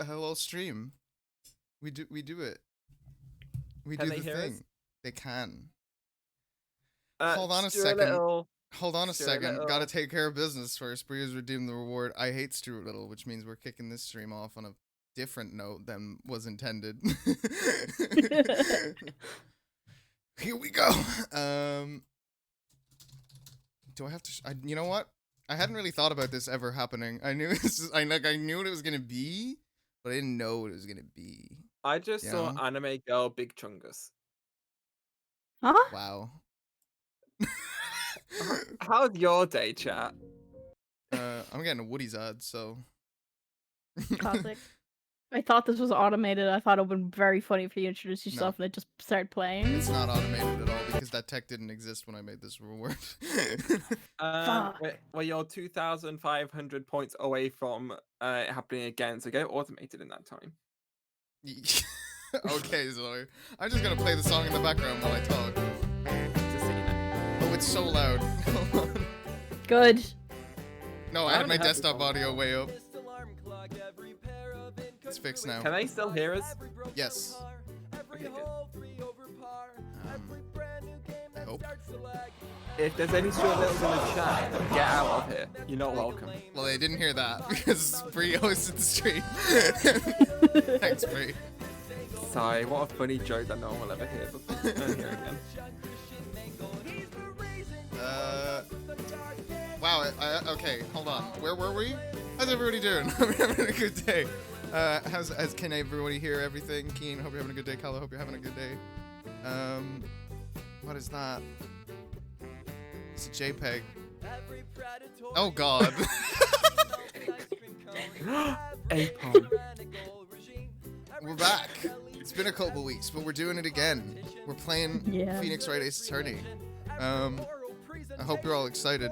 hello stream. We do it. We Can do they the hear thing. us? They can. Hold Hold on a Stuart second. Little. Hold on a Stuart second. Little. Gotta take care of business first. Bree has redeemed the reward. I hate Stuart Little, which means we're kicking this stream off on a different note than was intended. Here we go. Do I have to? You know what? I hadn't really thought about this ever happening. I knew I knew what it was gonna be, but I didn't know what it was gonna be. I just You saw know? anime girl Big Chungus. Huh? Wow. How's your day, chat? I'm getting a Woody's ad, so. Classic. I thought this was automated. I thought it would be very funny if you introduced yourself and it just started playing. It's not automated at all because that tech didn't exist when I made this reward. Fuck. Well, you're 2,500 points away from it happening again, so get it automated in that time. Okay, Zoe. I'm just gonna play the song in the background while I talk. Just so you know. Oh, it's so loud. Good. No, I had my desktop audio way up. It's fixed now. Can they still hear us? Yes. Okay, good. I hope. If there's any Stuart Littles in the chat, get out of here. You're not welcome. Well, they didn't hear that because Bree hosted the stream. Thanks, Bree. Sorry, what a funny joke that no one will ever hear before. Hear again. Wow. Okay, hold on. Where were we? How's everybody doing? Hope you're having a good day. Can everybody hear everything? Keen, hope you're having a good day. Kala, hope you're having a good day. What is that? It's a JPEG. Oh God. Apon. We're back. It's been a couple weeks, but we're doing it again. We're playing Phoenix Wright Ace Attorney. I hope you're all excited.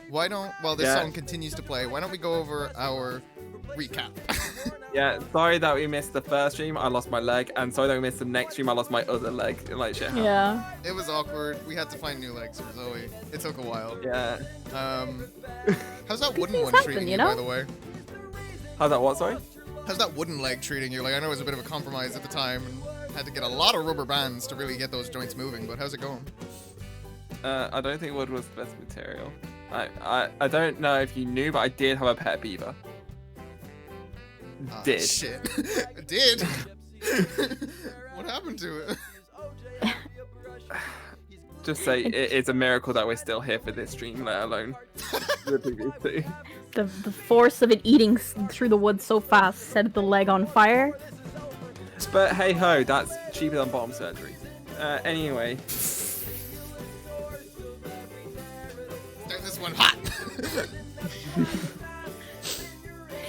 Why don't, while this song continues to play, why don't we go over our recap? Yeah, sorry that we missed the first stream, I lost my leg, and sorry that we missed the next stream, I lost my other leg. Like shit happened. Yeah. It was awkward. We had to find new legs for Zoe. It took a while. Yeah. How's that wooden one treating you, by the way? How's that what, sorry? How's that wooden leg treating you? Like, I know it was a bit of a compromise at the time, and had to get a lot of rubber bands to really get those joints moving, but how's it going? I don't think wood was the best material. I don't know if you knew, but I did have a pet beaver. Did. Shit. Did? What happened to it? Just say it's a miracle that we're still here for this stream, let alone the previous two. The force of it eating through the wood so fast set the leg on fire. But hey ho, that's cheaper than bomb surgery. Anyway. Start this one hot.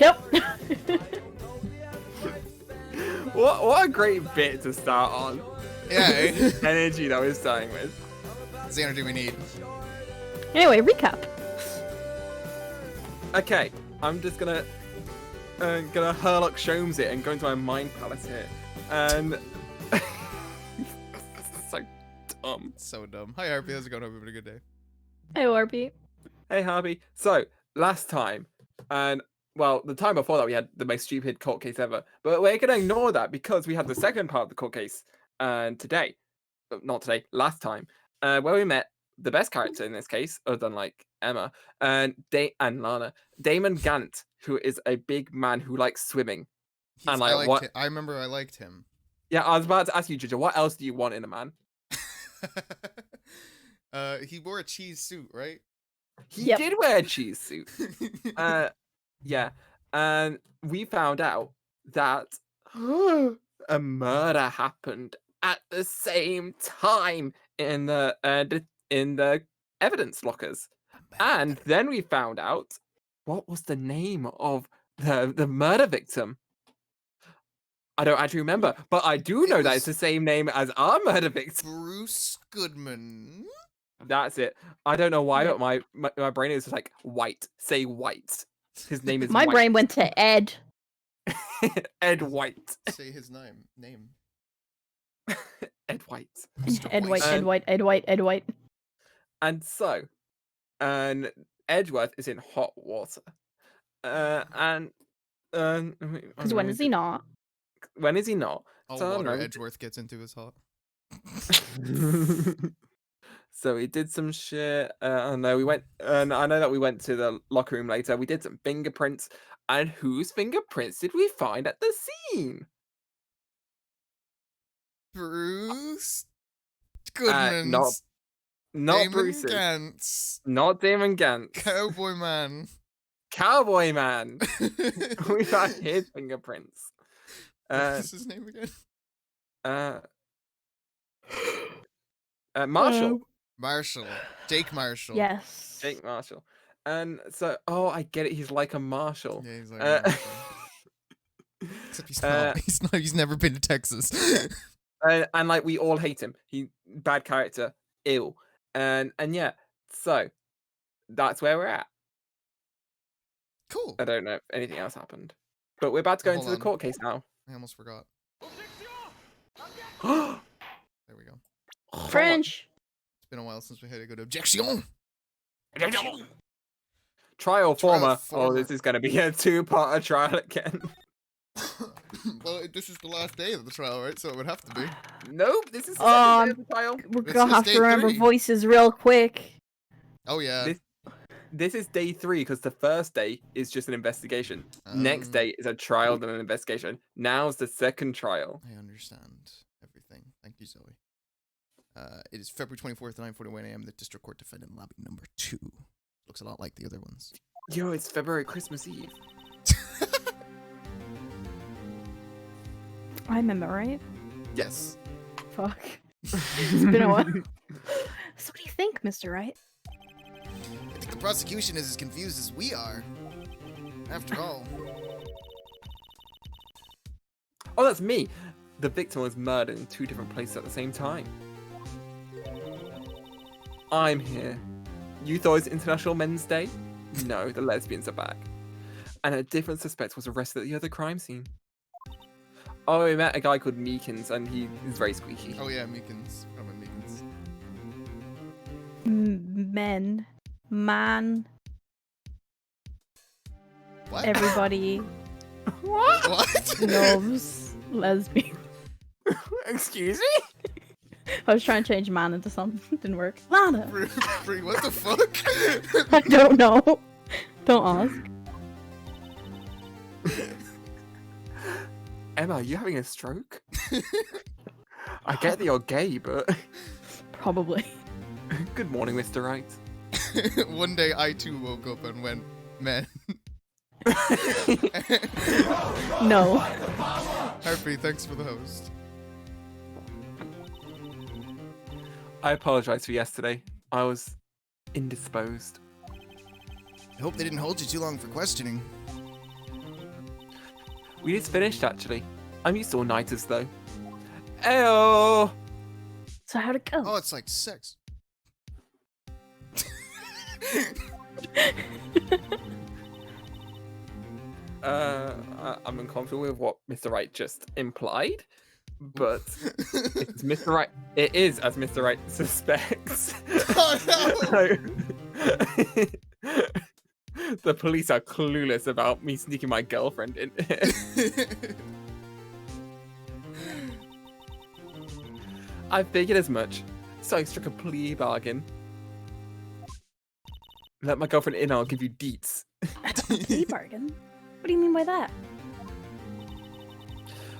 Yep. What a great bit to start on. Yeah. Eh? Energy that we're starting with. It's the energy we need. Anyway, recap. Okay, I'm just gonna Herlock Sholmes it and go into my mind palace here. And so dumb. So dumb. Hi Harpy, how's it going? Hope you're having a good day. Hey Warpy. Hey Harvey. So last time, and well, the time before that we had the most stupid court case ever. But we're gonna ignore that because we had the second part of the court case today. Not today, last time. Where we met the best character in this case, other than like Emma, and Lana. Damon Gant, who is a big man who likes swimming. And like I remember I liked him. Yeah, I was about to ask you, Ginger, what else do you want in a man? He wore a cheese suit, right? He did wear a cheese suit. Yeah. And we found out that a murder happened at the same time in the evidence lockers. And then we found out what was the name of the murder victim. I don't actually remember, but I do know that it's the same name as our murder victim. Bruce Goodman. That's it. I don't know why, but my brain is just like White. Say White. His name is My White. brain went to Ed. Ed White. Say his name. Ed White. Ed White, Ed White, Ed White, Ed White. And so, and Edgeworth is in hot water. And Because when is he not? When is he not? All So, I don't water know. Edgeworth gets into his hot. So he did some shit. I know we went, and I know that we went to the locker room later. We did some fingerprints, and whose fingerprints did we find at the scene? Bruce Not Goodman's. Damon Bruce's, Gantz. not Damon Gantz, Cowboy Man. Cowboy Man. We got his fingerprints. What's his name again? Marshall. Marshall. Jake Marshall. Yes. Jake Marshall. And so, oh, I get it. He's like a marshal. Yeah, he's like a Marshall. Except he's not. He's not. He's never been to Texas. And like we all hate him. He bad character, ill. And yeah, so that's where we're at. Cool. I don't know if anything else happened. But we're about to go Hold into the on. court case now. I almost forgot. There There we go. French. It's been a while since we had a good objection. Trial former. Oh, former. this is going to be a two-part trial again. Well, this is the last day of the trial, right? So it would have to be. Nope, this is the second day of the trial. We're It's gonna just have day to remember 3. voices real quick. Oh yeah. This is day 3 because the first day is just an investigation. Next day is a trial then an investigation. Now's the second trial. I understand everything. Thank you, Zoe. It is February 24th, 9:41 a.m. The District Court Defendant Lobby number 2. Looks a lot like the other ones. Yo, it's February Christmas Eve. I remember, right? Yes. Fuck. It's been a while. So what do you think, Mr. Wright? I think the prosecution is as confused as we are. After all. Oh, that's me. The victim was murdered in 2 different places at the same time. I'm here. You thought it was International Men's Day? No, the lesbians are back. And a different suspect was arrested at the other crime scene. Oh, we met a guy called Meekins, and he is very squeaky. Oh yeah, Meekins. I remember Meekins. Man. What? Everybody What? loves lesbian. Excuse me? I was trying to change man into something. Didn't work. Lana. Brie, what the fuck? I don't know. Don't ask. Emma, are you having a stroke? I get that you're gay, but... Probably. Good morning, Mr. Wright. One day I too woke up and went, man. No. Harpy, thanks for the host. I apologize for yesterday. I was indisposed. I hope they didn't hold you too long for questioning. We just finished, actually. I'm used to all-nighters, though. Ayo! So how'd it go? Oh, it's like sex. I'm uncomfortable with what Mr. Wright just implied, but it's Mr. Wright. It is as Mr. Wright suspects. Oh no! The police are clueless about me sneaking my girlfriend in here. I figured as much, so I struck a plea bargain. Let my girlfriend in, I'll give you deets. Plea bargain? What do you mean by that?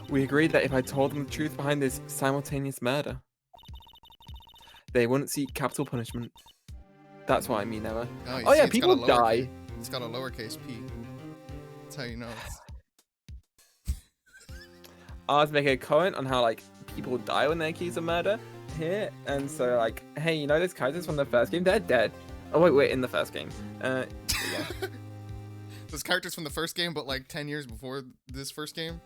We agreed that if I told them the truth behind this simultaneous murder, they wouldn't seek capital punishment. That's what I mean, Emma. you Oh see, yeah, it's people got a die. It's got a lowercase p. That's how you know it's... I was making a comment on how like people die when they're accused of murder here, and so like, hey, you know those characters from the first game? They're dead. Oh wait, we're in the first game. Yeah. Those characters from the first game, but like 10 years before this first game?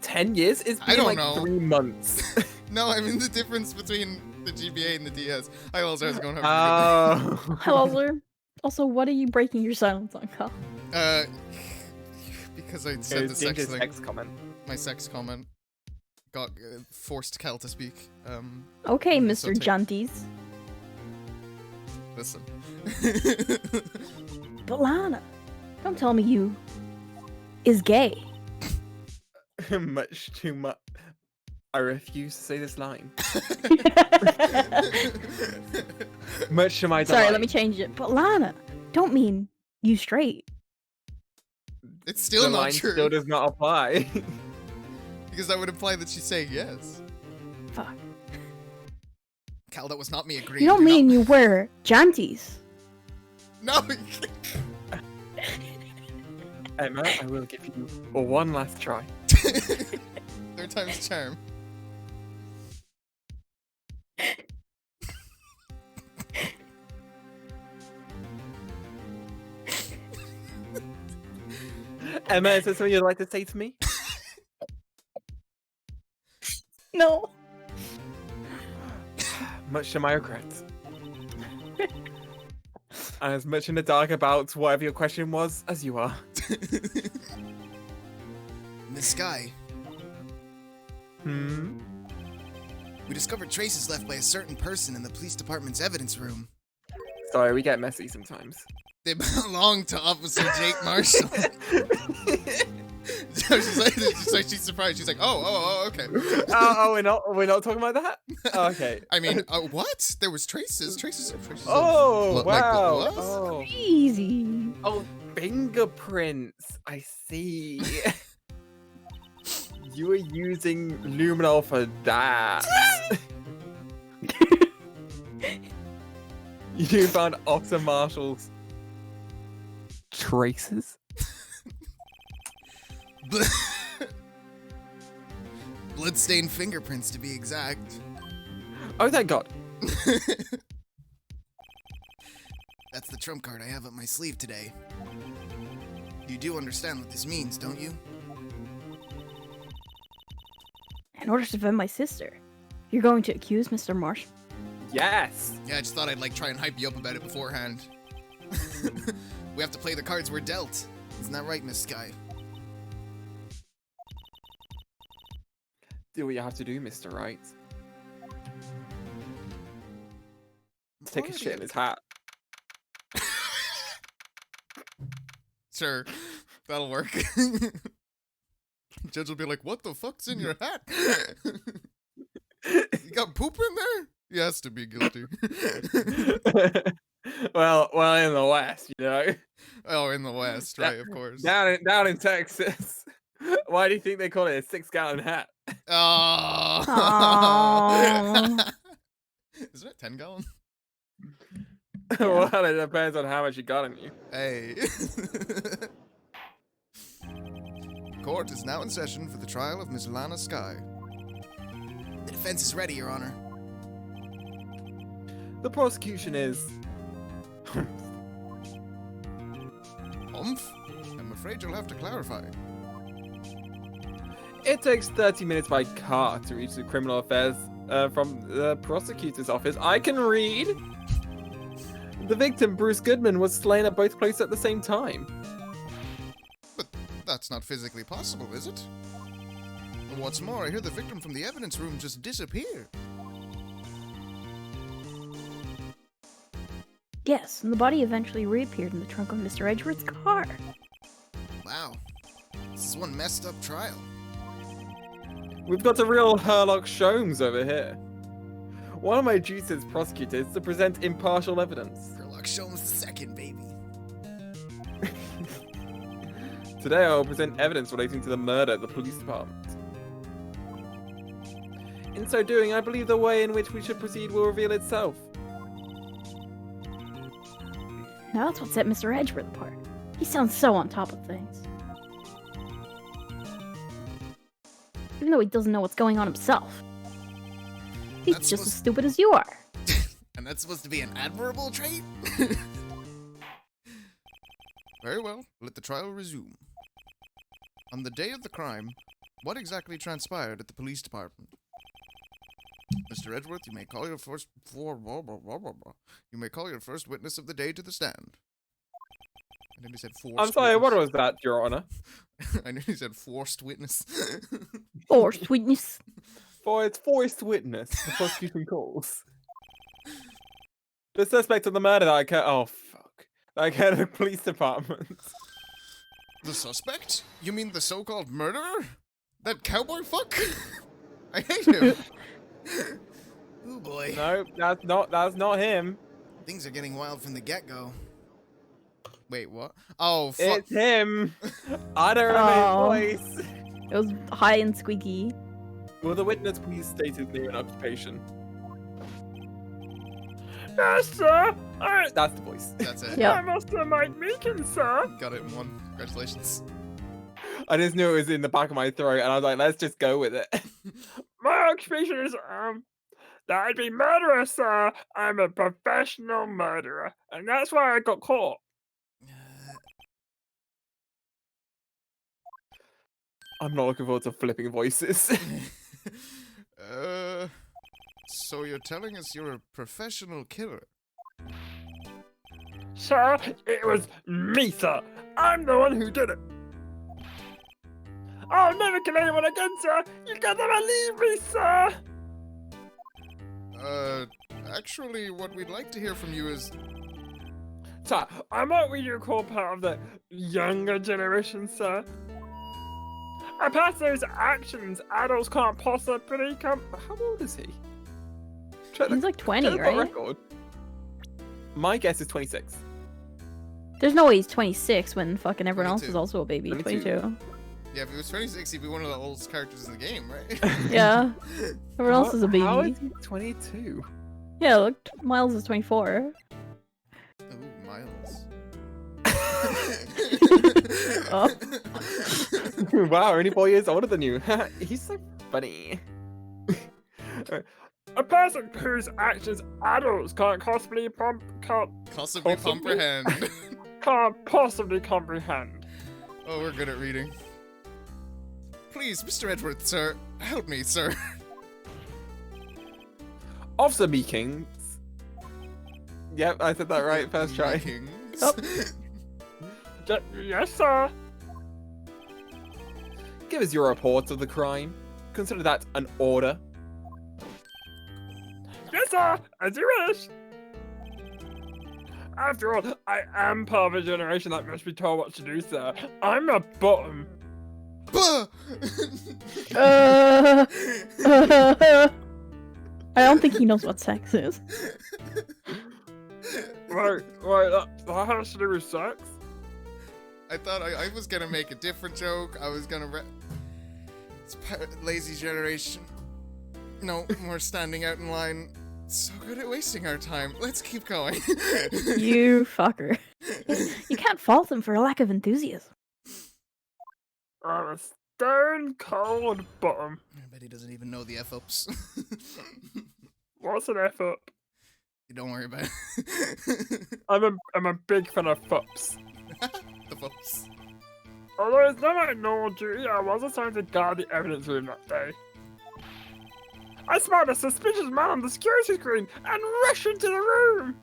10 years? It's I been don't like know. 3 months. No, I mean the difference between the GBA and the DS. Hi, Walter. How's it going? Oh. Hello, sir. Also, what are you breaking your silence on, Kyle? Because I said the sex thing. Sex comment. My sex comment got forced Cal to speak. Okay, so Mr. take- Janties. Listen. But Lana, Don't tell me you is gay. Much too much. I refuse to say this line. Much to my delight. Sorry, let me change it. But Lana, don't mean you straight. It's still the not line true. still does not apply. Because that would imply that she's saying yes. Fuck. Cal, that was not me agreeing. You don't Do mean not... you wear janties. No! Emma, I will give you one last try. Third time's charm. Emma, is there something you'd like to say to me? No. Much to my regret. I'm as much in the dark about whatever your question was as you are. Miss Sky, we discovered traces left by a certain person in the police department's evidence room. Sorry, we get messy sometimes. They belong to Officer Jake Marshall. So she's surprised. She's like, oh, okay. We're not talking about that? Oh, okay. I mean, what? There was traces. Oh, of, wow. Like, what? Oh. Easy. Oh, fingerprints. I see. You were using Luminol for that. You found Officer Marshall's traces? Bloodstained fingerprints, to be exact. Oh, thank God. That's the trump card I have up my sleeve today. You do understand what this means, don't you? In order to defend my sister, you're going to accuse Mr. Marshall? Yes. Yeah, I just thought I'd try and hype you up about it beforehand. We have to play the cards we're dealt. Isn't that right, Miss Sky? Do what you have to do, Mr. Right. Take a shit in his hat. Sure, that'll work. Judge will be like, what the fuck's in your hat? You got poop in there? He has to be guilty. well, in the West, you know. Oh, in the West, right, of course. Down in Texas. Why do you think they call it a 6-gallon hat? Oh. Aww. Isn't it 10 gallon? Well, it depends on how much you got in you. Hey. Court is now in session for the trial of Miss Lana Sky. The defense is ready, Your Honor. The prosecution is... Humph? I'm afraid you'll have to clarify. It takes 30 minutes by car to reach the criminal affairs from the prosecutor's office. I can read! The victim, Bruce Goodman, was slain at both places at the same time. But that's not physically possible, is it? And what's more, I hear the victim from the evidence room just disappeared. Yes, and the body eventually reappeared in the trunk of Mr. Edgeworth's car. Wow. This is one messed up trial. We've got a real Sherlock Sholmes over here. One of my duties as prosecutor is to present impartial evidence. Sherlock Sholmes II, baby. Today I will present evidence relating to the murder at the police department. In so doing, I believe the way in which we should proceed will reveal itself. Now that's what set Mr. Edgeworth apart. He sounds so on top of things. Even though he doesn't know what's going on himself. He's That's just as stupid as you are. And that's supposed to be an admirable trait? Very well, let the trial resume. On the day of the crime, what exactly transpired at the police department? Mr. Edgeworth, you may call your first witness of the day to the stand. I nearly said forced. I'm sorry, what witness. was that, Your Honor? I nearly said forced witness. Or sweetness. For its forced witness, the prosecution calls. The suspect of the murder that I occurred at the police department. The suspect? You mean the so-called murderer? That cowboy fuck? I hate him. Oh boy. No, that's not him. Things are getting wild from the get-go. Wait, what? Oh, fuck. It's him. I don't remember his voice. It was high and squeaky. Will the witness please state his name and occupation? Yes, sir. That's the voice. That's it. Yep. I'm Mr. Mike Meekin, sir. Got it in one. Congratulations. I just knew it was in the back of my throat, and I was like, let's just go with it. My occupation is, that'd be murderer, sir. I'm a professional murderer, and that's why I got caught. I'm not looking forward to flipping voices. So you're telling us you're a professional killer? Sir, it was me, sir. I'm the one who did it. I'll never kill anyone again, sir. You gotta believe me, sir. Actually, what we'd like to hear from you is... Sir, I'm what we do call part of the younger generation, sir. I pass those actions adults can't possibly come. How old is he? He's like 20, right? Record. My guess is 26. There's no way he's 26 when fucking everyone else 22. is also a baby. 22. Yeah, if he was 26, he'd be one of the oldest characters in the game, right? Yeah. Everyone else is a baby. How is he 22? Yeah, look, Miles is 24. Ooh, Miles. Oh. Wow, only 4 years older than you. He's so funny. A person whose actions adults can't possibly comprehend. Can't possibly comprehend. Oh, we're good at reading. Please, Mr. Edward, sir, help me, sir. Officer Meekins. Yep, I said that right. First try. Meekins. Oh. Yes, sir. Give us your report of the crime. Consider that an order. Yes, sir. As you wish. After all, I am part of a generation that must be told what to do, sir. I'm a bottom. Bah! I don't think he knows what sex is. Right, that has to do with sex? I thought I was gonna make a different joke. I was gonna it's lazy generation. No, we're standing out in line. So good at wasting our time. Let's keep going. You fucker. You can't fault him for a lack of enthusiasm. I'm a stone cold bottom. I bet he doesn't even know the F-ups. What's an F-up? Don't worry about it. I'm a big fan of FUPs. The FUPs. Although it's not my normal duty, I was assigned to guard the evidence room that day. I spotted a suspicious man on the security screen and rushed into the room.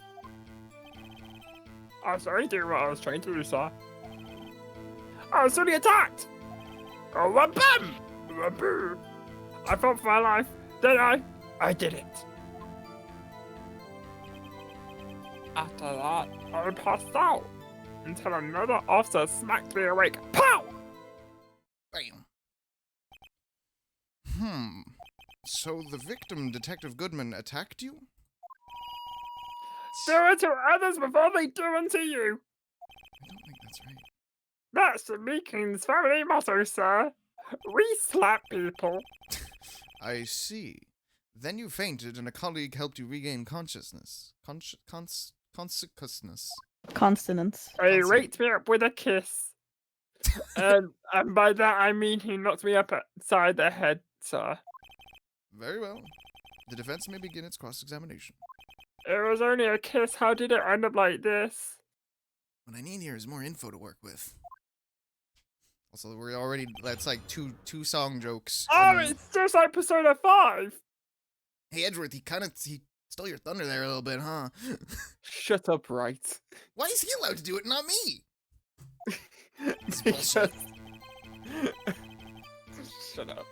I was only doing what I was trained to do, sir. I was suddenly attacked. Oh, wha-bam! Wha-boo! I fought for my life. Then I did it. After that, I passed out until another officer smacked me awake. Pow! Bam. So the victim, Detective Goodman, attacked you? Do unto others before they do unto you. I don't think that's right. That's the Meekins family motto, sir. We slap people. I see. Then you fainted and a colleague helped you regain consciousness. Consciousness. Consonants. He raked me up with a kiss. and by that I mean he knocked me up upside the head, sir. Very well. The defense may begin its cross-examination. It was only a kiss. How did it end up like this? What I need here is more info to work with. Also, we're already, that's like two song jokes. Oh, it's just like Persona 5! Hey, Edgeworth, he stole your thunder there a little bit, huh? Shut up, right? Why is he allowed to do it, not me? It's Shut bullshit. up.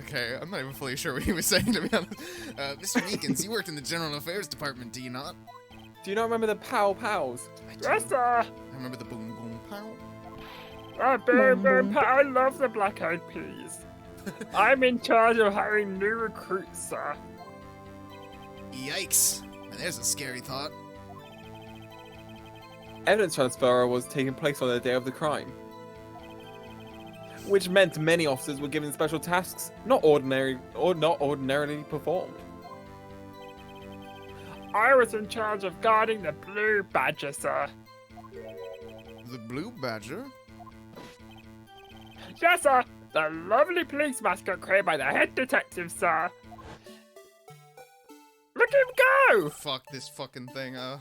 Okay, I'm not even fully sure what he was saying, to be honest. Mr. Meekins, you worked in the General Affairs Department, do you not? Do you not remember the Pow Pows? Yes, sir. I remember the boom boom pow. Boom, boom, pow. I love the Black-Eyed Peas. I'm in charge of hiring new recruits, sir. Yikes. Man, there's a scary thought. Evidence transfer was taking place on the day of the crime, which meant many officers were given special tasks not ordinarily performed. I was in charge of guarding the Blue Badger, sir. The Blue Badger? Yes, sir. The lovely police mascot created by the head detective, sir. Look him go! Fuck this fucking thing, I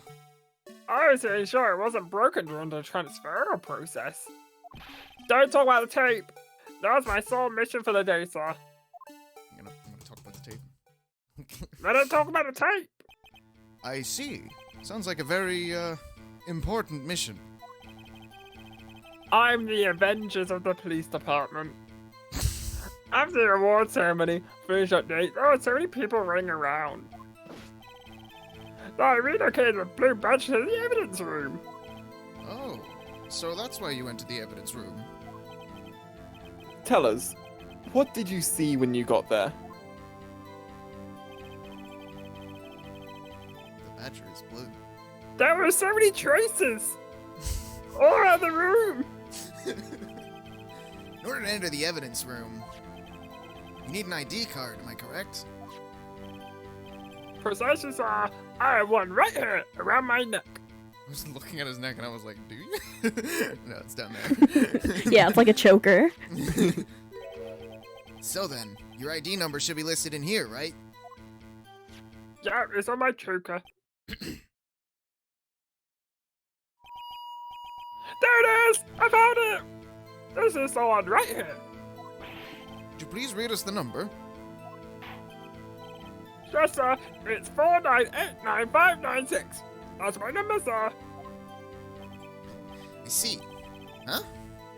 was really sure it wasn't broken during the transfer process. Don't talk about the tape. That was my sole mission for the day, sir. I'm gonna talk about the tape. Let us talk about the tape. I see. Sounds like a very, important mission. I'm the Avengers of the police department. After the award ceremony, finish update, there were so many people running around. So I relocated the Blue Badger to the evidence room. Oh, so that's why you went to the evidence room. Tell us, what did you see when you got there? The badger is blue. There were so many traces! All around the room! In order to enter the evidence room, you need an ID card, am I correct? Precisely, sir. I have one right here, around my neck. I was looking at his neck and I was like, do you? No, it's down there. Yeah, it's like a choker. So then, your ID number should be listed in here, right? Yeah, it's on my choker. There it is! I found it! This is the one right here. Could you please read us the number? Yes, sir. It's 4989596. That's my number, sir. I see. Huh?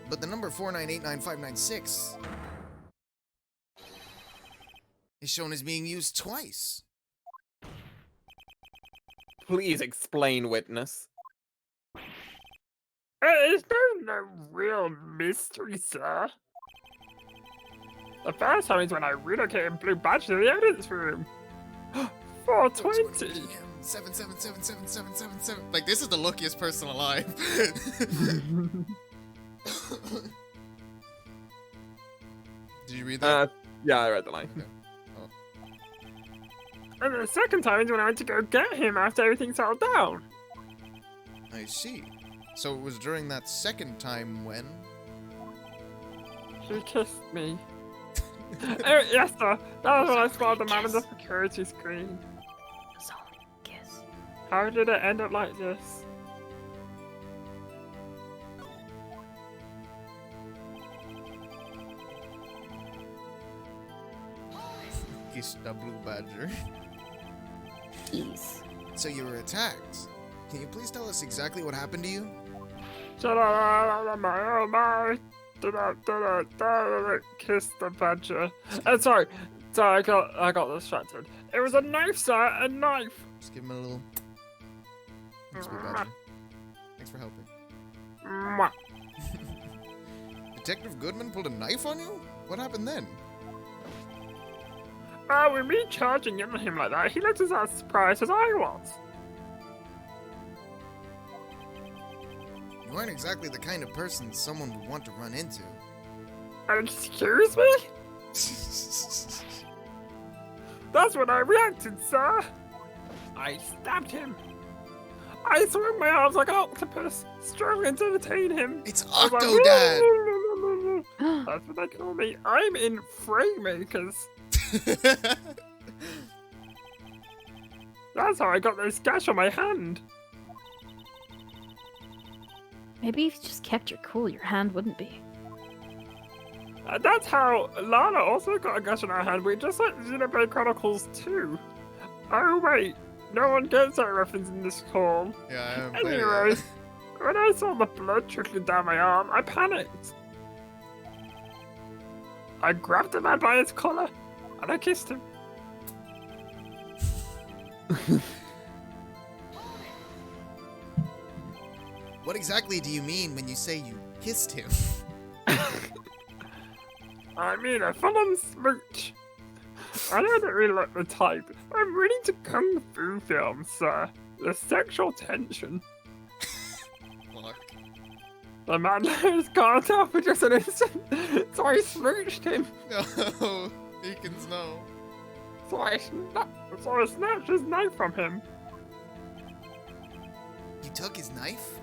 But the number 4989596 is shown as being used twice. Please explain, witness. It's no real mystery, sir. The first time is when I relocated Blue Badger to the evidence room. 420. 7777777. Like, this is the luckiest person alive. Did you read that? Yeah, I read the line. Okay. And the second time is when I went to go get him after everything settled down. I see. So it was during that second time when? She kissed me. Yes, sir. That was when I spotted the man on the security screen. So, kiss. How did it end up like this? Kissed a blue badger. Keys. So you were attacked. Can you please tell us exactly what happened to you? Kiss the badger. Sorry, I got distracted. It was a knife, sir, a knife. Just give him a little. Thanks, blue badger. Thanks for helping. Mwah. Detective Goodman pulled a knife on you? What happened then? With me charging at him like that, he looked as surprised as I was. You weren't exactly the kind of person someone would want to run into. Excuse me? That's when I reacted, sir. I stabbed him. I swung my arms like an octopus, struggling to detain him. It's I was like, Octodad! That's what they call me. I'm in Fraymakers. That's how I got this gash on my hand. Maybe if you just kept your cool, your hand wouldn't be. That's how Lana also got a gash on her hand. We just like Xenoblade Chronicles 2. Oh wait, no one gets that reference in this call. Yeah, I haven't played it Anyway, yet. when I saw the blood trickling down my arm, I panicked. I grabbed the man by his collar and I kissed him. What exactly do you mean when you say you kissed him? I mean a full-on smooch. I don't really like the type. I'm ready to kung fu film, sir. The sexual tension. Fuck. The man has got off for just an instant, so I smooched him. No, Deacons, no. So I snatched his knife from him. You took his knife?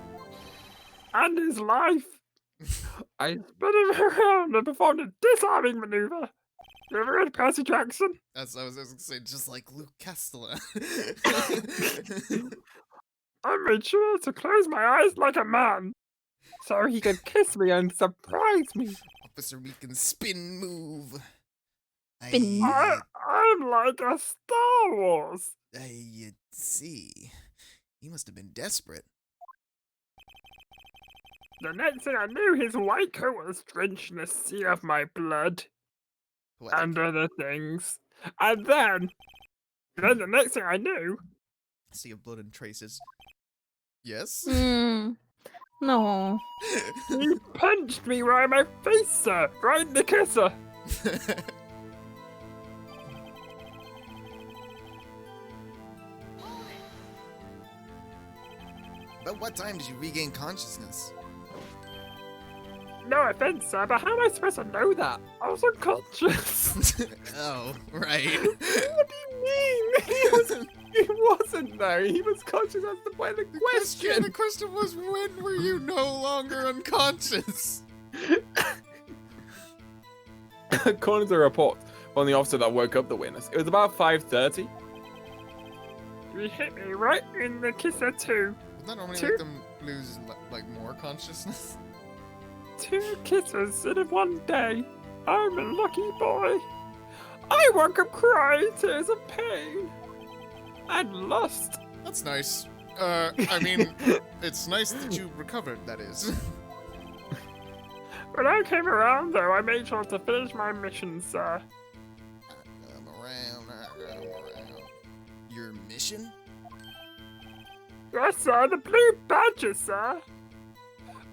And his life. I spun him around and performed a disarming maneuver. You ever heard of Percy Jackson? That's what I was gonna say, just like Luke Castellan. I made sure to close my eyes like a man, so he could kiss me and surprise me. Officer Meekin's spin move. Spin. I'm like a Star Wars. I see. He must have been desperate. The next thing I knew, his white coat was drenched in a sea of my blood. What? And other things. And then the next thing I knew, Sea of blood and traces. Yes? No. he punched me right in my face, sir. Right in the kisser. About what time did you regain consciousness? No offense, sir, but how am I supposed to know that? I was unconscious. Oh, right. What do you mean? He wasn't though. He was conscious. That's the point of the question. The question was, when were you no longer unconscious? According to the report from the officer that woke up the witness, it was about 5:30. He hit me right in the kisser too. Would that normally Two- make them lose, like, more consciousness? 2 kisses in one day. I'm a lucky boy. I woke up crying tears of pain and lust. That's nice. I mean, it's nice that you recovered, that is. When I came around, though, I made sure to finish my mission, sir. I'm around. Your mission? Yes, sir, the blue badges, sir.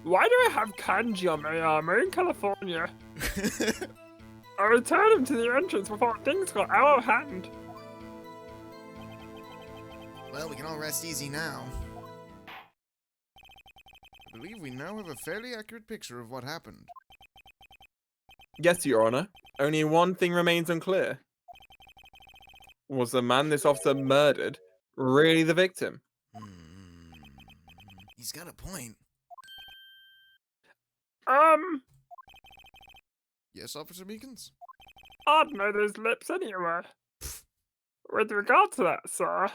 Why do I have kanji on my arm? I'm in California. I returned him to the entrance before things got out of hand. Well, we can all rest easy now. I believe we now have a fairly accurate picture of what happened. Yes, Your Honor. Only one thing remains unclear. Was the man this officer murdered really the victim? He's got a point. Yes, Officer Meekins? I'd know those lips anywhere. With regard to that, sir.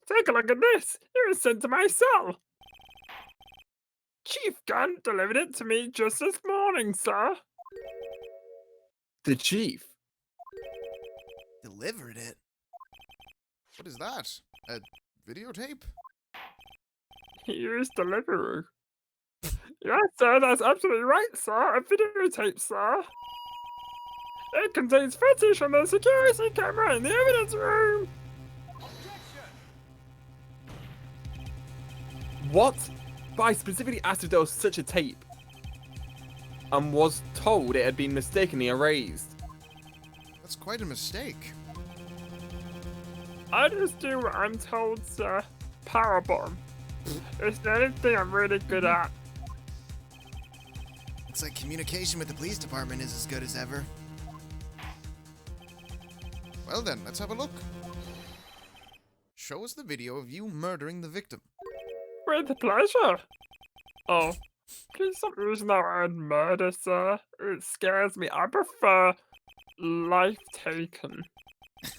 Take a look at this. It was sent to my cell. Chief Gunn delivered it to me just this morning, sir. The chief? Delivered it? What is that? A videotape? He used Deliveroo. Yes, sir, that's absolutely right, sir. A videotape, sir. It contains footage from the security camera in the evidence room. What? But I specifically asked if there was such a tape and was told it had been mistakenly erased. That's quite a mistake. I just do what I'm told, sir. Powerbomb. It's the only thing I'm really good at. Looks like communication with the police department is as good as ever. Well then, let's have a look. Show us the video of you murdering the victim. With pleasure. Oh, please stop using that word murder, sir. It scares me. I prefer life taken. A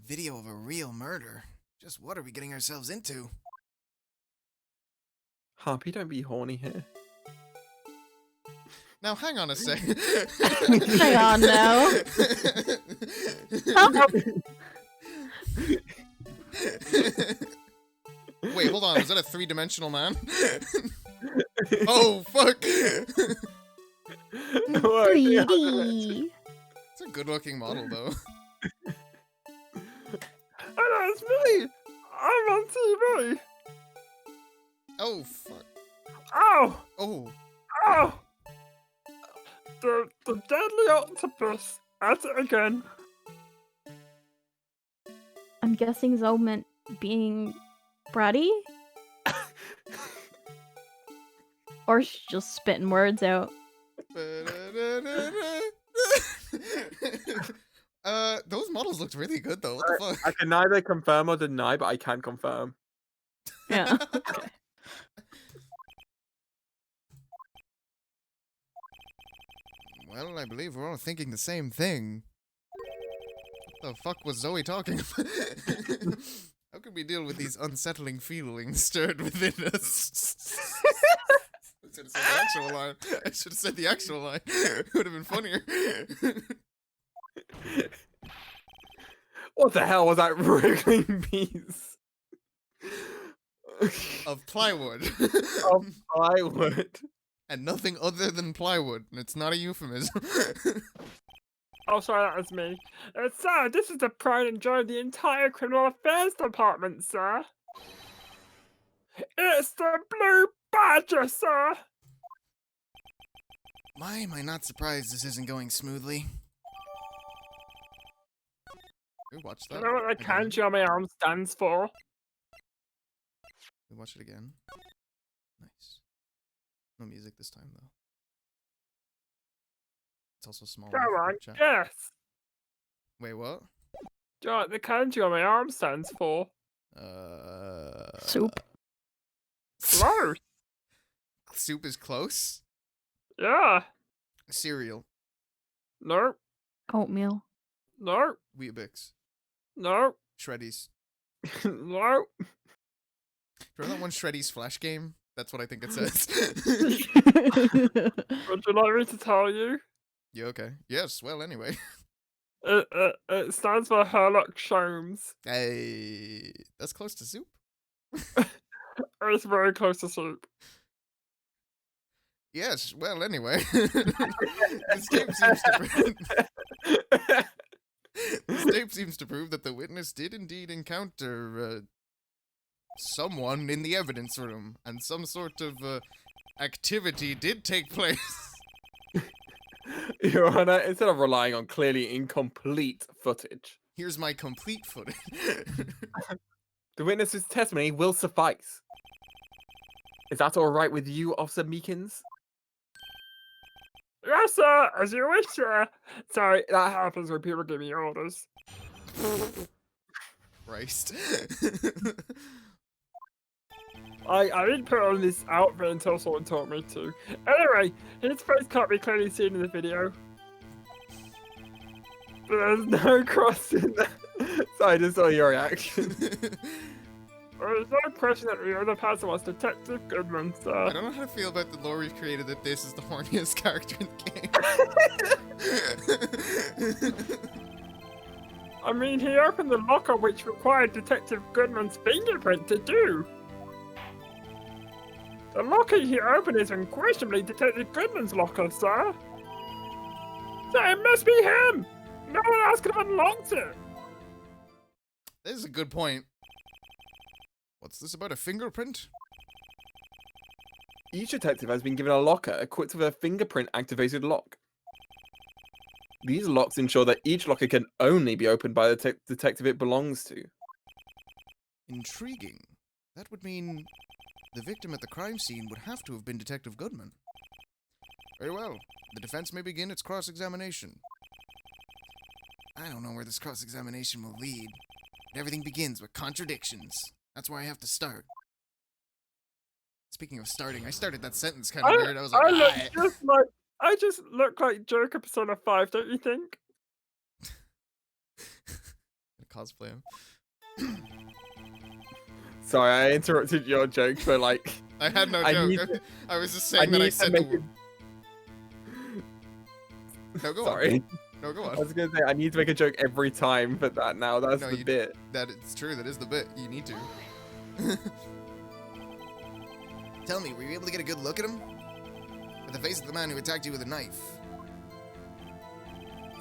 video of a real murder? Just what are we getting ourselves into? Harpy, don't be horny here. Now, hang on a sec. Hang on now. Wait, hold on. Was that a 3-dimensional man? Oh, fuck. 3D. It's a good-looking model, though. Oh, no, it's me! I'm on TV! Oh, fuck. Oh! Oh. Oh! The deadly octopus. At it again. I'm guessing Zoe meant being bratty? Or she's just spitting words out. Those models looked really good though. What the fuck? I can neither confirm or deny, but I can confirm. Yeah. Okay. Well, I believe we're all thinking the same thing. What the fuck was Zoe talking about? How can we deal with these unsettling feelings stirred within us? I should have said the actual line. I should have said the actual line. It would have been funnier. What the hell was that wriggling piece? Of plywood. Of plywood. And nothing other than plywood. And it's not a euphemism. Oh, sorry, that was me. Sir, this is the pride and joy of the entire Criminal Affairs Department, sir. It's the Blue Badger, sir. Why am I not surprised this isn't going smoothly? We watch Do that. you know what the again. kanji on my arm stands for? We watch it again. Nice. No music this time though. It's also small. Go enough for on, the chat. yes. Wait, what? Do you know what the kanji on my arm stands for? Soup. Close. Soup is close. Yeah. Cereal. No. Oatmeal. No. Weetabix. No. Shreddies. No. Remember that one Shreddies Flash game? That's what I think it says. Would you like me to tell you? Yeah, okay. Yes, well, anyway. It stands for Herlock Sholmes. Hey, that's close to soup. It's very close to soup. Yes, well, anyway. This tape seems to prove... This tape seems to prove that the witness did indeed encounter someone in the evidence room, and some sort of activity did take place. Your Honor, instead of relying on clearly incomplete footage, Here's my complete footage. the witness's testimony will suffice. Is that all right with you, Officer Meekins? Yes, sir. As you wish, sir. Sorry, that happens when people give me orders. Christ. I didn't put on this outfit until someone told me to. Anyway, his face can't be clearly seen in the video. But there's no cross in there. Sorry, I just saw your reaction. There's no question that the other person was Detective Goodman, I sir. don't know how to feel about the lore we've created that this is the horniest character in the game. I mean, he opened the locker which required Detective Goodman's fingerprint to do. The locker he opened is unquestionably Detective Goodman's locker, sir. So it must be him! No one else could have unlocked it! This is a good point. What's this about a fingerprint? Each detective has been given a locker equipped with a fingerprint-activated lock. These locks ensure that each locker can only be opened by the detective it belongs to. Intriguing. That would mean the victim at the crime scene would have to have been Detective Goodman. Very well. The defense may begin its cross-examination. I don't know where this cross-examination will lead. But everything begins with contradictions. That's where I have to start. Speaking of starting, I started that sentence kind of weird. I was like, I just look like Joker Persona 5, don't you think? cosplay him. Sorry, I interrupted your joke, but like... I had no I joke. need to- I was just saying that I said the word. No, go Sorry. on. No, go I on. was gonna say, I need to make a joke every time for that now. That's No, the you- bit. That it's true. That is the bit. You need to. Tell me, were you able to get a good look at him? At the face of the man who attacked you with a knife?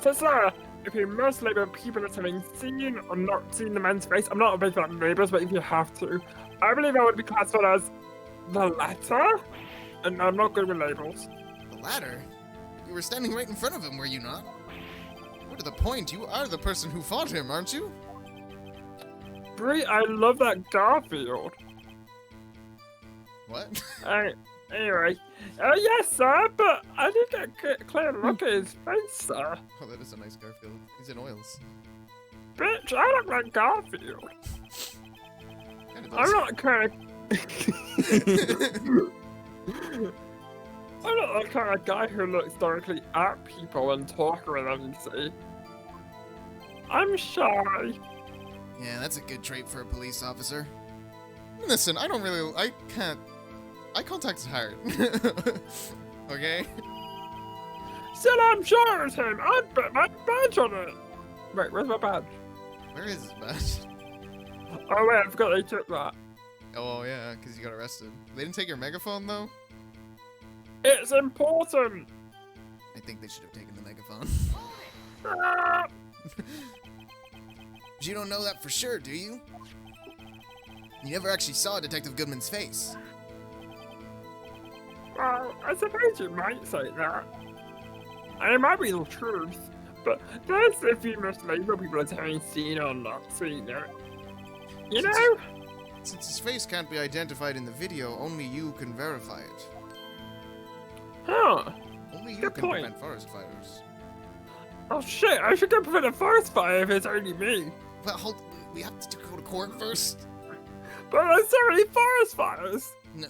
So, sir, if you must label people as having seen or not seen the man's face, I'm not a big fan of labels, but if you have to, I believe I would be classified as The letter? And I'm not good with labels. The ladder? You were standing right in front of him, were you not? More to the point, you are the person who fought him, aren't you? Brie, I love that Garfield. What? Anyway, yes, sir, but I didn't get a clear look at his face, sir. Oh, that is a nice Garfield. He's in oils. Bitch, I look like Garfield. Kinda does. I'm not kind I'm not the kind of guy who looks directly at people and talk with them, you see. I'm shy. Yeah, that's a good trait for a police officer. Listen, I can't. Eye contact's hard. Okay? Still, I'm sure it's him. I put my badge on it. Wait, where's my badge? Where is his badge? Oh wait, I forgot they took that. Oh, yeah, because you got arrested. They didn't take your megaphone, though? It's important. I think they should have taken the megaphone. Ah! But you don't know that for sure, do you? You never actually saw Detective Goodman's face. Well, I suppose you might say that. And it might be the truth, but there's a few mislabel people as having seen or not seen it. You know? Since his face can't be identified in the video, only you can verify it. Huh. Only you Good can point. prevent forest fires. Oh shit, I should go prevent a forest fire if it's only me. Well, we have to go to court first. But there's so many forest fires. No.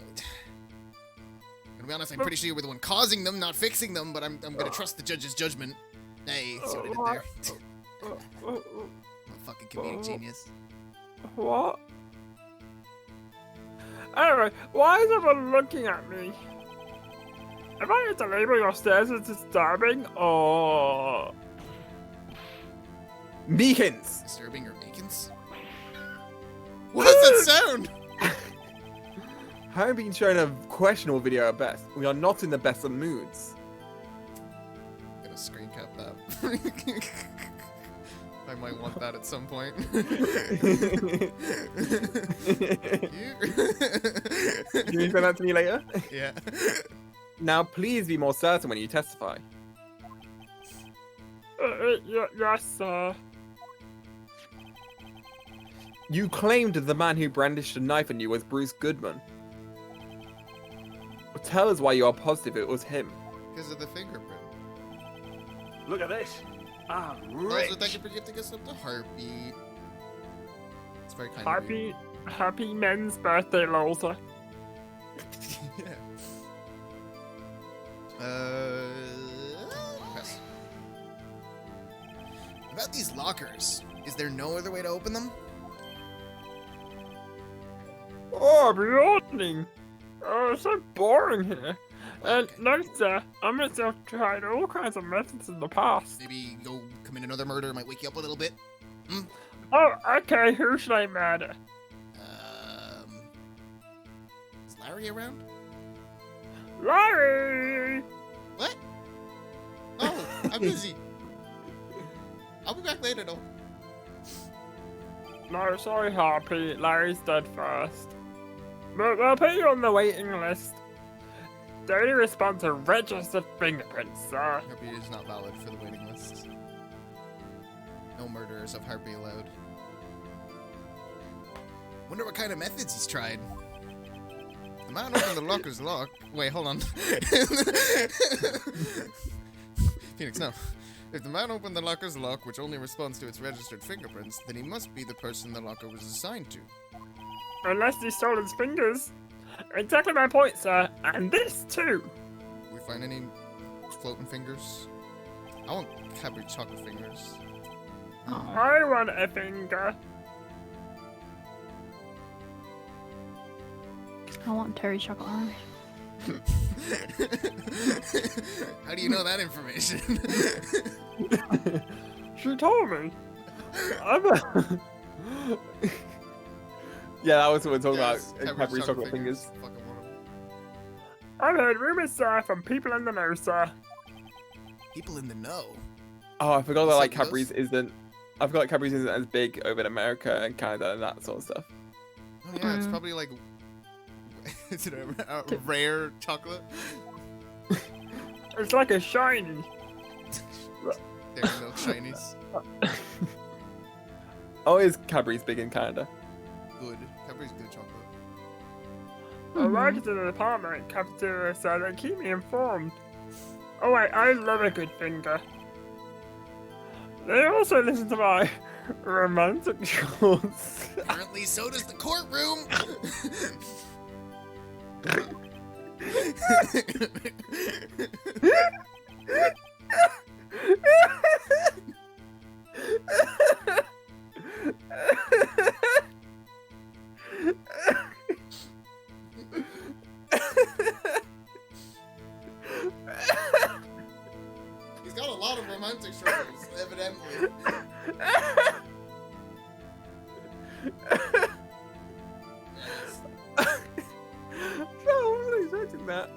To be honest, I'm pretty sure you were the one causing them, not fixing them, but I'm gonna trust the judge's judgment. Hey, see what I did there? I'm a fucking comedic genius. What? Anyway, why is everyone looking at me? Am I to label your stairs as disturbing or... Meekins! Disturbing or Meekins? What does that sound? Having been shown a questionable video at best, we are not in the best of moods. I'm gonna screen cap that. I might want that at some point. Can you send that to me later? Yeah. Now, please be more certain when you testify. Yes, sir. You claimed the man who brandished a knife on you was Bruce Goodman. Tell us why you are positive it was him. Because of the fingerprint. Look at this. I'm Also, rich. thank you for gifting us up to Harpy. It's very kind of you. Happy men's birthday, Lola. Yeah. Yes. About these lockers, is there no other way to open them? Oh, morning. Oh, it's so boring here. No, sir. I'm myself tried all kinds of methods in the past. Maybe go commit another murder might wake you up a little bit. Oh, okay. Who should I murder? Is Larry around? Larry! What? Oh, I'm busy. I'll be back later though. No, sorry, Harpy. Larry's dead first. But I'll put you on the waiting list. The only response to registered fingerprints, sir. Harpy is not valid for the waiting list. No murderers of Harpy allowed. Wonder what kind of methods he's tried. The man opened the locker's lock. Wait, hold on. Phoenix, no. If the man opened the locker's lock, which only responds to its registered fingerprints, then he must be the person the locker was assigned to. Unless he stole his fingers. Exactly my point, sir. And this too. We find any floating fingers? I want Cadbury chocolate fingers. Oh. I want a finger. I want Terry chocolate orange. How do you know that information? She told me. Yeah, that was what we're talking Yes, about. Cadbury chocolate fingers. Fucking want 'em. I've heard rumors, sir, from people in the know, sir. People in the know. Oh, I forgot that like Something Cadbury's isn't. I forgot Cadbury's isn't as big over in America and Canada and that sort of stuff. Oh yeah, it's Mm. probably like Is it a rare chocolate? It's like a shiny. Dairy Milk Shinies. Oh, is Cadbury's big in Canada? Good. Cadbury's good chocolate. I work at the department cafeteria, so they keep me informed. Oh wait, I love a good finger. They also listen to my romantic shorts. Apparently, so does the courtroom. He's got a lot of romantic struggles, evidently. No, I wasn't expecting that.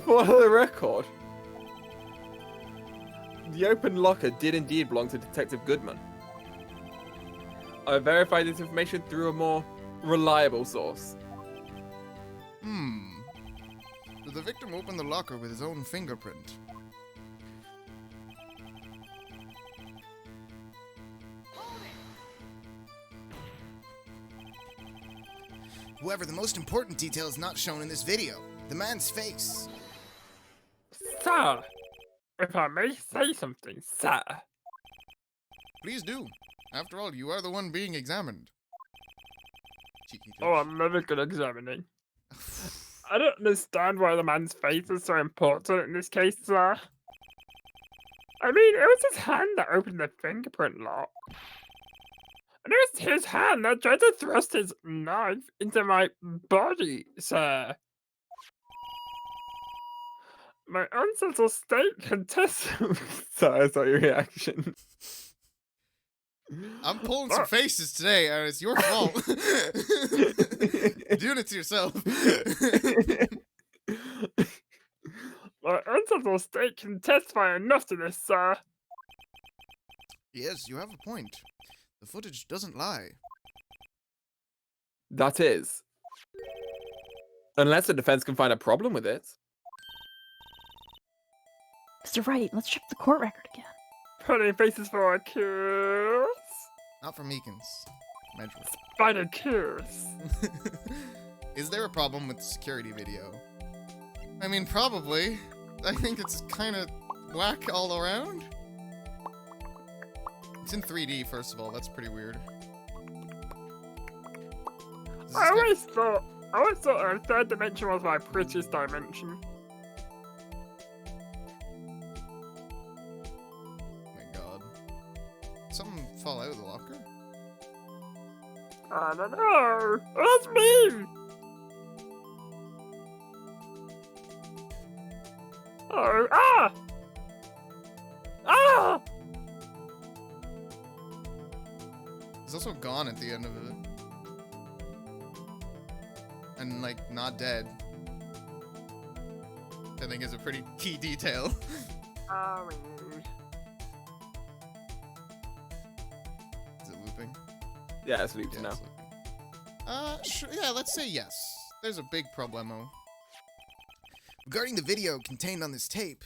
For the record, the open locker did indeed belong to Detective Goodman. I verified this information through a more reliable source. Did the victim open the locker with his own fingerprint? However, the most important detail is not shown in this video. The man's face. Sir, if I may say something, sir. Please do. After all, you are the one being examined. Cheeky Oh, I'm never good at examining. I don't understand why the man's face is so important in this case, sir. I mean, it was his hand that opened the fingerprint lock. And it was his hand that tried to thrust his knife into my body, sir. My unsettled state can test. Sorry, I saw your reaction. I'm pulling some faces today, and it's your fault. You're doing it to yourself. My unsettled state can testify enough to this, sir. Yes, you have a point. The footage doesn't lie. That is. Unless the defense can find a problem with it. Mr. Wright, let's check the court record again. Putting faces for a kiss. Not for Meekins. Medgeworth. Spider kiss. Is there a problem with the security video? I mean, probably. I think it's kind of whack all around. It's in 3D, first of all. That's pretty weird. I always thought our third dimension was my prettiest dimension. My god. Something fall out of the locker? I don't know. That's me. Oh, ah! Ah! He's also gone at the end of it. And, like, not dead. I think is a pretty key detail. Oh, Is it looping? Yeah, it's looped now. it's looping. Sure, yeah, let's say yes. There's a big problemo. Regarding the video contained on this tape,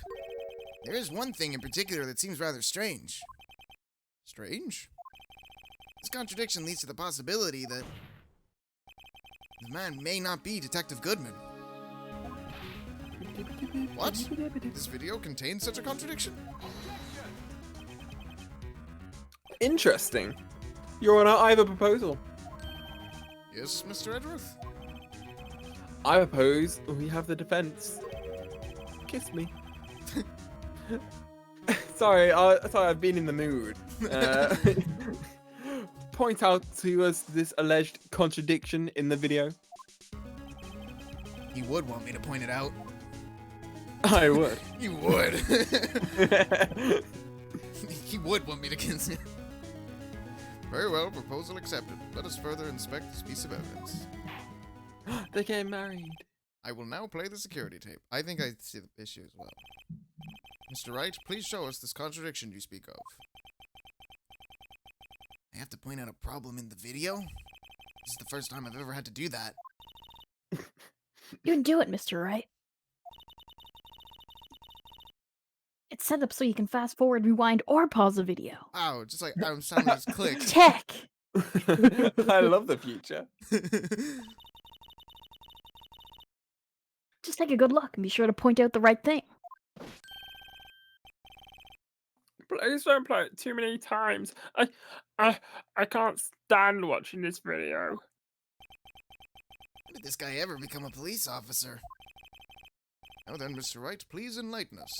there is one thing in particular that seems rather strange. Strange? This contradiction leads to the possibility that the man may not be Detective Goodman. What? This video contains such a contradiction? Interesting. Your Honor, I have a proposal. Yes, Mr. Edgeworth? I propose we have the defense kiss me. Sorry, I've been in the mood. Point out to us this alleged contradiction in the video. He would want me to point it out. I would. You would. He would want me to kiss him. Very well, proposal accepted. Let us further inspect this piece of evidence. They get married. I will now play the security tape. I think I see the issue as well. Mr. Wright, please show us this contradiction you speak of. I have to point out a problem in the video? This is the first time I've ever had to do that. You do it, Mr. Wright. It's set up so you can fast forward, rewind, or pause a video. Wow, just like Adam Sandler's Click. Tech! I love the future. Just take a good look and be sure to point out the right thing. Please don't play it too many times. I can't stand watching this video. When did this guy ever become a police officer? Now then, Mr. Wright, please enlighten us.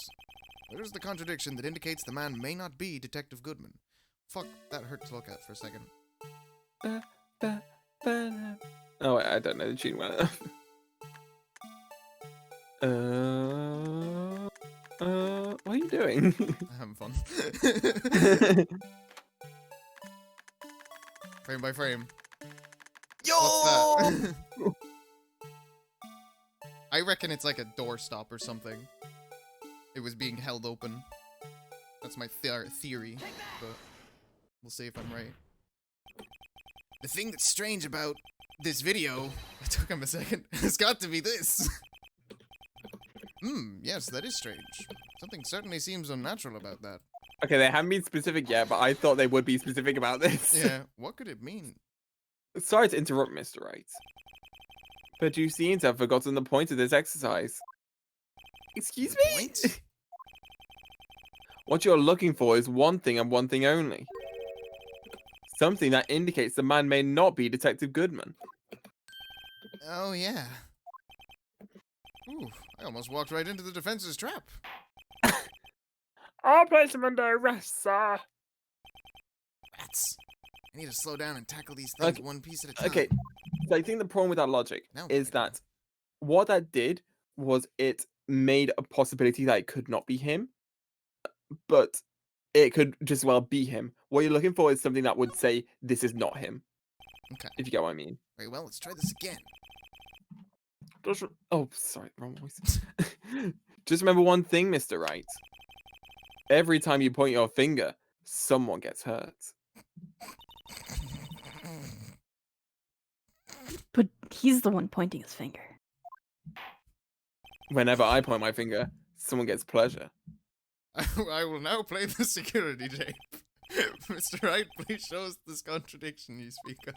Where is the contradiction that indicates the man may not be Detective Goodman? Fuck, that hurt to look at for a second. Oh, wait, I don't know the tune well enough. What are you doing? I'm having fun. Frame by frame. Yo! What's that? I reckon it's like a doorstop or something. It was being held open. That's my theory, but we'll see if I'm right. The thing that's strange about this video, it took him a second, has got to be this. Yes, that is strange. Something certainly seems unnatural about that. Okay, they haven't been specific yet, but I thought they would be specific about this. Yeah, what could it mean? Sorry to interrupt, Mr. Wright. But you seem to have forgotten the point of this exercise. Excuse The me? point? What you're looking for is one thing and one thing only. Something that indicates the man may not be Detective Goodman. Oh, yeah. Ooh, I almost walked right into the defense's trap. I'll place him under arrest, sir. Rats. I need to slow down and tackle these things Okay, one piece at a time. Okay, so I think the problem with that logic Now is what do I that what that did was it made a possibility that it could not be him, but it could just well be him. What you're looking for is something that would say this is not him. Okay. If you get what I mean. Very well, let's try this again. Just Oh, sorry, wrong voice. Just remember one thing, Mr. Wright. Every time you point your finger, someone gets hurt. But he's the one pointing his finger. Whenever I point my finger, someone gets pleasure. I will now play the security tape. Mr. Wright, please show us this contradiction you speak of.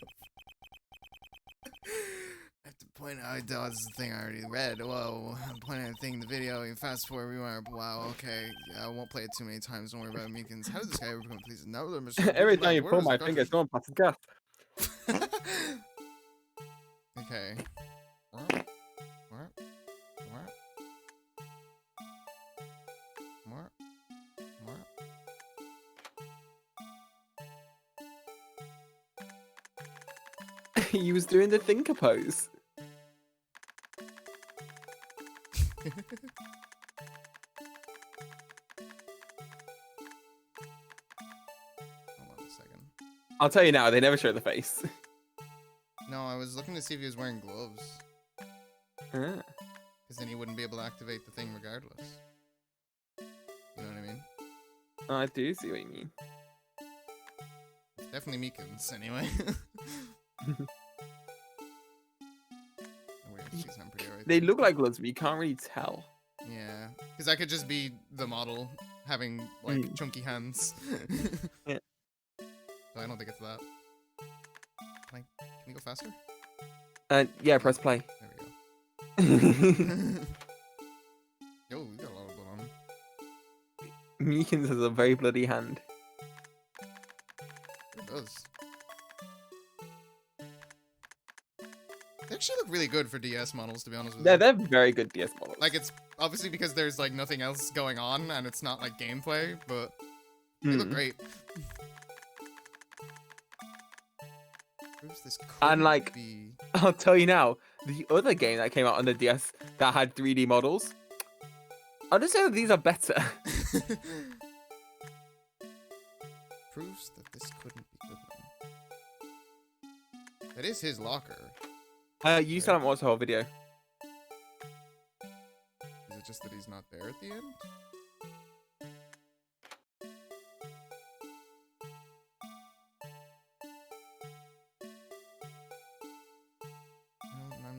I have to point out, oh, this is the thing I already read. Whoa, I'm pointing at a thing in the video, you fast forward, rewind, wow, okay. Yeah, I won't play it too many times, don't worry about it, Meekins. How did this guy ever become a police? No, Mr. Every time Like, you where pull is my the finger, someone passes gas. Okay. He was doing the thinker pose. Hold on a second. I'll tell you now, they never show the face. No, I was looking to see if he was wearing gloves. Ah. Because then he wouldn't be able to activate the thing regardless. You know what I mean? I do see what you mean. It's definitely Meekins, anyway. Weird, she's not pretty right They there. look like gloves, but you can't really tell. Yeah, because I could just be the model having like chunky hands. Yeah. So I don't think it's that. Can we go faster? Yeah, press play. There we go. Yo, we got a lot of blood on him. Meekins has a very bloody hand. It does. They actually look really good for DS models, to be honest with Yeah, you. they're very good DS models. Like, it's obviously because there's like nothing else going on and it's not like gameplay, but they look great. Proves this And, couldn't like, be... I'll tell you now, the other game that came out on the DS that had 3D models, I'll just say that these are better. Proves that this couldn't be Goodman. That is his locker. You still haven't watched the whole video. Is it just that he's not there at the end?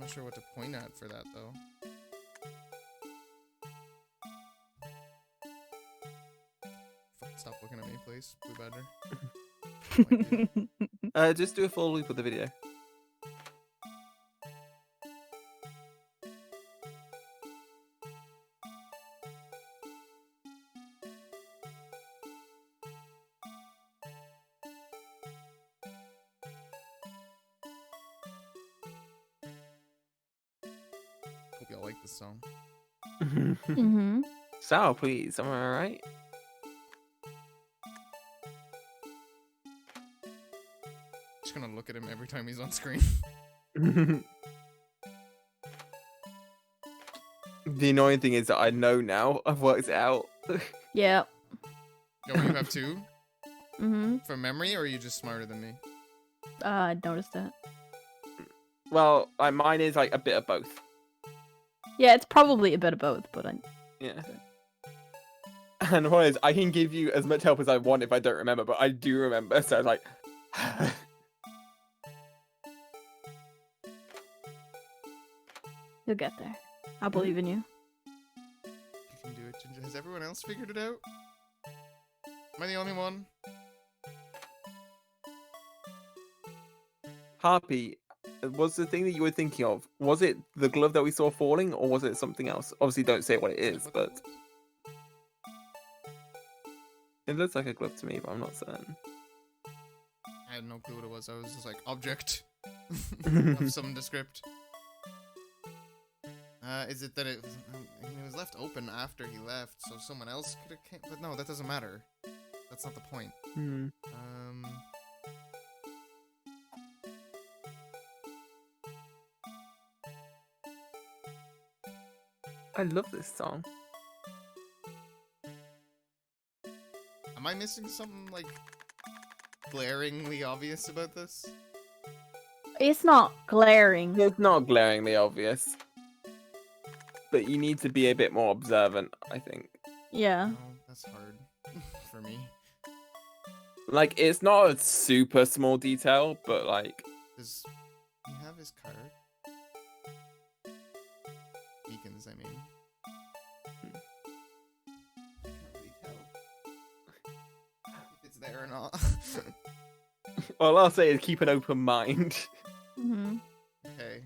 not sure what to point at for that though. Stop looking at me, please, Blue Badger. Just do a full loop of the video. Hope y'all like this song. Mm-hmm. Sour, please. Am I right? Just gonna look at him every time he's on screen. The annoying thing is that I know now. I've worked it out. Yeah. Yo, you have two Mm-hmm. from memory, or are you just smarter than me? I noticed that. Well, like mine is like a bit of both. Yeah, it's probably a bit of both, but Yeah. And what is, I can give you as much help as I want if I don't remember, but I do remember, so like. you'll get there. I believe in you. You can do it, Ginger. Has everyone else figured it out? Am I the only one? Harpy, was the thing that you were thinking of, was it the glove that we saw falling, or was it something else? Obviously, don't say what it is, but it looks like a glove to me, but I'm not certain. I had no clue what it was. I was just like, object of some descript. Is it that it was left open after he left, so someone else could have came? But no, that doesn't matter. That's not the point. Hmm. I love this song. Am I missing something like glaringly obvious about this? It's not glaring. It's not glaringly obvious, but you need to be a bit more observant, I think. Yeah. No, that's hard for me. Like, it's not a super small detail, but like... Does he have his card? Beacons, I mean. Can't really tell if it's there or not. All I'll say is keep an open mind. Mm-hmm. Okay.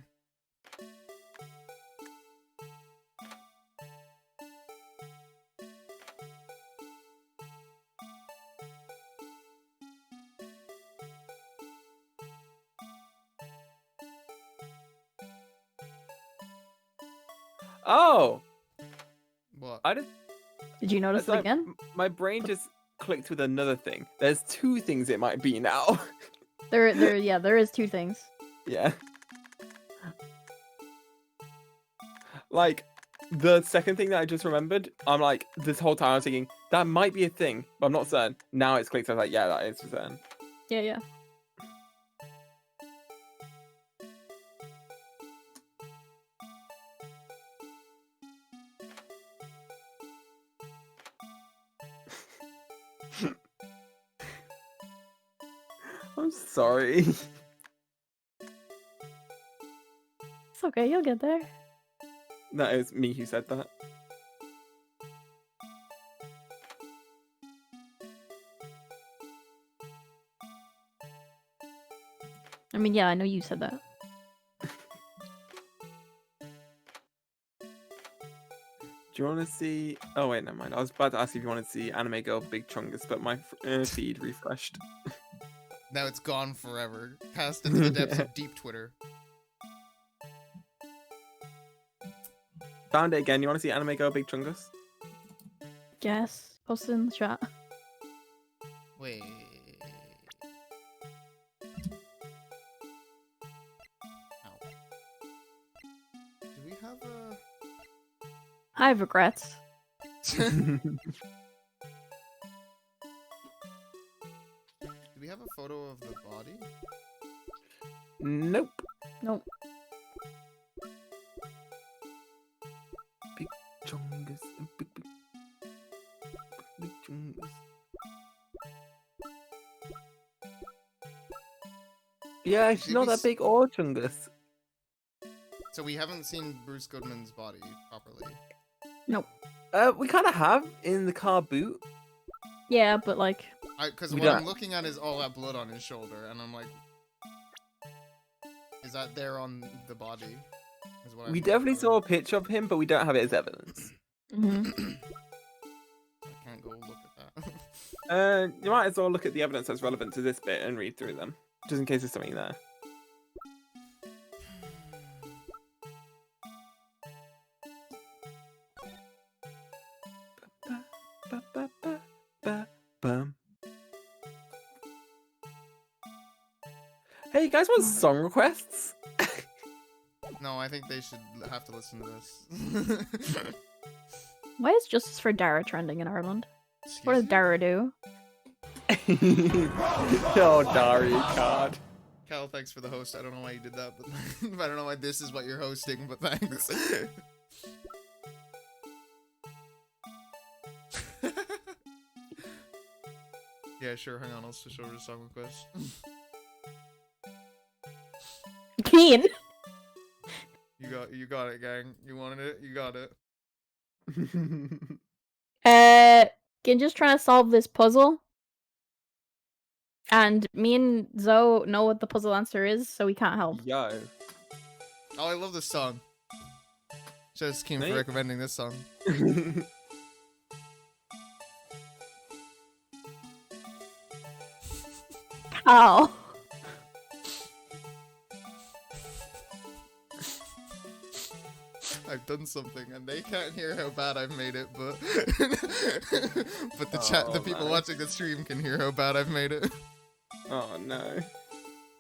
Oh! What? I just... Did you notice it's it like again? My brain just clicked with another thing. There's two things it might be now. There is two things. Yeah. Like, the second thing that I just remembered, I'm like, this whole time I was thinking, that might be a thing, but I'm not certain. Now it's clicked, I was like, yeah, that is for certain. Yeah, yeah. I'm sorry. It's okay, you'll get there. That is me who said that. I mean, yeah, I know you said that. Do you want to see... Oh, wait, never mind. I was about to ask if you wanted to see Anime Girl Big Chungus, but my feed refreshed. Now it's gone forever. Cast into the depths of deep Twitter. Found it again. You want to see Anime Girl Big Chungus? Guess. Post it in the chat. Wait. Ow. Do we have a... I have regrets. Do we have a photo of the body? Nope. Nope. Big Chungus. Big Chungus. Yeah, she's Did not we that big or Chungus. So we haven't seen Bruce Goodman's body properly. Nope. We kind of have in the car boot. Yeah, but like, Because We what don't- I'm looking at is all that blood on his shoulder, and I'm like, is that there on the body? Is what I'm We looking definitely for. saw a picture of him, but we don't have it as evidence. mhm. I can't go look at that. You might as well look at the evidence that's relevant to this bit and read through them, just in case there's something there. Bum. Hey, you guys want song requests? No, I think they should have to listen to this. Why is Justice for Dara trending in Ireland? What does Excuse me? Dara do? Oh, Dari card. Cal, thanks for the host. I don't know why you did that, but I don't know why this is what you're hosting, but thanks. Yeah, sure. Hang on, I'll switch over to song request. Keen. You got it, gang. You wanted it. You got it. Ginger's trying to solve this puzzle. And me and Zoe know what the puzzle answer is, so we can't help. Yo. Oh, I love this song. Just keen for Mate. recommending this song. Ow. I've done something, and they can't hear how bad I've made it, but but the Oh, people man. watching the stream can hear how bad I've made it. Oh no.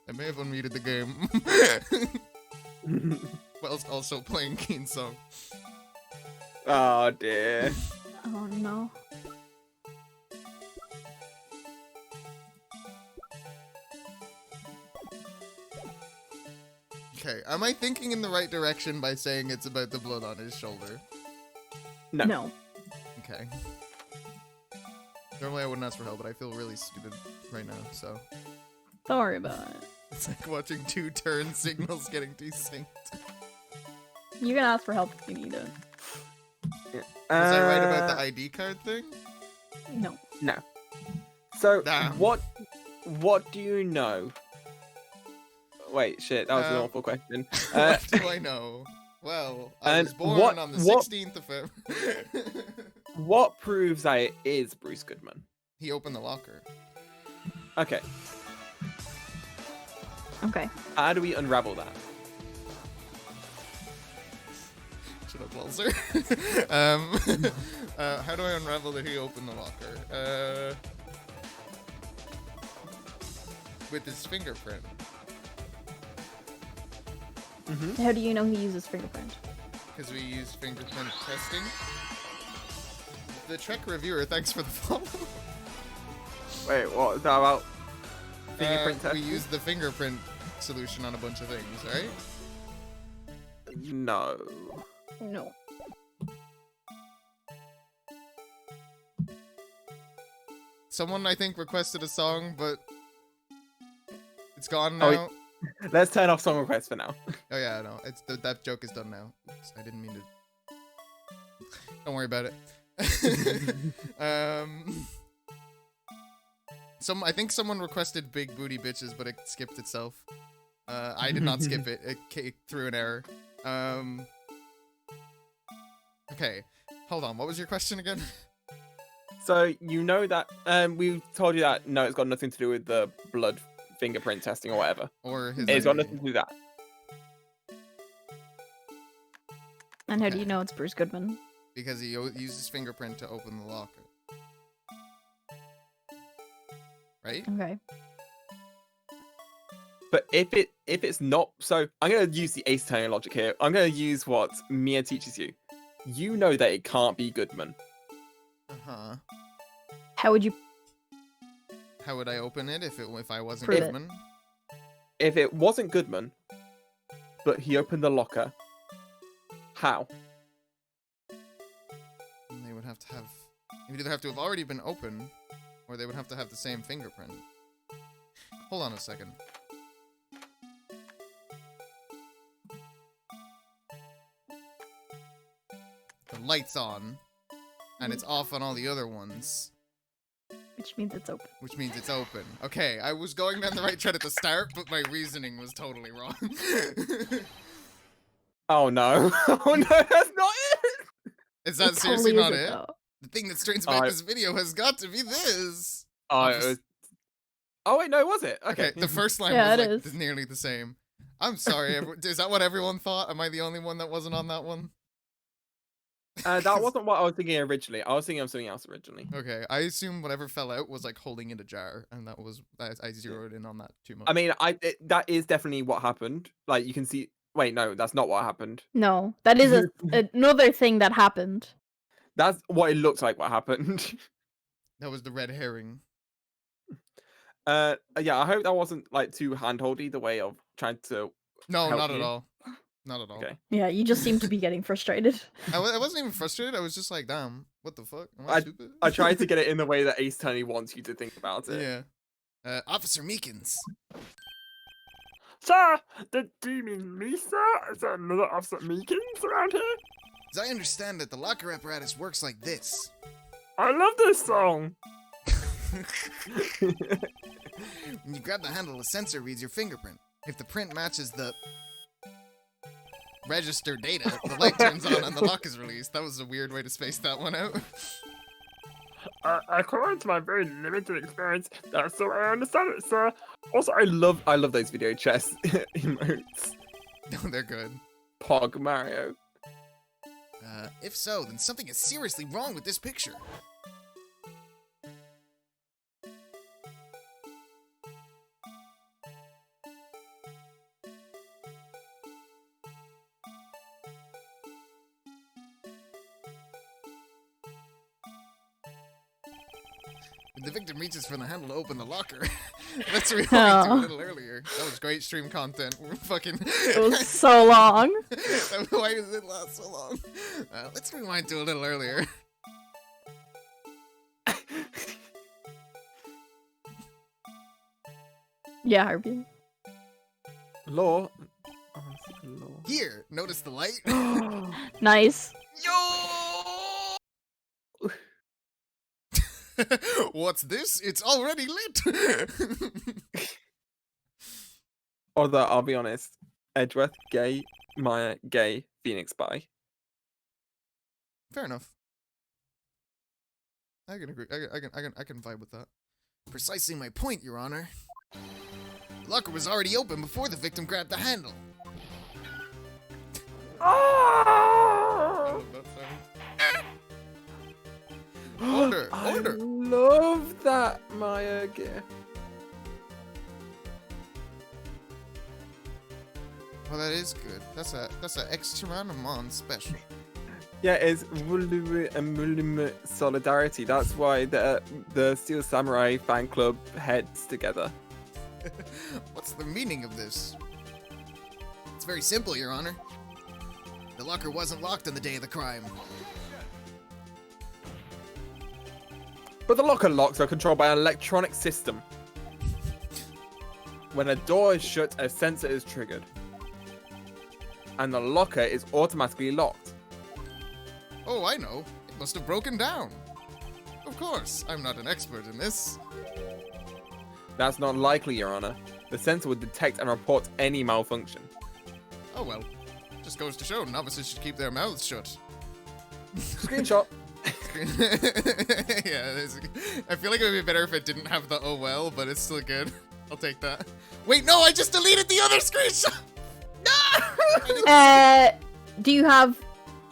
I may have unmuted the game, whilst also playing Keen's song. Oh dear. Oh no. Okay, am I thinking in the right direction by saying it's about the blood on his shoulder? No. No. Okay. Normally I wouldn't ask for help, but I feel really stupid right now, so. Don't worry about it. It's like watching two turn signals getting desynced. You can ask for help if you need it. Was I right about the Uh, ID card thing? No. No. So Damn. what do you know? Wait, shit, that was an awful question. What do I know? Well, I and was born what- on the what- 16th of February. What proves that it is Bruce Goodman? He opened the locker. Okay, Okay. how do we unravel that? Shut up, Walzer. How do I unravel that he opened the locker? With his fingerprint. How do you know he uses fingerprint? Because we use fingerprint testing. The Trek reviewer, thanks for the follow. Wait, what is that about? Fingerprint We testing? use the fingerprint solution on a bunch of things, right? No. No. Someone, I think, requested a song, but it's gone Oh, now. Let's turn off song requests for now. Oh yeah, no, it's that joke is done now. Oops, I didn't mean to. Don't worry about it. I think someone requested big booty bitches, but it skipped itself. I did not skip it. It threw an error. Okay, hold on. What was your question again? So you know that we told you that no, it's got nothing to do with the blood fingerprint testing or whatever. Or his? It's got ID? nothing to do with that. And how do Okay. you know it's Bruce Goodman? Because he uses fingerprint to open the locker. Right? Okay. But if it's not, so I'm gonna use the Ace Attorney logic here. I'm gonna use what Mia teaches you. You know that it can't be Goodman. Uh huh. How would you How would I open it if I wasn't Prove it. Goodman? If it wasn't Goodman, but he opened the locker, how? And they would have to have. It would either have to have already been open, or they would have to have the same fingerprint. Hold on a second. the light's on, and it's off on all the other ones, Which means it's open. which means it's open. Okay, I was going down the right track at the start, but my reasoning was totally wrong. Oh no! Oh no, that's not it. Is that It seriously totally not isn't, it? though. The thing that strains about I- this video has got to be this. Oh, I'll it just- was... oh wait, no, was it? Okay, Okay. the first line Yeah, was it like is. nearly the same. I'm sorry, is that what everyone thought? Am I the only one that wasn't on that one? That wasn't what I was thinking originally. I was thinking of something else originally. Okay, I assume whatever fell out was like holding in a jar, and that was I zeroed in on that too much. I mean, that is definitely what happened. Like you can see. Wait, no, that's not what happened. No, that is another thing that happened. That's what it looks like. What happened? That was the red herring. Yeah, I hope that wasn't like too handholdy the way of trying to. No, Help not at you? all. Not at all. Okay. Yeah, you just seem to be getting frustrated. I wasn't even frustrated. I was just like, damn, what the fuck? Am I I- stupid? I tried to get it in the way that Ace Attorney wants you to think about it. Yeah. Officer Meekins. Sir, do you mean me, sir? Is there another Officer Meekins around here? As I understand it, the locker apparatus works like this. I love this song. When you grab the handle, a sensor reads your fingerprint. If the print matches the register data, the light turns on and the lock is released. That was a weird way to space that one out. According to my very limited experience, that's the way I understand it, sir. Also, I love those video chess emotes. No, they're good. Pog Mario. If so, then something is seriously wrong with this picture. When the victim reaches for the handle to open the locker, let's rewind to a little earlier. That was great stream content. We're fucking. It was so long. Why does it last so long? Let's rewind to a little earlier. Yeah, Harvey. Law. Oh, law. Here, notice the light? Nice. Yo! What's this? It's already lit. Although I'll be honest, Edgeworth gay, Maya gay, Phoenix bi. Fair enough. I can agree. I can vibe with that. Precisely my point, Your Honor. The locker was already open before the victim grabbed the handle. Oh! Order! I Order! love that Maya gif. Well, that is good. That's a extra Ramon special. Yeah, it's Wululu and Mulum solidarity. That's why the Steel Samurai fan club heads together. What's the meaning of this? It's very simple, Your Honor. The locker wasn't locked on the day of the crime. But the locker locks are controlled by an electronic system. When a door is shut, a sensor is triggered. And the locker is automatically locked. Oh, I know. It must have broken down. Of course, I'm not an expert in this. That's not likely, Your Honor. The sensor would detect and report any malfunction. Oh well. Just goes to show novices should keep their mouths shut. Screenshot. Yeah, I feel like it would be better if it didn't have the oh well, but it's still good. I'll take that. Wait, no, I just deleted the other screenshot! Do you have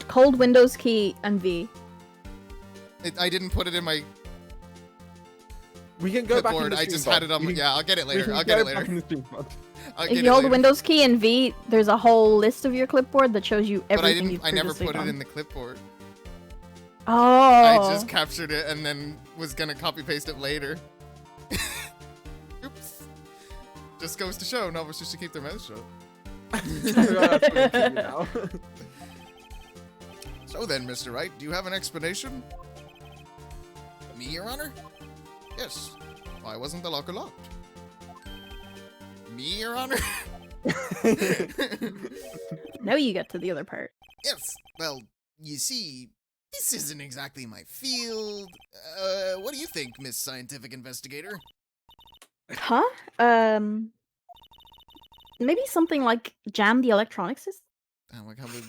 hold Windows key and V? I didn't put it in my We can go back in clipboard. the I stream just pod. had it on. We can- Yeah, I'll get it we later. can I'll get go it back later. in the stream pod. I'll If get you it hold the later. Windows key and V, there's a whole list of your clipboard that shows you But everything you've I never previously put it done. in the clipboard. Oh. I just captured it and then was gonna copy paste it later. Oops. Just goes to show novices should keep their mouths shut. That's what I'm now. So then, Mr. Wright, do you have an explanation? Me, Your Honor? Yes. Why wasn't the locker locked? Me, Your Honor? Now you get to the other part. Yes. Well, you see, This isn't exactly my field. What do you think, Miss Scientific Investigator? Huh? Maybe something like jam the electronic system? I like how the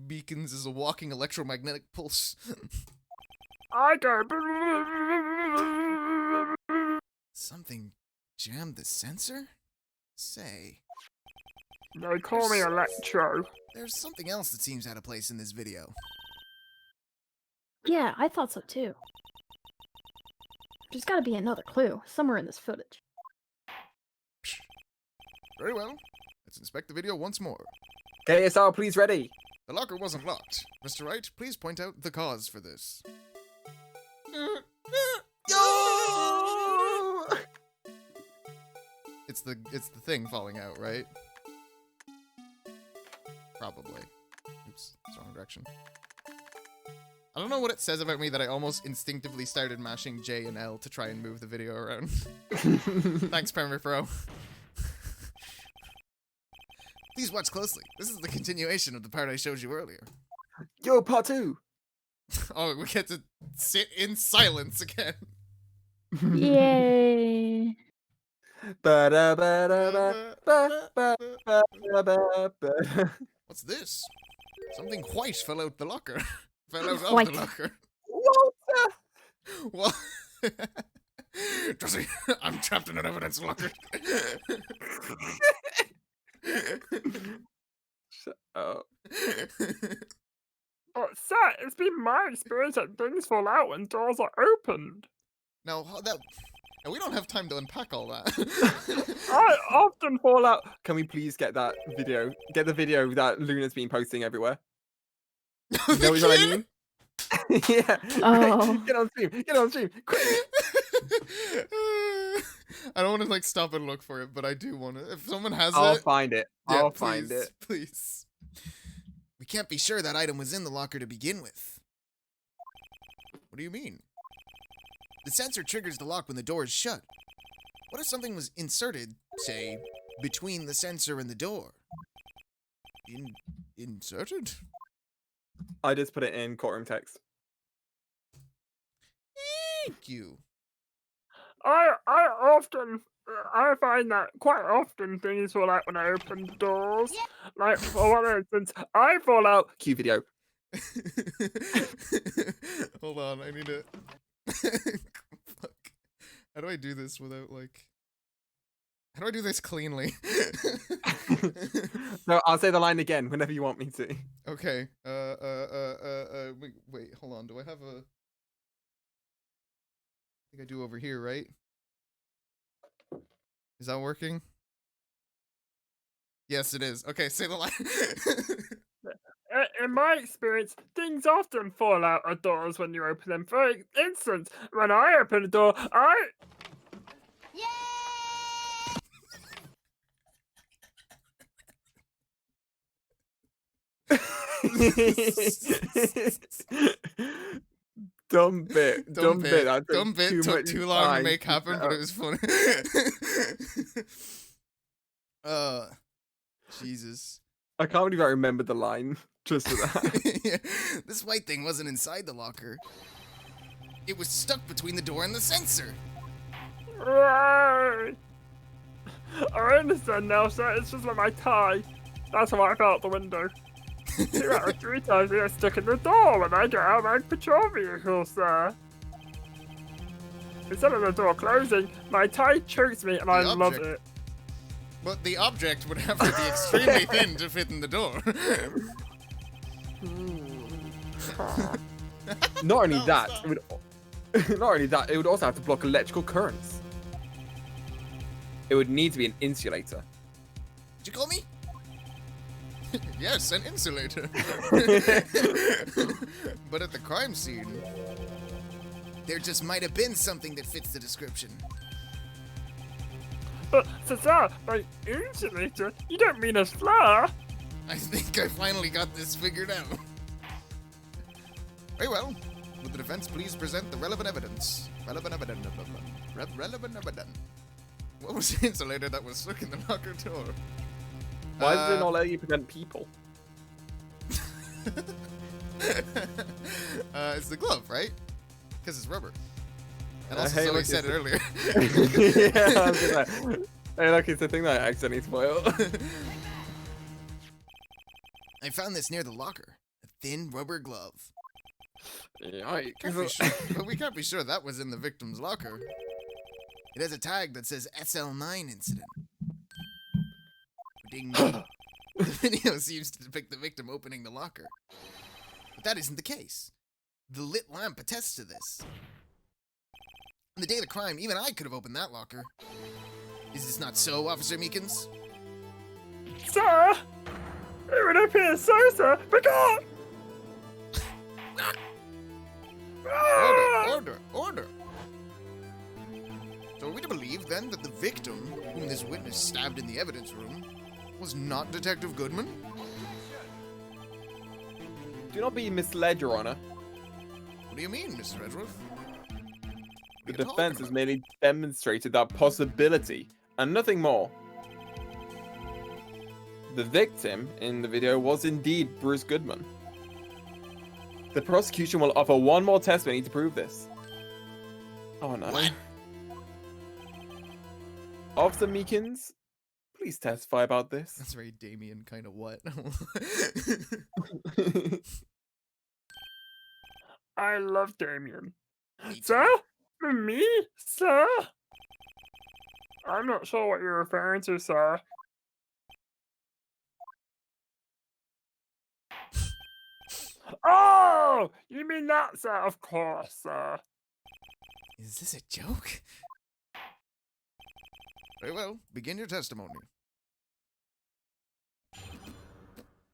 beacons is a walking electromagnetic pulse. I go. Something jammed the sensor? Say, They call me Electro. there's something else that seems out of place in this video. Yeah, I thought so too. There's gotta be another clue somewhere in this footage. Very well. Let's inspect the video once more. KSR, please ready. The locker wasn't locked. Mr. Wright, please point out the cause for this. It's the thing falling out, right? Probably. Oops, it's wrong direction. I don't know what it says about me that I almost instinctively started mashing J and L to try and move the video around. Thanks, Permapro. Please watch closely. This is the continuation of the part I showed you earlier. Yo, part 2. Oh, we get to sit in silence again. Yay! What's this? Something white fell out the locker. Fell out of White. the locker. What? What? Jesse, I'm trapped in an evidence locker. Shut up. But sir, it's been my experience that things fall out when doors are opened. Now, we don't have time to unpack all that. I often fall out. Can we please get that video? Get the video that Luna's been posting everywhere. You know what I mean? Yeah. Oh. Get on stream. Get on stream. Quick. I don't want to like stop and look for it, but I do want to. If someone has I'll it, find it. yeah, I'll please, find it. Please. We can't be sure that item was in the locker to begin with. What do you mean? The sensor triggers the lock when the door is shut. What if something was inserted, say, between the sensor and the door? Inserted? I just put it in courtroom text. Thank you. I find that quite often things fall out when I open doors. Like for one instance, I fall out. Cue video. Hold on, I need to. Fuck. How do I do this without like? How do I do this cleanly? No, I'll say the line again whenever you want me to. Okay. Wait, hold on. Do I have a? I think I do over here, right? Is that working? Yes, it is. Okay, say the line. In my experience, things often fall out of doors when you open them. For instance, when I open a door, Dumb bit. Dumb bit. That Dumb bit took too long to time. make happen, but it was funny. Jesus. I can't believe I remembered the line just for that. Yeah. This white thing wasn't inside the locker. It was stuck between the door and the sensor. I understand now, sir. It's just like my tie. That's how I fell out the window. 2 out of 3 times we are stuck in the door when I get out of my patrol vehicle, sir. Instead of the door closing, my tie chokes me and I love object- it. But the object would have to be extremely thin to fit in the door. Not only No, that, stop. it would. Not only that, it would also have to block electrical currents. It would need to be an insulator. Did you call me? Yes, an insulator. But at the crime scene, there just might have been something that fits the description. But, sir, by insulator, you don't mean a slur. I think I finally got this figured out. Very well. Would the defense please present the relevant evidence? Relevant evidence. What was the insulator that was stuck in the locker door? Why does it not let you present people? It's the glove, right? Because it's rubber. And also, Hey, Zoe look, said it earlier. Yeah, I was gonna say, hey, look, it's the thing that I accidentally spoiled. I found this near the locker. A thin rubber glove. Yikes. But we can't be sure that was in the victim's locker. It has a tag that says SL9 incident. Ding ding. The video seems to depict the victim opening the locker. But that isn't the case. The lit lamp attests to this. On the day of the crime, even I could have opened that locker. Is this not so, Officer Meekins? Sir! It would appear so, sir, but God! Order! So are we to believe, then, that the victim, whom this witness stabbed in the evidence room, was not Detective Goodman? Do not be misled, Your Honor. What do you mean, Mr. Redruth? The defense has merely demonstrated that possibility, and nothing more. The victim in the video was indeed Bruce Goodman. The prosecution will offer one more testimony to prove this. Oh no. What? Officer Meekins, please testify about this. That's very Damien kind of what? I love Damien. Me too. Sir? Me? Sir? I'm not sure what you're referring to, sir. Oh! You mean that, sir? Of course, sir. Is this a joke? Very well, begin your testimony.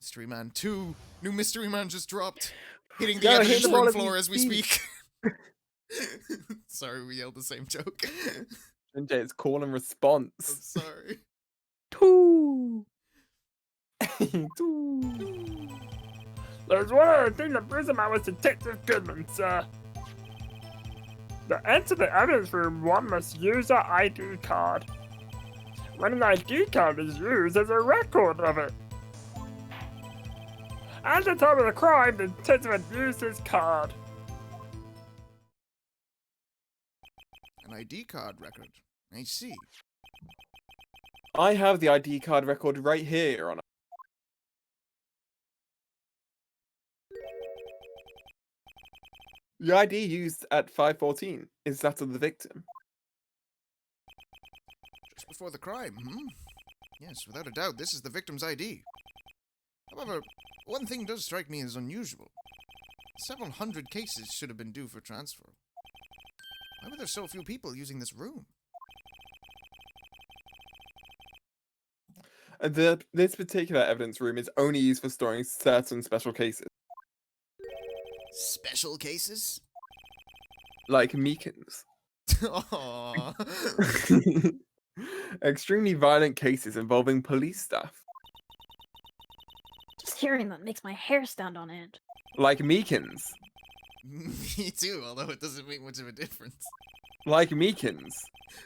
Mystery Man 2. New Mystery Man just dropped. Hitting the Yo, evidence hit the ball room as floor we as we speak. speak. Sorry, we yelled the same joke. NJ, it's call and I'm response. sorry. Two. There's one other thing that proves him I was Detective Goodman, sir. To enter the evidence room, one must use an ID card. When an ID card is used, there's a record of it. At the time of the crime, the detective had used his card. An ID card record. I see. I have the ID card record right here, Your Honor. The ID used at 5:14 is that of the victim. Just before the crime, Yes, without a doubt, this is the victim's ID. However, one thing does strike me as unusual. Several hundred cases should have been due for transfer. Why were there so few people using this room? This particular evidence room is only used for storing certain special cases, Special cases? like Meekins. Aww. Extremely violent cases involving police staff, Just hearing that makes my hair stand on end. like Meekins. Me too, although it doesn't make much of a difference. Like Meekins.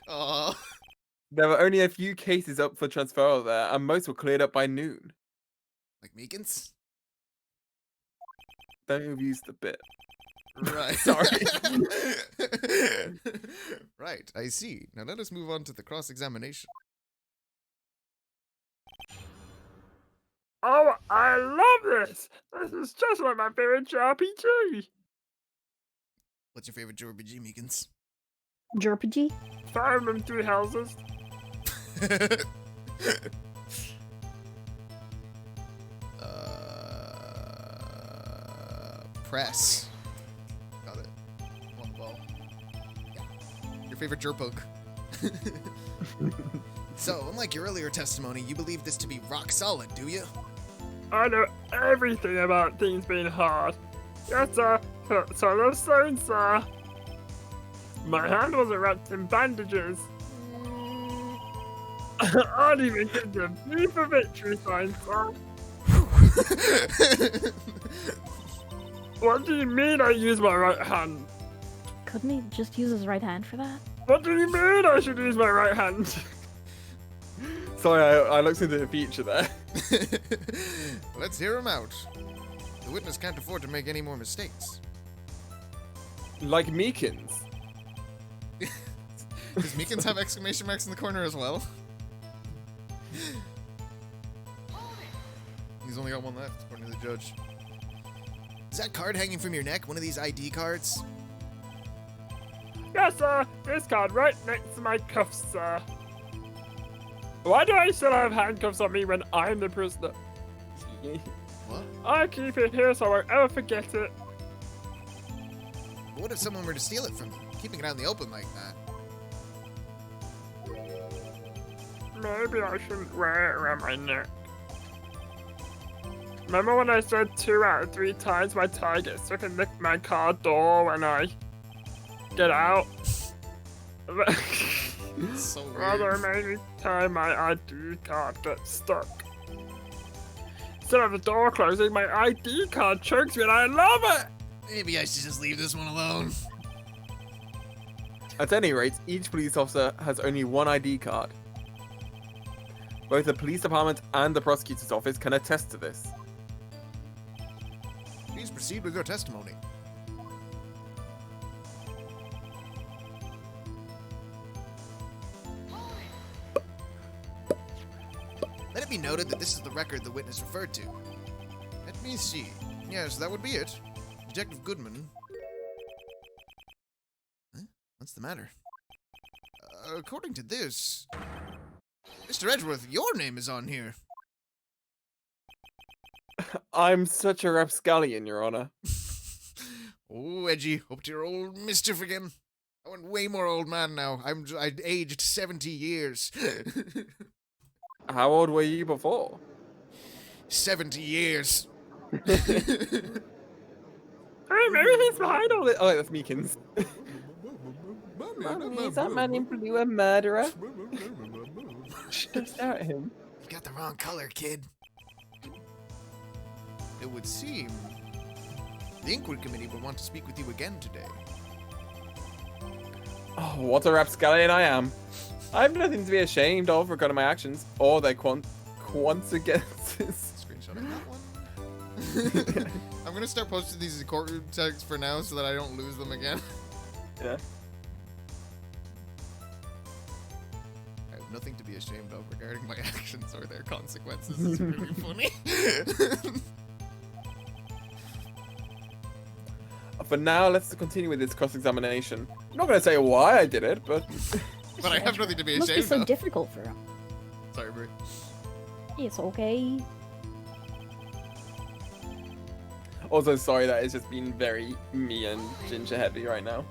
Aww. There were only a few cases up for transfer there, and most were cleared up by noon. Like Meekins? Don't overuse the bit. Right. Sorry. Right, I see. Now let us move on to the cross-examination. Oh, I love this! This is just like my favorite JRPG! What's your favorite JRPG, Meekins? Jerpy. Fire Emblem Three Houses. Press. Got it. One ball. Yeah. Your favorite jerpoke. So, unlike your earlier testimony, you believe this to be rock solid, do you? I know everything about things being hard. Yes, sir. So those stones, sir. My hand wasn't wrapped in bandages. I'd even give them V for victory signs, sir. What do you mean I use my right hand? Couldn't he just use his right hand for that? What do you mean I should use my right hand? Sorry, I looked into the future there. Let's hear him out. The witness can't afford to make any more mistakes. Like Meekins. Does Meekins have exclamation marks in the corner as well? He's only got one left, according to the judge. Is that card hanging from your neck one of these ID cards? Yes, sir. This card right next to my cuffs, sir. Why do I still have handcuffs on me when I'm the prisoner? What? I keep it here so I won't ever forget it. What if someone were to steal it from you? Keeping it out in the open like that. Maybe I shouldn't wear it around my neck. Remember when I said 2 out of 3 times my tie gets stuck in my car door when I get out? It's so weird. Rather maybe time my ID card gets stuck. Instead of the door closing, my ID card chokes me and I love it! Maybe I should just leave this one alone. At any rate, each police officer has only one ID card. Both the police department and the prosecutor's office can attest to this. Please proceed with your testimony. Let it be noted that this is the record the witness referred to. Let me see. Yes, that would be it. Detective Goodman. Huh? What's the matter? According to this, Mr. Edgeworth, your name is on here. I'm such a rapscallion, Your Honor. Oh, Edgy, up to your old mischief again. I went way more old man now. I aged 70 years. How old were you before? 70 years. Hey, maybe he's behind all this. Oh, that's Meekins. Mommy, is that man in blue a murderer? Don't stare at him. You got the wrong color, kid. It would seem the Inquiry Committee will want to speak with you again today. Oh, what a rapscallion I am. I have nothing to be ashamed of regarding my actions or their consequences. Screenshot of that one. I'm gonna start posting these in courtroom texts for now so that I don't lose them again. Yeah. I have nothing to be ashamed of regarding my actions or their consequences. It's really funny. For now, let's continue with this cross-examination. I'm not going to say why I did it, but... But I have nothing to be It must be ashamed so of. difficult for him. Sorry, Brie. It's okay. Also, sorry that it's just been very me and Ginger heavy right now.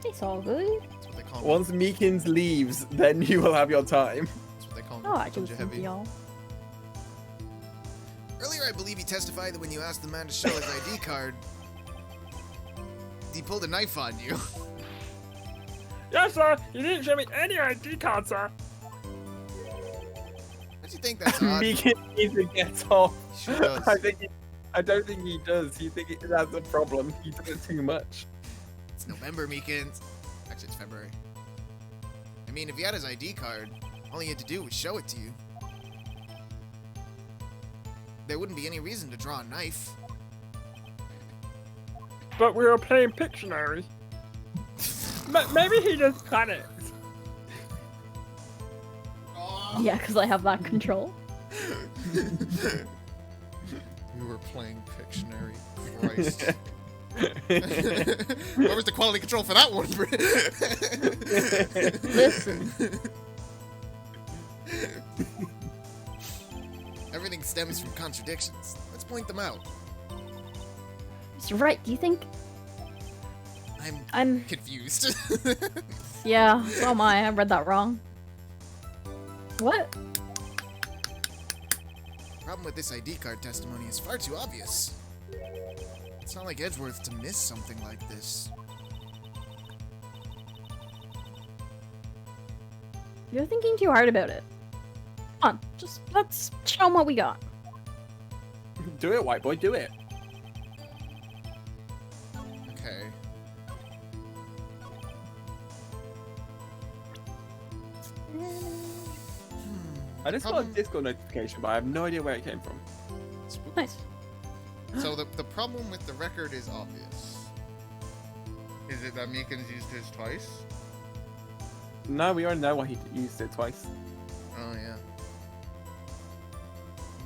It's all good. That's what they call me. Once Meekins leaves, then you will have your time. That's what they call me. Oh, I do Ginger think heavy. y'all. Earlier, I believe he testified that when you asked the man to show his ID card, he pulled a knife on you. Yes, sir. You didn't show me any ID card, sir. Don't you think that's odd? Meekins needs to get off. She does. I don't think he does. You think that's a problem. He does it too much. It's November, Meekins. Actually, it's February. I mean, if he had his ID card, all he had to do was show it to you. There wouldn't be any reason to draw a knife. But we were playing Pictionary. Maybe he just panicked. Yeah, because I have that control. We were playing Pictionary. Christ. Where was the quality control for that one? Listen. Everything stems from contradictions. Let's point them out. Mr. Wright, do you think I'm Confused. yeah, so am I. I read that wrong. What? Problem with this ID card testimony is far too obvious. It's not like Edgeworth to miss something like this. You're thinking too hard about it. Come on, just let's show 'em what we got. Do it, white boy, do it. Okay. I just got a Problem- Discord notification, but I have no idea where it came from. Spooky. Nice. So the problem with the record is obvious. Is it that Meekins used his twice? No, we already know why he used it twice. Oh yeah.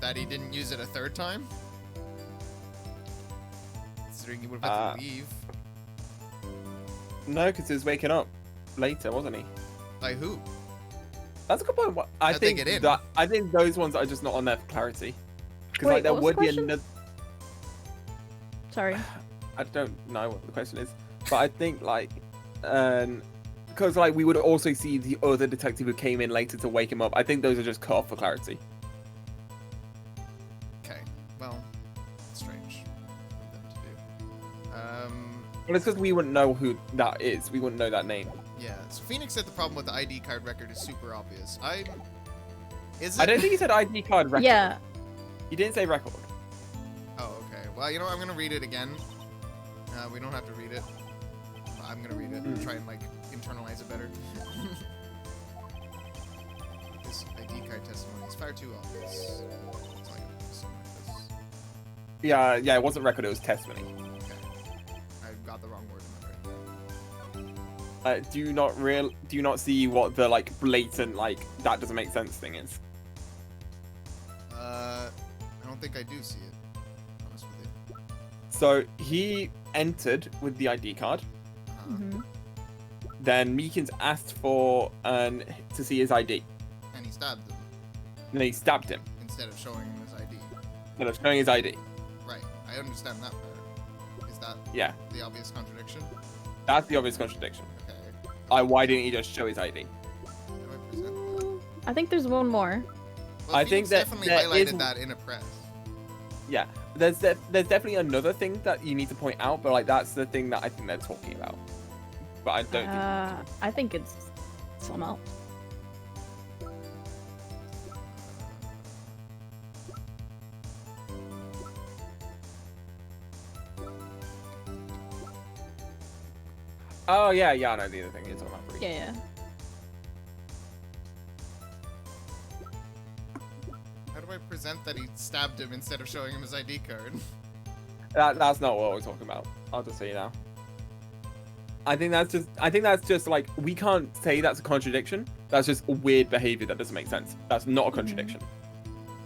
That he didn't use it a third time? Considering he would have had to leave. No, because he was waking up later, wasn't he? By who? That's a good point. I How'd they think get in? that I think those ones are just not on there for clarity. Because Wait, like there what was would the be question? another. Sorry. I don't know what the question is, but I think like, because like we would also see the other detective who came in later to wake him up. I think those are just cut off for clarity. Okay. Well, strange for them to do. Well, it's because we wouldn't know who that is. We wouldn't know that name. Yeah. So Phoenix said the problem with the ID card record is super obvious. Is it? I don't think he said ID card record. Yeah. He didn't say record. Oh, okay. Well, you know what? I'm gonna read it again. We don't have to read it. I'm gonna read it and try and like internalize it better. This ID card testimony is far too obvious. It's like something like this. Yeah, it wasn't record. It was testimony. Okay. I got the wrong word in my brain. Do you not see what the like blatant like that doesn't make sense thing is? I don't think I do see it. Honest with you. So he entered with the ID card. Mhm. Then Meekins asked for to see his ID. And he stabbed him And then he stabbed him instead of showing him his ID. instead of showing his ID. Right. I understand that part. Is that Yeah, the obvious contradiction? that's the obvious contradiction. Okay. Why didn't he just show his ID? How do I present that? I think there's one more. Well, I Phoenix think that definitely there highlighted is- that in a press. Yeah, there's definitely another thing that you need to point out, but like that's the thing that I think they're talking about. But I don't think. I think it's something else. Oh yeah, I know the other thing you're talking about. Yeah. How do I present that he stabbed him instead of showing him his ID card? That's not what we're talking about. I'll just say now. I think that's just like we can't say that's a contradiction. That's just weird behavior that doesn't make sense. That's not a contradiction.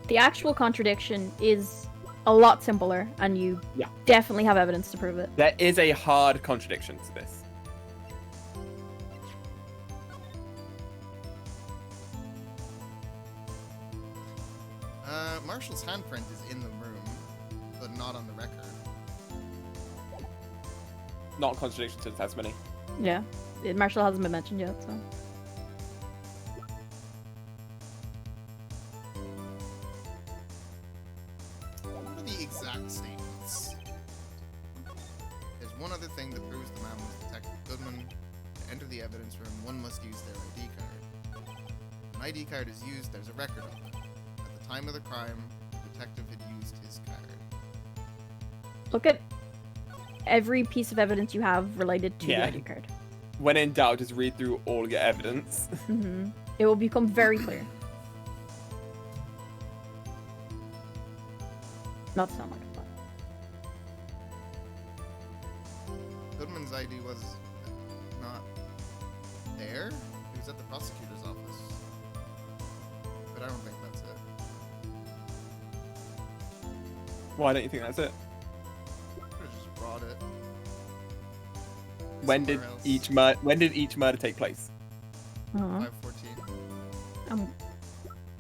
The actual contradiction is a lot simpler, and you definitely have evidence to prove it. There is a hard contradiction to this. Marshall's handprint is in the room, but not on the record. Not a contradiction to the testimony. Yeah. Marshall hasn't been mentioned yet, so. What are the exact statements? There's one other thing that proves the man was Detective Goodman. To enter the evidence room, one must use their ID card. When an ID card is used, there's a record of it. At the time of the crime, the detective had used his card. Look at every piece of evidence you have related to the Yeah. ID card. When in doubt, just read through all your evidence. Hmm. It will become very clear. Not to sound like a plot. Goodman's ID was not there. He was at the prosecutor's office. But I don't think that's it. Why don't you think that's it? Could have just brought it. When did somewhere else. each murder take place? 514.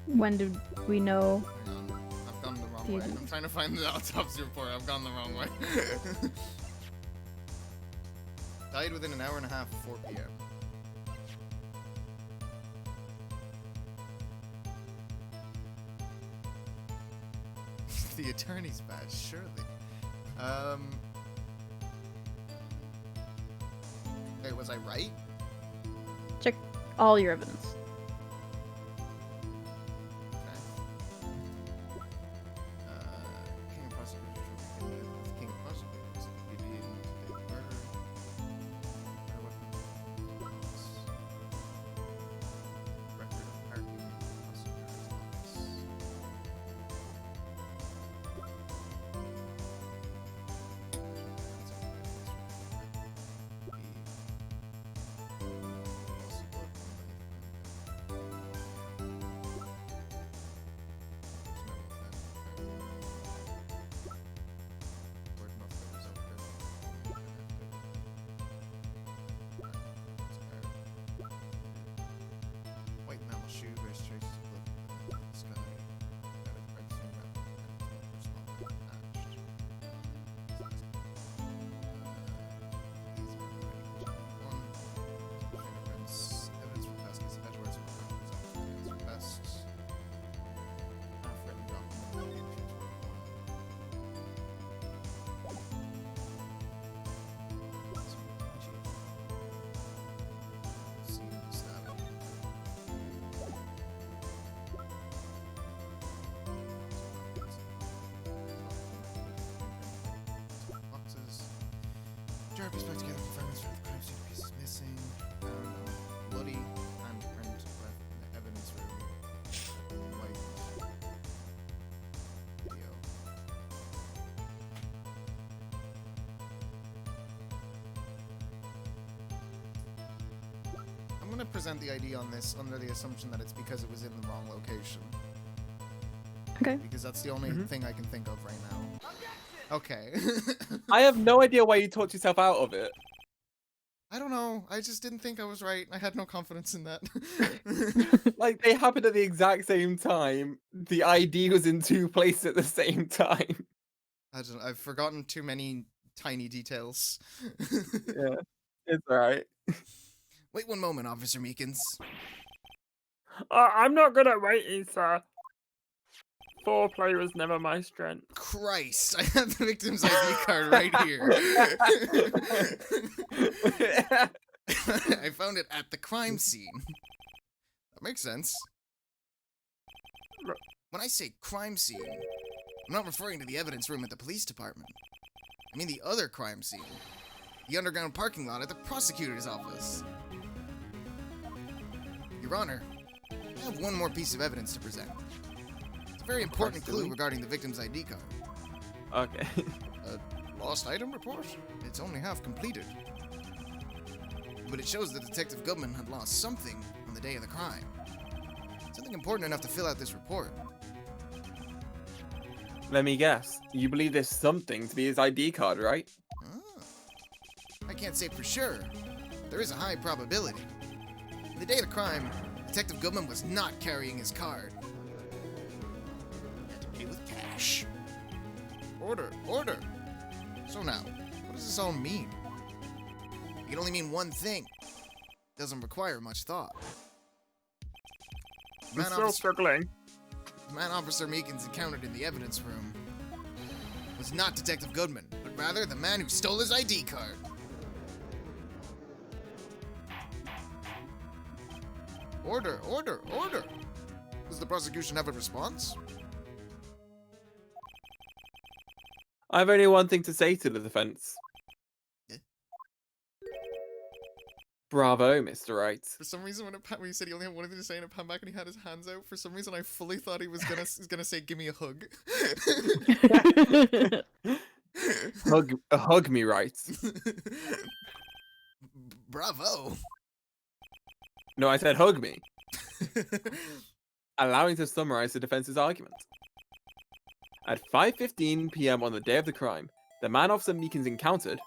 When did we know? Hang on. I've gone the wrong The way. event. I'm trying to find the autopsy report. I've gone the wrong way. Died within an hour and a half of 4 p.m. The attorney's badge, surely. Hey, was I right? Check all your evidence. Okay. King of Prosecutors shall begin with King of Prosecutors. He deemed to take murder. Record of parking in the prosecutor's office. Marcus put together performance for the crime scene pieces missing. Bloody handprint left in the evidence room. White video. I'm gonna present the ID on this under the assumption that it's because it was in the wrong location. Okay. Because that's the only thing I can think of right now. Okay. I have no idea why you talked yourself out of it. I don't know. I just didn't think I was right. I had no confidence in that. Like, they happened at the exact same time. The ID was in two places at the same time. I've forgotten too many tiny details. Yeah, it's alright. Wait one moment, Officer Meekins. I'm not good at waiting, sir. Foreplay was never my strength. Christ, I have the victim's ID card right here. I found it at the crime scene. That makes sense. When I say crime scene, I'm not referring to the evidence room at the police department. I mean the other crime scene. The underground parking lot at the prosecutor's office. Your Honor, I have one more piece of evidence to present. It's a very important clue regarding the victim's ID card. Okay. A lost item report? It's only half completed. But it shows that Detective Goodman had lost something on the day of the crime. Something important enough to fill out this report. Let me guess. You believe there's something to be his ID card, right? Ah. I can't say for sure, but there is a high probability. On the day of the crime, Detective Goodman was not carrying his card. He had to pay with cash. Order, order! So now, what does this all mean? It can only mean one thing. It doesn't require much thought. I'm still struggling. The man Officer Meekins encountered in the evidence room was not Detective Goodman, but rather the man who stole his ID card. Order, order, order! Does the prosecution have a response? I have only one thing to say to the defense. Yeah. Bravo, Mr. Wright. For some reason, when you said he only had one thing to say and it pan back and he had his hands out, for some reason I fully thought he was gonna say, "Give me a hug." hug me, Wright. Bravo. No, I said hug me. Allowing to summarize the defense's argument. At 5:15 p.m. on the day of the crime, the man Officer Meekins encountered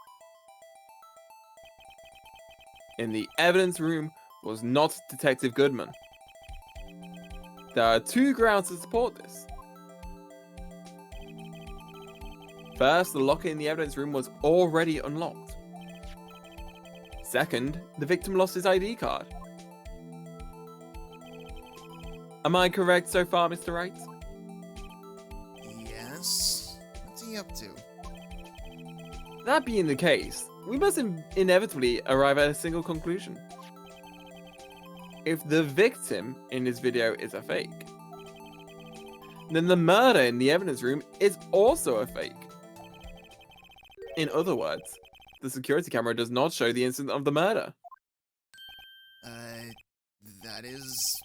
in the evidence room was not Detective Goodman. There are two grounds to support this. First, the locker in the evidence room was already unlocked. Second, the victim lost his ID card. Am I correct so far, Mr. Wright? Yes. What's he up to? That being the case, we must inevitably arrive at a single conclusion. If the victim in this video is a fake, then the murder in the evidence room is also a fake. In other words, the security camera does not show the incident of the murder. That is...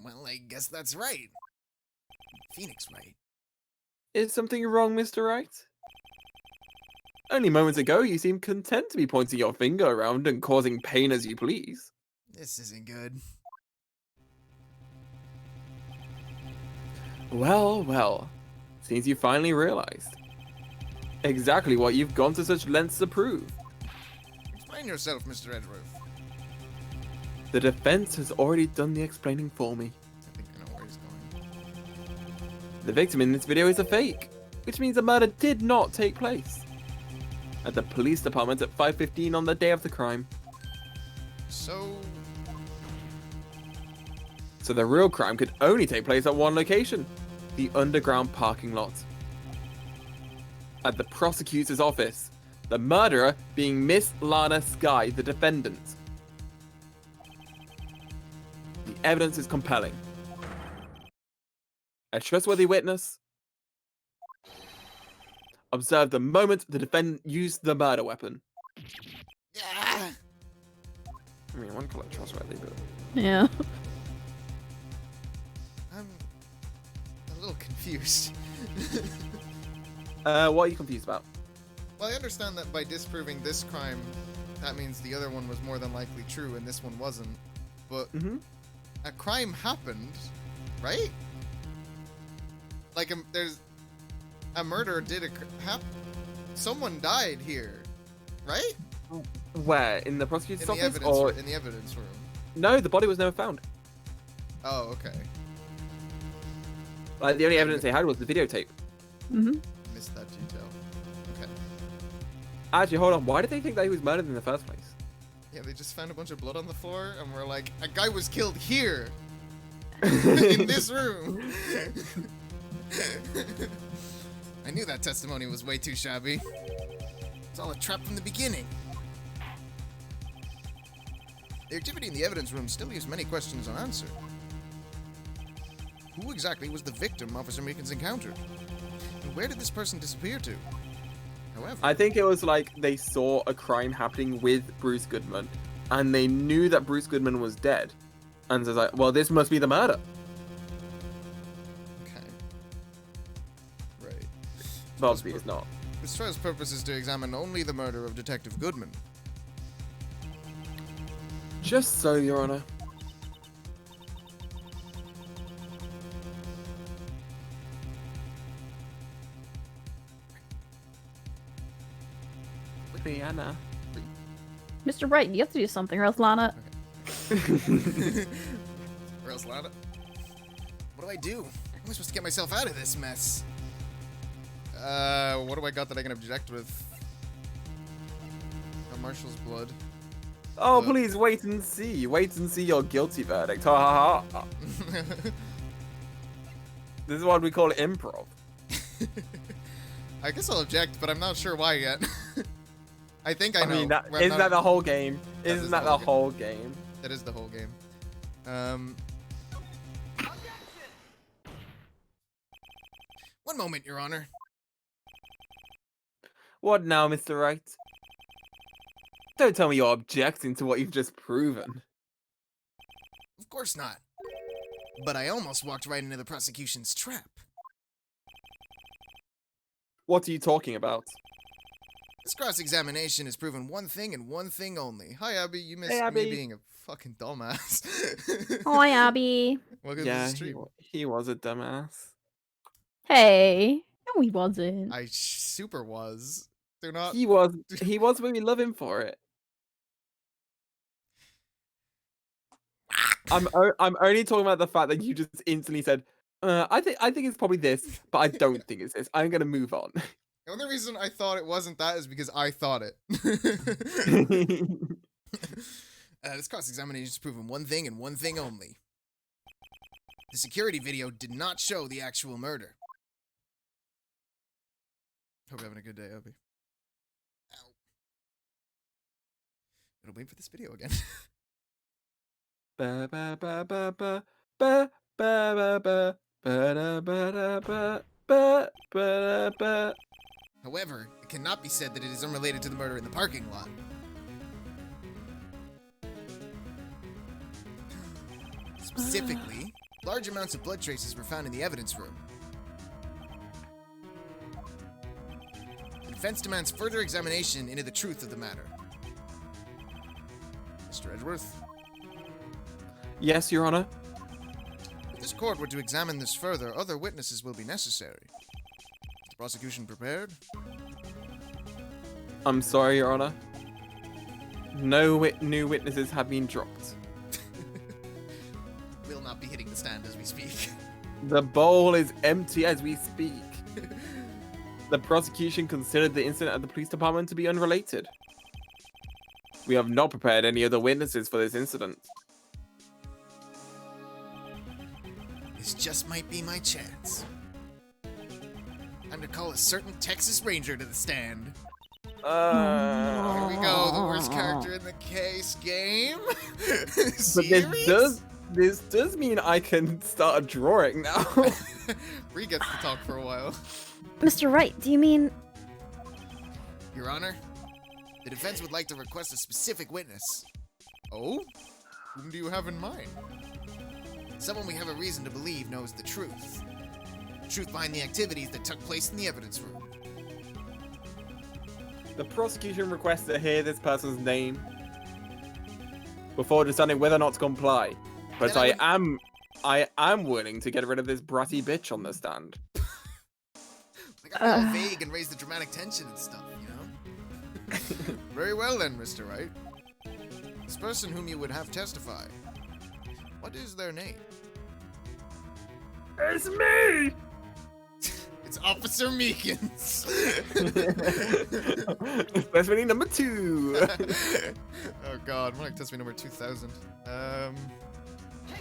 Well, I guess that's right. Phoenix right. Is something wrong, Mr. Wright? Only moments ago, you seemed content to be pointing your finger around and causing pain as you please. This isn't good. Well, well. Seems you finally realized exactly what you've gone to such lengths to prove. Explain yourself, Mr. Edgeworth. The defense has already done the explaining for me. I think I know where he's going. The victim in this video is a fake, which means the murder did not take place at the police department at 5:15 on the day of the crime. So the real crime could only take place at one location, the underground parking lot. At the prosecutor's office, the murderer being Miss Lana Skye, the defendant. The evidence is compelling. A trustworthy witness observed the moment the defendant used the murder weapon. Yeah. I mean, one call it trustworthy, but Yeah. I'm a little confused. what are you confused about? Well, I understand that by disproving this crime, that means the other one was more than likely true and this one wasn't. But a crime happened, right? Like, there's a murder did happen. Someone died here, right? Where? In the prosecutor's In the office? evidence, Or in the evidence room. no, the body was never found. Oh, okay. Like the only evidence they had was the videotape. Mhm. Missed that detail. Okay. Actually, hold on. Why did they think that he was murdered in the first place? Yeah, they just found a bunch of blood on the floor, and we're like, a guy was killed here, in this room. I knew that testimony was way too shabby. It's all a trap from the beginning. The activity in the evidence room still leaves many questions unanswered. Who exactly was the victim Officer Meekins encountered? And where did this person disappear to? However, I think it was like they saw a crime happening with Bruce Goodman, and they knew that Bruce Goodman was dead, and so it's like, well, this must be the murder. okay. Right. But obviously, it's not. This trial's purpose is to examine only the murder of Detective Goodman. Just so, Your Honor. Brianna. Mr. Wright, you have to do something, or else Lana. Or else Lana? What do I do? How am I supposed to get myself out of this mess? What do I got that I can object with? Marshall's blood. Oh, please wait and see. Wait and see your guilty verdict. Ha ha ha. This is what we call improv. I guess I'll object, but I'm not sure why yet. I think I know. I mean, where I'm isn't not- that the whole game? That is Isn't the that the whole whole game? That is the whole game. One moment, Your Honor. What now, Mr. Wright? Don't tell me you're objecting to what you've just proven. Of course not. But I almost walked right into the prosecution's trap. What are you talking about? This cross-examination has proven one thing and one thing only. Hi, Abby. You missed Hey, Abby. me being a fucking dumbass. Hi, Abby. Welcome to Yeah, the he, stream. he was a dumbass. Hey. No, he wasn't. I super was. They're not. He was, but we love him for it. I'm only talking about the fact that you just instantly said, I think it's probably this, but I don't think it's this. I'm gonna move on. The only reason I thought it wasn't that is because I thought it. This cross-examination has proven one thing and one thing only. The security video did not show the actual murder. Hope you're having a good day, Abby. Ow. Gotta wait for this video again. Ba ba ba ba ba ba ba ba ba ba ba ba ba ba ba. However, it cannot be said that it is unrelated to the murder in the parking lot. Specifically, large amounts of blood traces were found in the evidence room. The defense demands further examination into the truth of the matter. Mr. Edgeworth, Yes, Your Honor. if this court were to examine this further, other witnesses will be necessary. Is the prosecution prepared? I'm sorry, Your Honor. No new witnesses have been dropped. Will not be hitting the stand as we speak. The bowl is empty as we speak. The prosecution considered the incident at the police department to be unrelated. We have not prepared any other witnesses for this incident. This just might be my chance. Time to call a certain Texas Ranger to the stand. Here we go, the worst character in the case game. But Series? this does mean I can start drawing now. Bree gets to talk for a while. Mr. Wright, do you mean... Your Honor, The defense would like to request a specific witness. Oh? Whom do you have in mind? Someone we have a reason to believe knows the truth. The truth behind the activities that took place in the evidence room. The prosecution requests to hear this person's name before deciding whether or not to comply. But I am willing to get rid of this bratty bitch on the stand. I got all vague and raise the dramatic tension and stuff, you know? Very well then, Mr. Wright. This person whom you would have testify, what is their name? It's me! It's Officer Meekins. Testimony number 2. Oh god, more like testimony number 2000.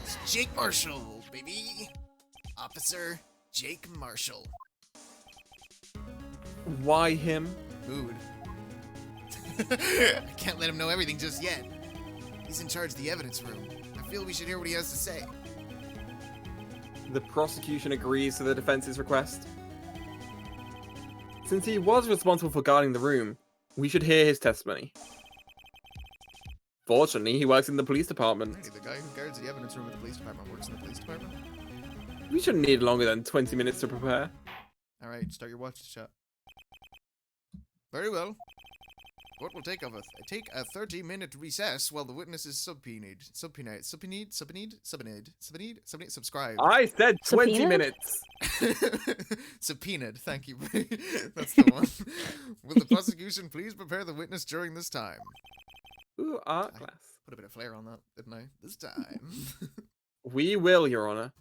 It's Jake Marshall, baby. Officer Jake Marshall. Why him? Mood. I can't let him know everything just yet. He's in charge of the evidence room. I feel we should hear what he has to say. The prosecution agrees to the defense's request. Since he was responsible for guarding the room, we should hear his testimony. Fortunately, he works in the police department. Hey, the guy who guards the evidence room at the police department works in the police department? We shouldn't need longer than 20 minutes to prepare. Alright, start your watch shot. Very well. Court will take a 30-minute recess while the witness is subpoenaed. Subscribe. I said 20 Subpoenaed? minutes. Subpoenaed, thank you. That's the one. Will the prosecution please prepare the witness during this time? Ooh, art class. Put a bit of flair on that, didn't I? This time. We will, Your Honor.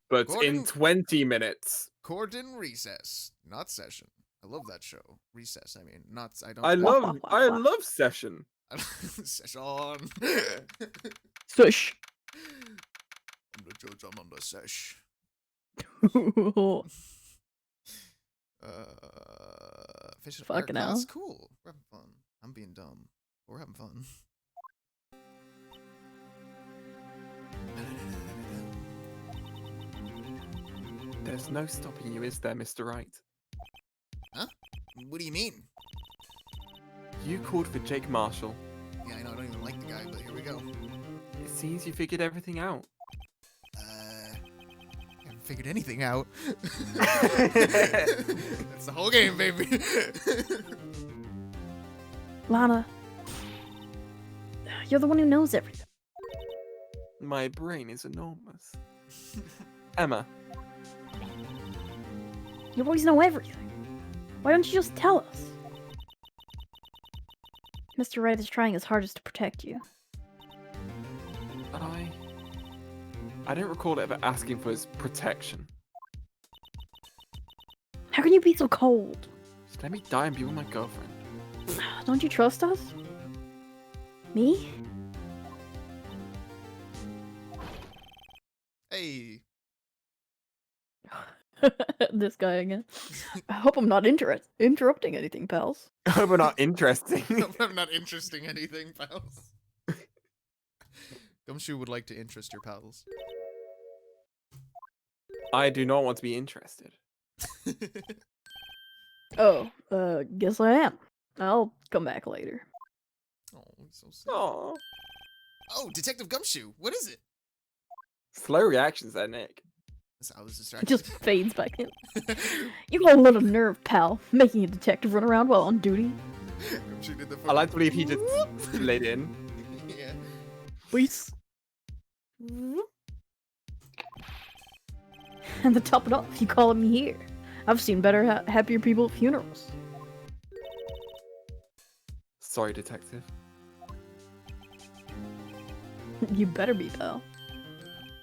But in Gordon- 20 minutes. Court in recess, not session. I love that show. Recess, I mean, not. I don't. I love session. Session. Shush. I'm the judge. I'm on the sesh. Fishing Fucking class. hell. Cool. We're having fun. I'm being dumb. We're having fun. There's no stopping you, is there, Mr. Wright? Huh? What do you mean? You called for Jake Marshall. Yeah, I know. I don't even like the guy, but here we go. It seems you figured everything out. I haven't figured anything out. That's the whole game, baby. Lana, you're the one who knows everything. My brain is enormous. Emma, You always know everything. Why don't you just tell us? Mr. Wright is trying his hardest to protect you. I don't recall ever asking for his protection. How can you be so cold? Just let me die and be with my girlfriend. Don't you trust us? Me? Hey. This guy again. I hope I'm not interrupting anything, pals. We're not interesting. I'm not interesting anything, pals. Gumshoe would like to interest your pals. I do not want to be interested. Oh, guess I am. I'll come back later. Oh, he's so sad. Aww. Oh, Detective Gumshoe, what is it? Slow reactions there, Nick. I was It distracted. just fades back in. You got a lot of nerve, pal, making a detective run around while on duty. Gumshoe did the I like to believe he just laid in. Yeah. Please. And to top it off, you calling me here. I've seen better, happier people at funerals. Sorry, detective. You better be, pal.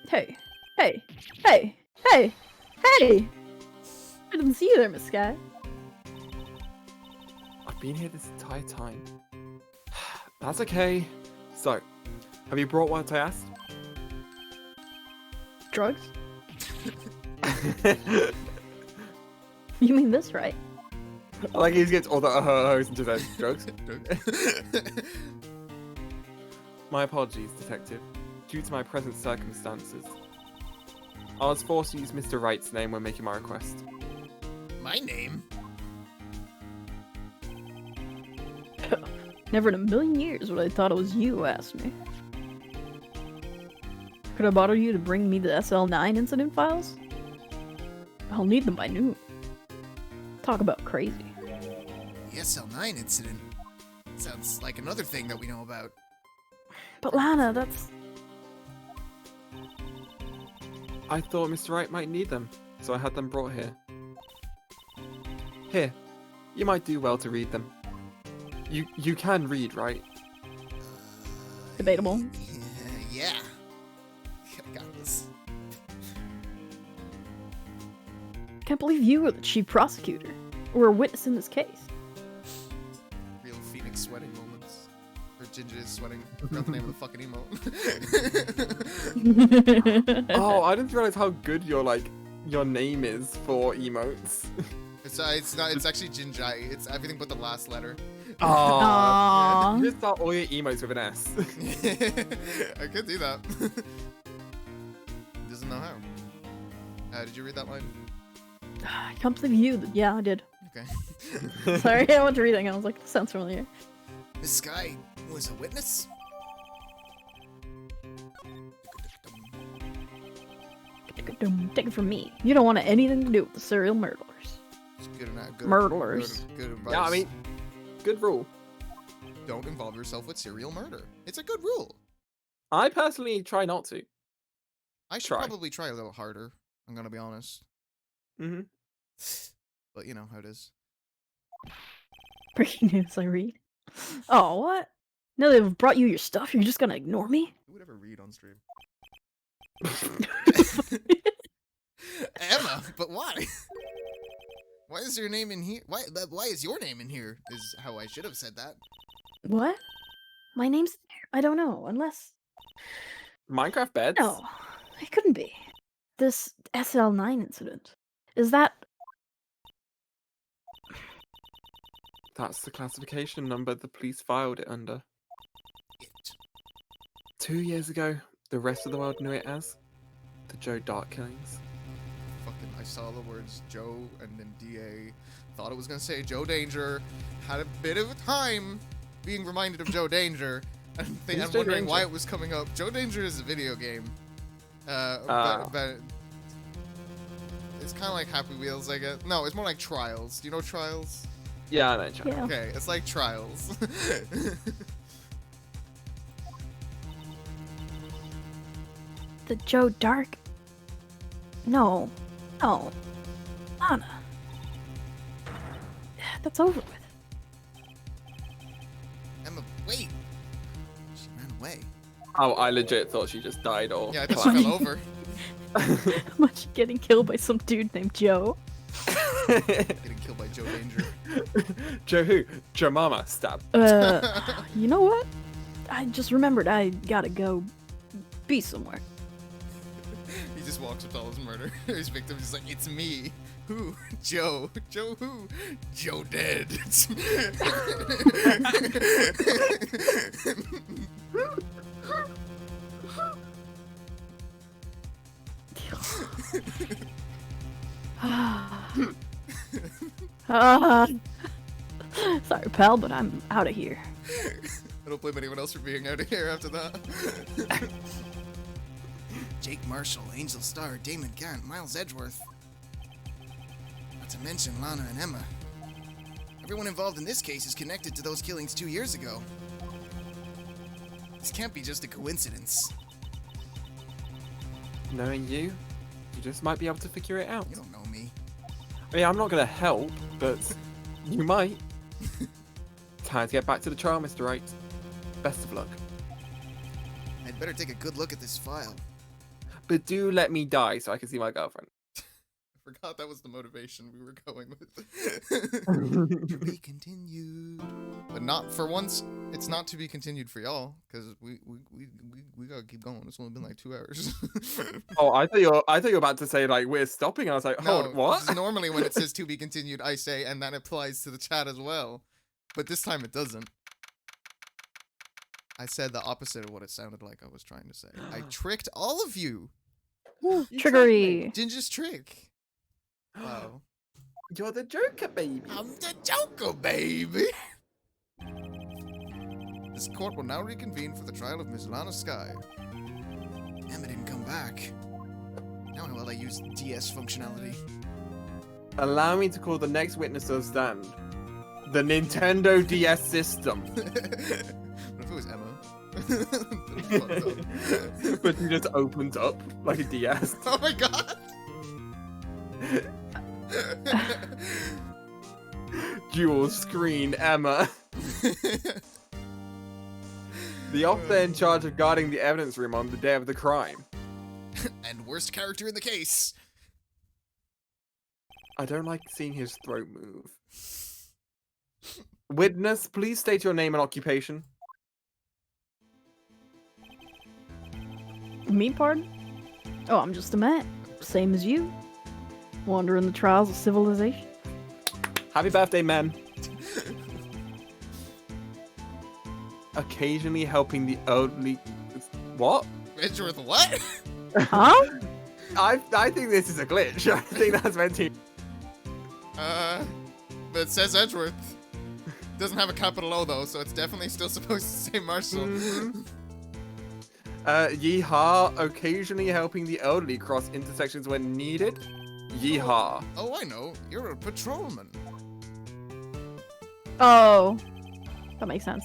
Hey, hey, hey, hey, hey! I didn't see you there, Miss Sky. I've been here this entire time. That's okay. So, have you brought what I asked? Drugs? You mean this, right? I like he gets all the hoes into those drugs. My apologies, detective. Due to my present circumstances, I was forced to use Mr. Wright's name when making my request. My name? Never in a million years would I thought it was you who asked me. Could I bother you to bring me the SL9 incident files? I'll need them by noon. Talk about crazy. The SL9 incident. Sounds like another thing that we know about. But Lana, that's... I thought Mr. Wright might need them, so I had them brought here. Here, you might do well to read them. You can read, right? Debatable. Yeah. I got this. Can't believe you were the chief prosecutor. Or a witness in this case. Real Phoenix sweating moments. Or Ginger is sweating. I forgot the name of the fucking emote. Oh, I didn't realize how good your name is for emotes. It's not. It's actually Jinjai. It's everything but the last letter. Oh, Aww. you just start all your emotes with an S. I could do that. Doesn't know how. Did you read that line? I can't believe you. Yeah, I did. Okay. Sorry, I went to reading. I was like, this sounds familiar. This Sky was a witness? Take it from me. You don't want anything to do with the serial murderers. It's good enough. Good, Murderers. Good advice. Yeah, I mean, good rule. Don't involve yourself with serial murder. It's a good rule. I personally try not to. I should Try. probably try a little harder. I'm gonna be honest. Mm-hmm. But you know how it is. Breaking news, I read. Oh, what? Now they've brought you your stuff, you're just gonna ignore me? Who would ever read on stream? Emma, but why? Why is your name in here? Why is your name in here? Is how I should have said that. What? My name's... I don't know, unless... Minecraft beds? No, it couldn't be. This SL9 incident. Is that... That's the classification number the police filed it under. It. 2 years ago, the rest of the world knew it as the Joe Dark killings. Fucking, I saw the words Joe and then DA. Thought it was gonna say Joe Danger. Had a bit of a time being reminded of Joe Danger. And Who's I'm Joe wondering why Danger? it was coming up. Joe Danger is a video game. But it's kind of like Happy Wheels, I guess. No, it's more like Trials. Do you know Trials? Yeah, I know. Chuck. Yeah. Okay, it's like Trials. The Joe Dark? No. No. Lana. That's over with. Emma, wait. She ran away. Oh, I legit thought she just died or Yeah, I thought she fell over. Much getting killed by some dude named Joe. Getting killed by Joe Danger. Joe who? Joe Mama stab. You know what? I just remembered I gotta go be somewhere. He just walks up to all his murder. His victim is like, it's me. Who? Joe. Joe who? Joe dead. Sorry, pal, but I'm out of here. I don't blame anyone else for being out of here after that. Jake Marshall, Angel Starr, Damon Gant, Miles Edgeworth. Not to mention Lana and Emma. Everyone involved in this case is connected to those killings 2 years ago. This can't be just a coincidence. Knowing you just might be able to figure it out. You don't know me. I mean, I'm not gonna help, but you might. Time to get back to the trial, Mr. Wright. Best of luck. I'd better take a good look at this file. But do let me die so I can see my girlfriend. I forgot that was the motivation we were going with. To be continued. But not for once, it's not to be continued for y'all, because we gotta keep going. It's only been like 2 hours. Oh, I thought you were about to say like we're stopping. I was like, hold, what? Normally when it says to be continued, I say, and that applies to the chat as well. But this time it doesn't. I said the opposite of what it sounded like I was trying to say. I tricked all of you. You Trickery. Ginger's trick. Wow. You're the Joker, baby. I'm the Joker, baby. This court will now reconvene for the trial of Ms. Lana Sky. Emma didn't come back. Now how will I use DS functionality? Allow me to call the next witness to the stand. The Nintendo DS system. What if it was Emma? But it just opens up like a DS. Oh my god! Dual screen Emma. The officer in charge of guarding the evidence room on the day of the crime. And worst character in the case. I don't like seeing his throat move. Witness, please state your name and occupation. Me, pardon? Oh, I'm just a man. Same as you. Wandering the trials of civilization. Happy birthday, man. Occasionally helping the elderly. What? Edgeworth, what? Huh? I think this is a glitch. I think that's meant to. But it says Edgeworth. Doesn't have a capital O though, so it's definitely still supposed to say Marshall. Mm-hmm. Yeehaw, occasionally helping the elderly cross intersections when needed. Yeehaw. Oh, I know. You're a patrolman. Oh. That makes sense.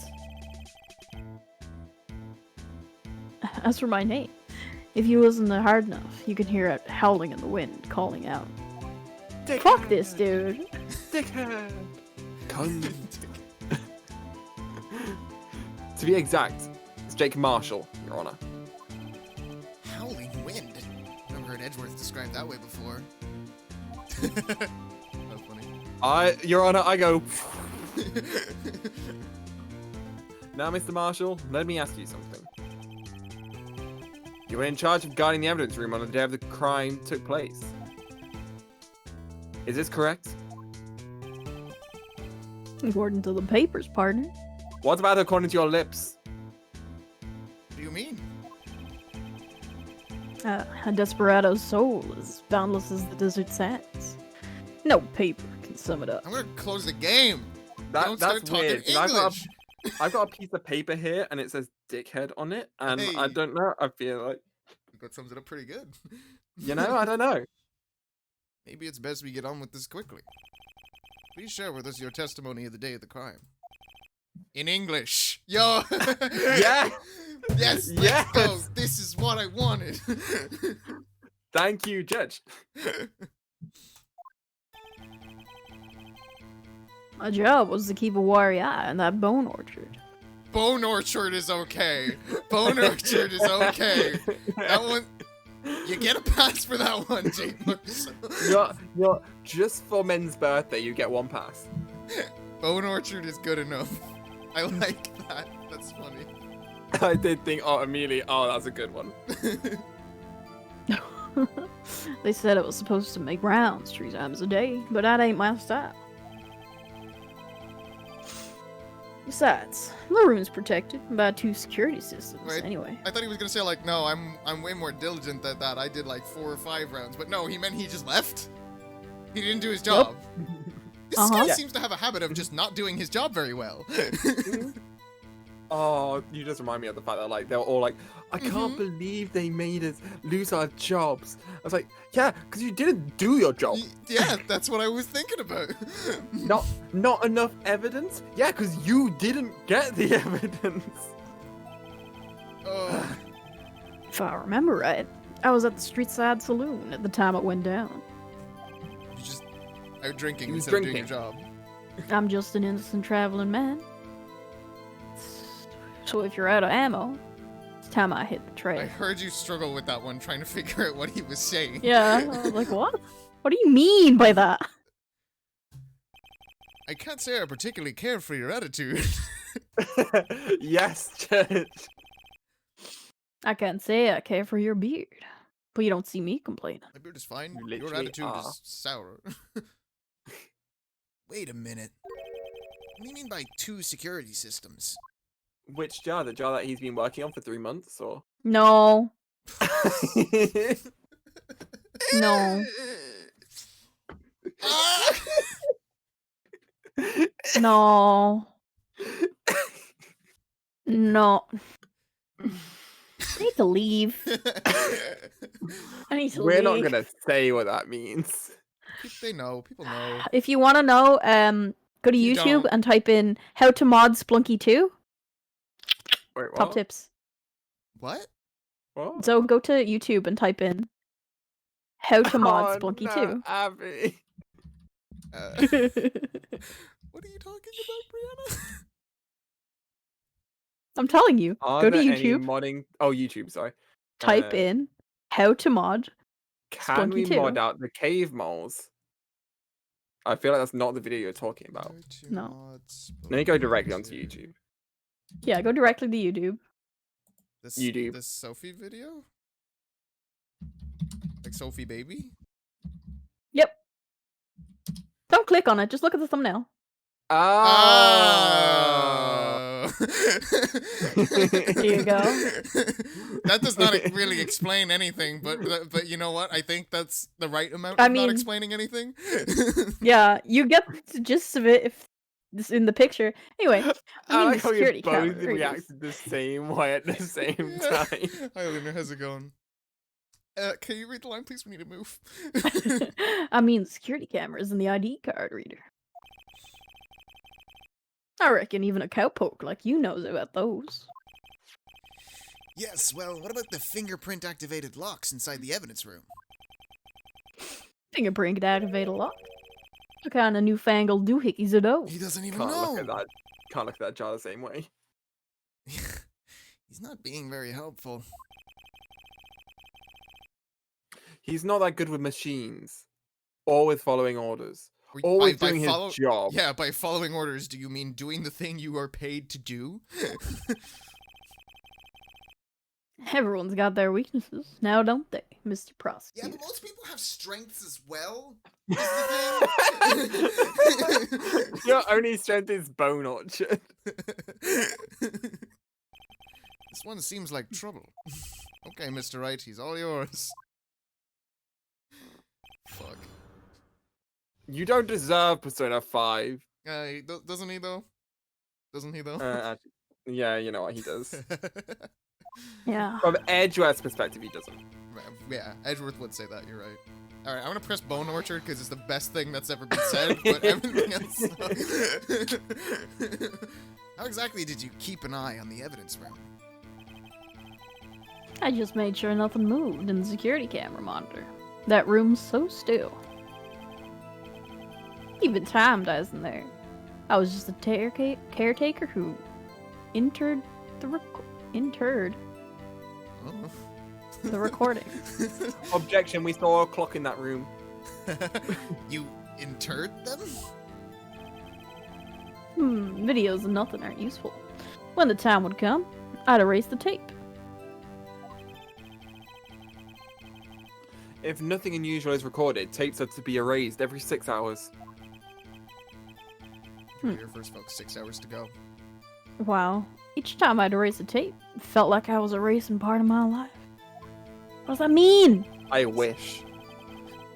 As for my name, if you listen hard enough, you can hear it howling in the wind, calling out. Dickhead. Fuck this, dude. Dickhead. Cunt. To be exact, it's Jake Marshall, Your Honor. Howling wind. Never heard Edgeworth described that way before. That's funny. Your Honor, I go. Now, Mr. Marshall, let me ask you something. You were in charge of guarding the evidence room on the day of the crime took place. Is this correct? According to the papers, partner. What about according to your lips? What do you mean? A desperado's soul is boundless as the desert sands. No paper can sum it up. I'm gonna close the game. Don't start That's talking weird. 'Cause English. I've got a piece of paper here and it says dickhead on it, and I Hey. don't know. I feel like, That sums it up pretty good. I don't know. Maybe it's best we get on with this quickly. Please share with us your testimony of the day of the crime. In English. Yo! Yeah. Yes! Let's Yes. go! This is what I wanted! Thank you, Judge. My job was to keep a wary eye on that bone orchard. Bone Orchard is okay. Bone Orchard is okay. That one... You get a pass for that one, Jake. You're just for men's birthday, you get one pass. Bone Orchard is good enough. I like that. That's funny. I did think, immediately, that's a good one. They said it was supposed to make rounds 3 times a day, but that ain't my style. Besides, the room's protected by 2 security systems Wait. anyway. I thought he was gonna say like, no, I'm way more diligent than that. I did like 4 or 5 rounds, but no, he meant he just left. He didn't do his job. This guy Yeah. seems to have a habit of just not doing his job very well. Oh, you just remind me of the fact that like they were all like, I can't believe they made us lose our jobs. I was like, yeah, because you didn't do your job. Yeah, that's what I was thinking about. Not enough evidence? Yeah, because you didn't get the evidence. Oh, If I remember right, I was at the street side saloon at the time it went down. you just out drinking He was instead of doing your drinking. job. I'm just an innocent traveling man. So if you're out of ammo, it's time I hit the I trail. heard you struggle with that one, trying to figure out what he was saying. Yeah, I was like, what? What do you mean by that? I can't say I particularly care for your attitude. Yes, Judge. I can't say I care for your beard, but you don't see me complaining. My beard is fine. You Your literally attitude are. is sour. Wait a minute. What do you mean by 2 security systems? Which jar? The jar that he's been working on for 3 months, or? No, no, Ah! no. No. I need to leave. I need to We're leave. not gonna say what that means. They know. People know. If you want to know, go to You YouTube don't. and type in how to mod Splunky 2. Wait, what? Top tips. What? What? So go to YouTube and type in how to mod Oh, Splunky no, Abby. Uh, 2. what are you talking about, Brianna? I'm telling you. Are Go to there any YouTube, modding? Oh, YouTube. Sorry. type in how to mod. Can Splunky we 2. mod out the cave moles? I feel like that's not the video you're talking about. How to No. mod Let me go Splunky directly onto 2. YouTube. Yeah, go directly to YouTube. This, YouTube. This Sophie video? Like Sophie Baby? Yep. Don't click on it. Just look at the thumbnail. Oh. There you go. That does not really explain anything, but you know what? I think that's the right amount I of not mean- explaining anything. Yeah, you get the gist of it if this in the picture. Anyway, I mean like the how you security both camera. There it is. reacted the same way at the same time. Hi, Luna. How's it going? Can you read the line, please? We need to move. I mean, security cameras and the ID card reader. I reckon even a cowpoke like you knows about those. Yes, well, what about the fingerprint-activated locks inside the evidence room? Fingerprint activate a lock. What kind of newfangled doohickeys are those? He doesn't even Can't know. look at that. Can't look at that jar the same way. He's not being very helpful. He's not that good with machines or with following orders. Were- Always by doing his follow- job. Yeah, by following orders, do you mean doing the thing you are paid to do? Everyone's got their weaknesses, now don't they, Mr. Yeah, Prosecutor? but most people have strengths as well. Is the thing. Your only strength is Bone Orchard. This one seems like trouble. Okay, Mr. Wright, he's all yours. Fuck. You don't deserve Persona 5. Doesn't he though? Doesn't he though? Actually, yeah, you know what he does. Yeah. From Edgeworth's perspective, he doesn't. Yeah, Edgeworth would say that. You're right. All right, I'm gonna press Bone Orchard because it's the best thing that's ever been said. But everything else. How exactly did you keep an eye on the evidence room? I just made sure nothing moved in the security camera monitor. That room's so still. Even time doesn't there. I was just a caretaker who interred the Oh. the recording. Objection, we saw a clock in that room. You interred them? Videos of nothing aren't useful. When the time would come, I'd erase the tape. If nothing unusual is recorded, tapes are to be erased every 6 hours. Your first, folks. 6 hours to go. Wow. Each time I'd erase a tape, it felt like I was erasing part of my life. What does that mean? I wish.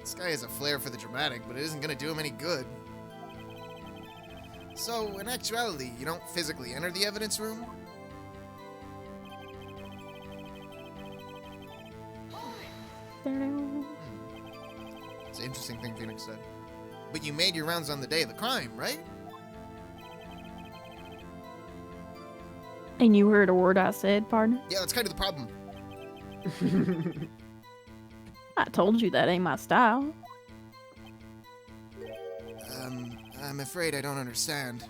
This guy has a flair for the dramatic, but it isn't gonna do him any good. So, in actuality, you don't physically enter the evidence room? It's an interesting thing Phoenix said. But you made your rounds on the day of the crime, right? And you heard a word I said, partner? Yeah, that's kind of the problem. I told you that ain't my style. I'm afraid I don't understand.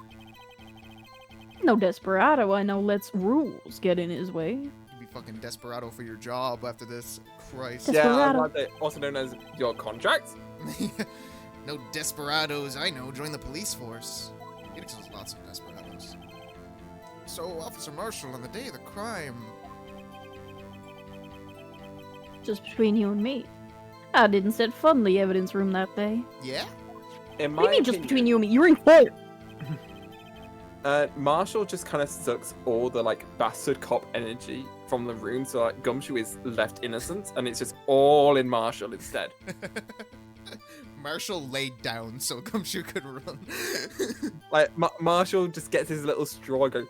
No desperado I know lets rules get in his way. You'd be fucking desperado for your job after this. Christ. Yeah, Desperado. I'd like to- also known as your contract. No desperados I know join the police force. Phoenix has lots of desperados. So, Officer Marshall, on the day of the crime... Just between you and me. I didn't set foot in the evidence room that day. Yeah? In What do my you mean just opinion, between you and me? You were in court! Marshall just kind of sucks all the like bastard cop energy from the room, so like Gumshoe is left innocent, and it's just all in Marshall instead. Marshall laid down so Gumshoe could run. Like Marshall just gets his little straw, and goes,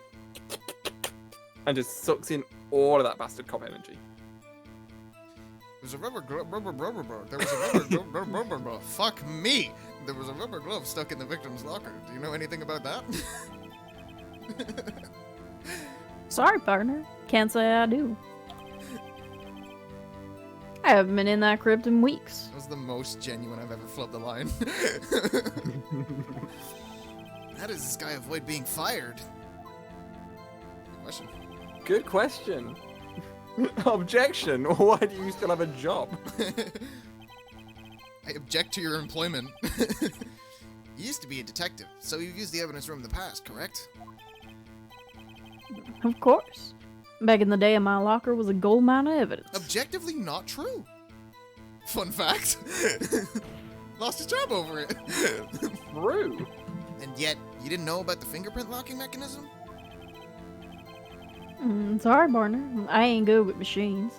and just sucks in all of that bastard cop energy. There's a rubber glove. There was a rubber glove. Fuck me. There was a rubber glove stuck in the victim's locker. Do you know anything about that? Sorry, partner. Can't say I do. I haven't been in that crypt in weeks. That was the most genuine I've ever flubbed a line. How does this guy avoid being fired? Good question. Good question. Objection. Why do you still have a job? I object to your employment. You used to be a detective, so you've used the evidence room in the past, correct? Of course. Back in the day, my locker was a gold mine of evidence. Objectively not true. Fun fact. Lost his job over it. True. And yet, you didn't know about the fingerprint locking mechanism? Sorry, partner. I ain't good with machines.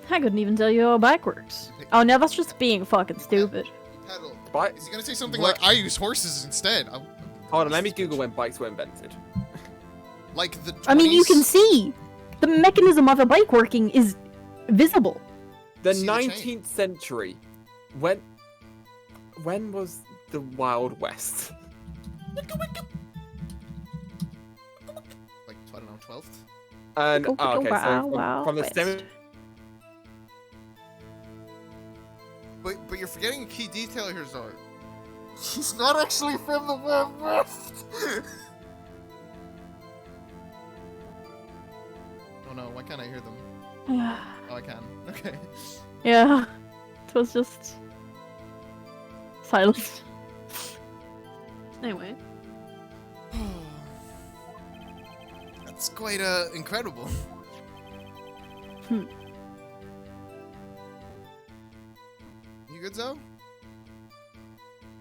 I couldn't even tell you how a bike works. Oh, no, that's just being fucking stupid. Pedal. Bike. Is he gonna say something What? like, I use horses instead? Hold on, let me Google when bikes were invented. Like the 20s? I mean, you can see the mechanism of a bike working is visible. The See the chain. 19th century. When was the Wild West? Like, I don't know, 12th? And Go, oh, go, okay, wow, so wow, from the West. 70s. But you're forgetting a key detail here, Zara. She's not actually from the Wild West! Oh no, why can't I hear them? Oh, I can. Okay. Yeah. It was just silence. Anyway. That's quite incredible. Hmm. You good, Zoe?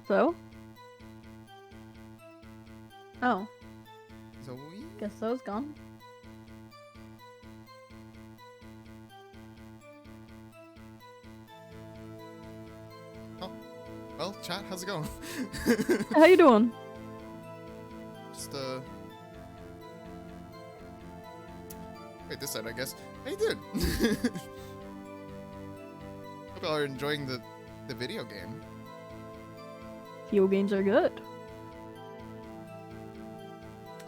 So? Oh, Zoe? guess Zoe's gone. Well, chat, how's it going? How you doing? Just wait, this side, I guess. How you doing? Hope y'all are enjoying the video game. Video games are good.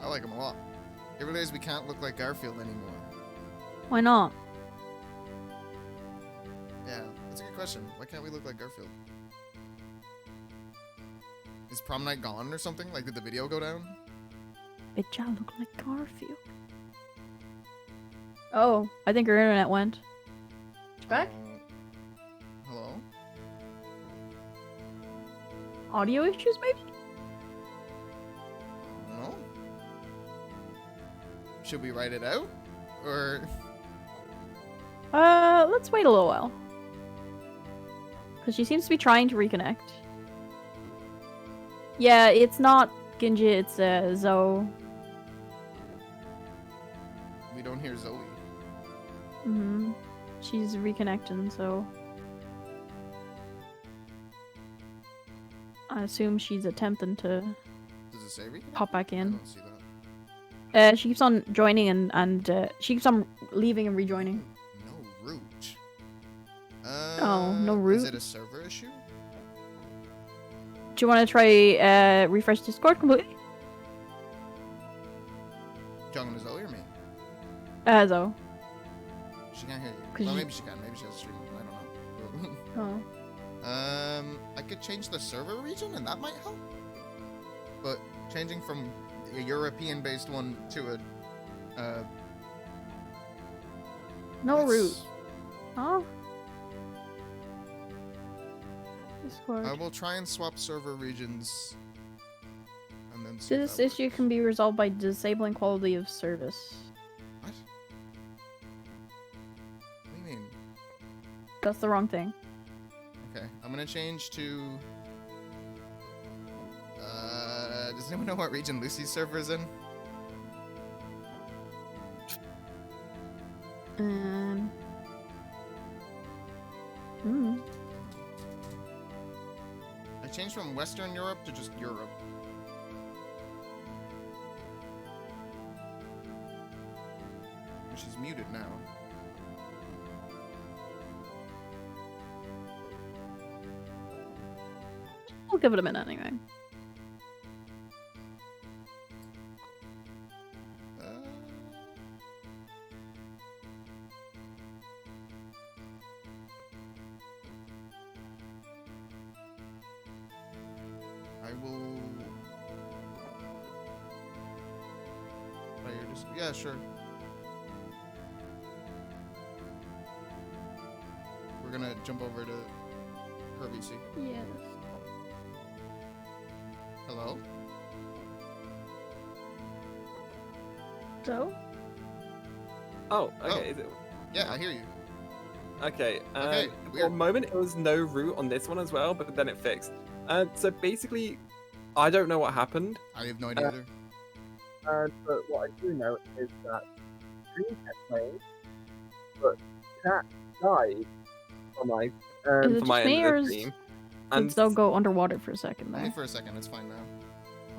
I like them a lot. You realize we can't look like Garfield anymore. Why not? Yeah, that's a good question. Why can't we look like Garfield? Is prom night gone or something? Like, did the video go down? Bitch, I look like Garfield. Oh, I think her internet went. Back? Hello? Audio issues, maybe? No? Should we write it out? Or... Let's wait a little while. Because she seems to be trying to reconnect. Yeah, it's not Ginji, it's Zoe. We don't hear Zoe. Mm-hmm. She's reconnecting, so... I assume she's attempting to Does it say reconnect? pop back I in. don't see that. She keeps on joining and she keeps on leaving and rejoining. No root. Oh, no Is root? it a server issue? Do you want to try refresh Discord completely? Talking to Zoe or me? Zoe. She can't hear you. 'Cause Well, you- maybe she can. Maybe she has a stream. I don't know. Oh. I could change the server region, and that might help. But changing from a European-based one to a No that's- root. Huh? Discord. I will try and swap server regions, and then see if This that issue works. can be resolved by disabling quality of service. What? What do you mean? That's the wrong thing. Okay, I'm gonna change to. Does anyone know what region Lucy's server is in? Hmm. I changed from Western Europe to just Europe. She's muted now. We'll give it a minute anyway. I will. Yeah, sure. We're gonna jump over to her VC. Yes. Hello? So? Oh, okay. Oh. Is it? Yeah, I hear you. Okay. Okay, For a weird. moment, it was no route on this one as well, but then it fixed. So basically, I don't know what happened. I have no idea either. But what I do know is that Dream kept playing, but Cat died for my Is it for just my me, end or of is- the team. Let's all go underwater for a second Only there. for a second, it's fine now.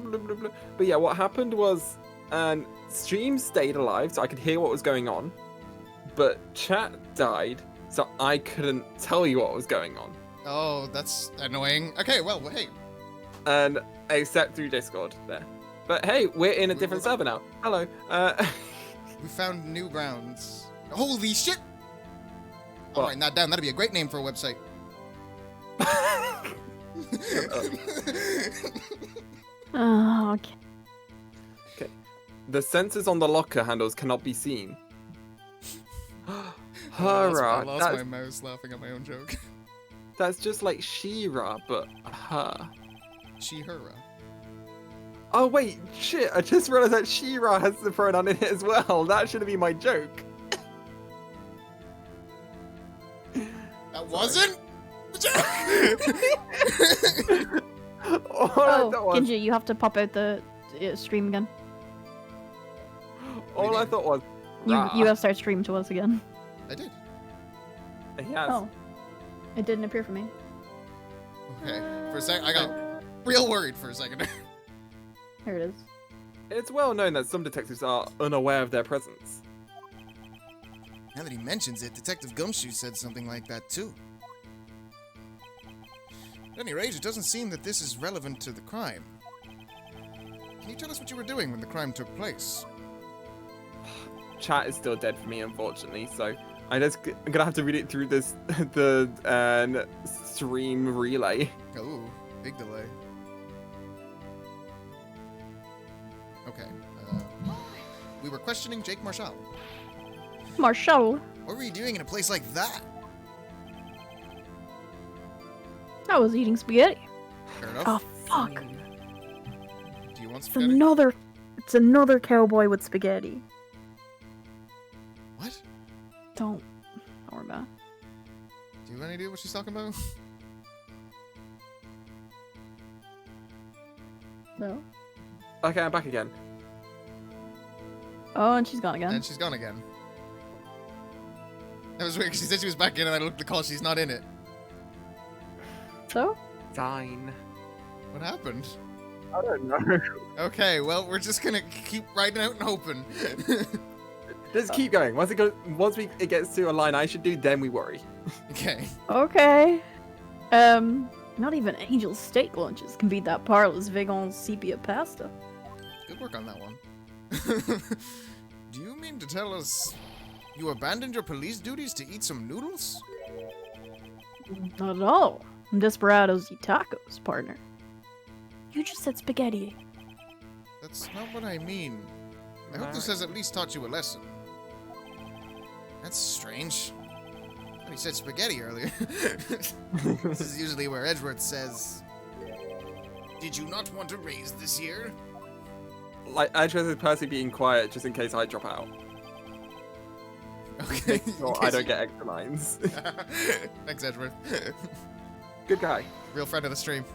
blah, blah, blah. But yeah, what happened was, Stream stayed alive, so I could hear what was going on, but Chat died, so I couldn't tell you what was going on, Oh, that's annoying. Okay, well, hey. and except through Discord there. But hey, we're in a different server now. Hello. We found new grounds. Holy shit! What? I'll write that down. That'd be a great name for a website. Oh, okay. The sensors on the locker handles cannot be seen. I Hurrah! lost That's, my mouse laughing at my own joke. that's just like She-Ra, but her. She, her. Oh wait, shit! I just realized that She-Ra has the pronoun in it as well. That should have been my joke. That wasn't the joke! All I Oh, thought was, Genji, you have to pop out the stream again. all I thought was, You rah. have to start streaming to us again. I did. Yes. Oh. It didn't appear for me. Okay. For a sec, I got real worried for a second. Here it is. It's well known that some detectives are unaware of their presence. Now that he mentions it, Detective Gumshoe said something like that too. At any rate, it doesn't seem that this is relevant to the crime. Can you tell us what you were doing when the crime took place? Chat is still dead for me, unfortunately, so I'm gonna have to read it through this stream relay. Oh, big delay. Okay. We were questioning Jake Marshall. Marshall, What were you doing in a place like that? I was eating spaghetti. Fair enough. Oh, fuck. Do you want It's spaghetti? another cowboy with spaghetti. What? Don't worry about it. Do you have any idea what she's talking about? No. Okay, I'm back again. Oh, and she's gone again. And she's gone again. That was weird because she said she was back in and I looked at the call, she's not in it. So? Fine. What happened? I don't know. Okay, well, we're just gonna keep riding out and hoping. Just keep going. Once it gets to a line I should do, then we worry. Okay. Okay. Not even Angel's steak lunches can beat that Parlor's vegan sepia pasta. Good work on that one. Do you mean to tell us you abandoned your police duties to eat some noodles? Not at all. Desperados eat tacos, partner. You just said spaghetti. That's not what I mean. I hope this has at least taught you a lesson. That's strange. But he said spaghetti earlier. This is usually where Edgeworth says, "Did you not want to raise this year?" Like, I chose to personally being quiet just in case I drop out. Okay. So I don't get extra lines. Thanks, Edgeworth. Good guy. Real friend of the stream.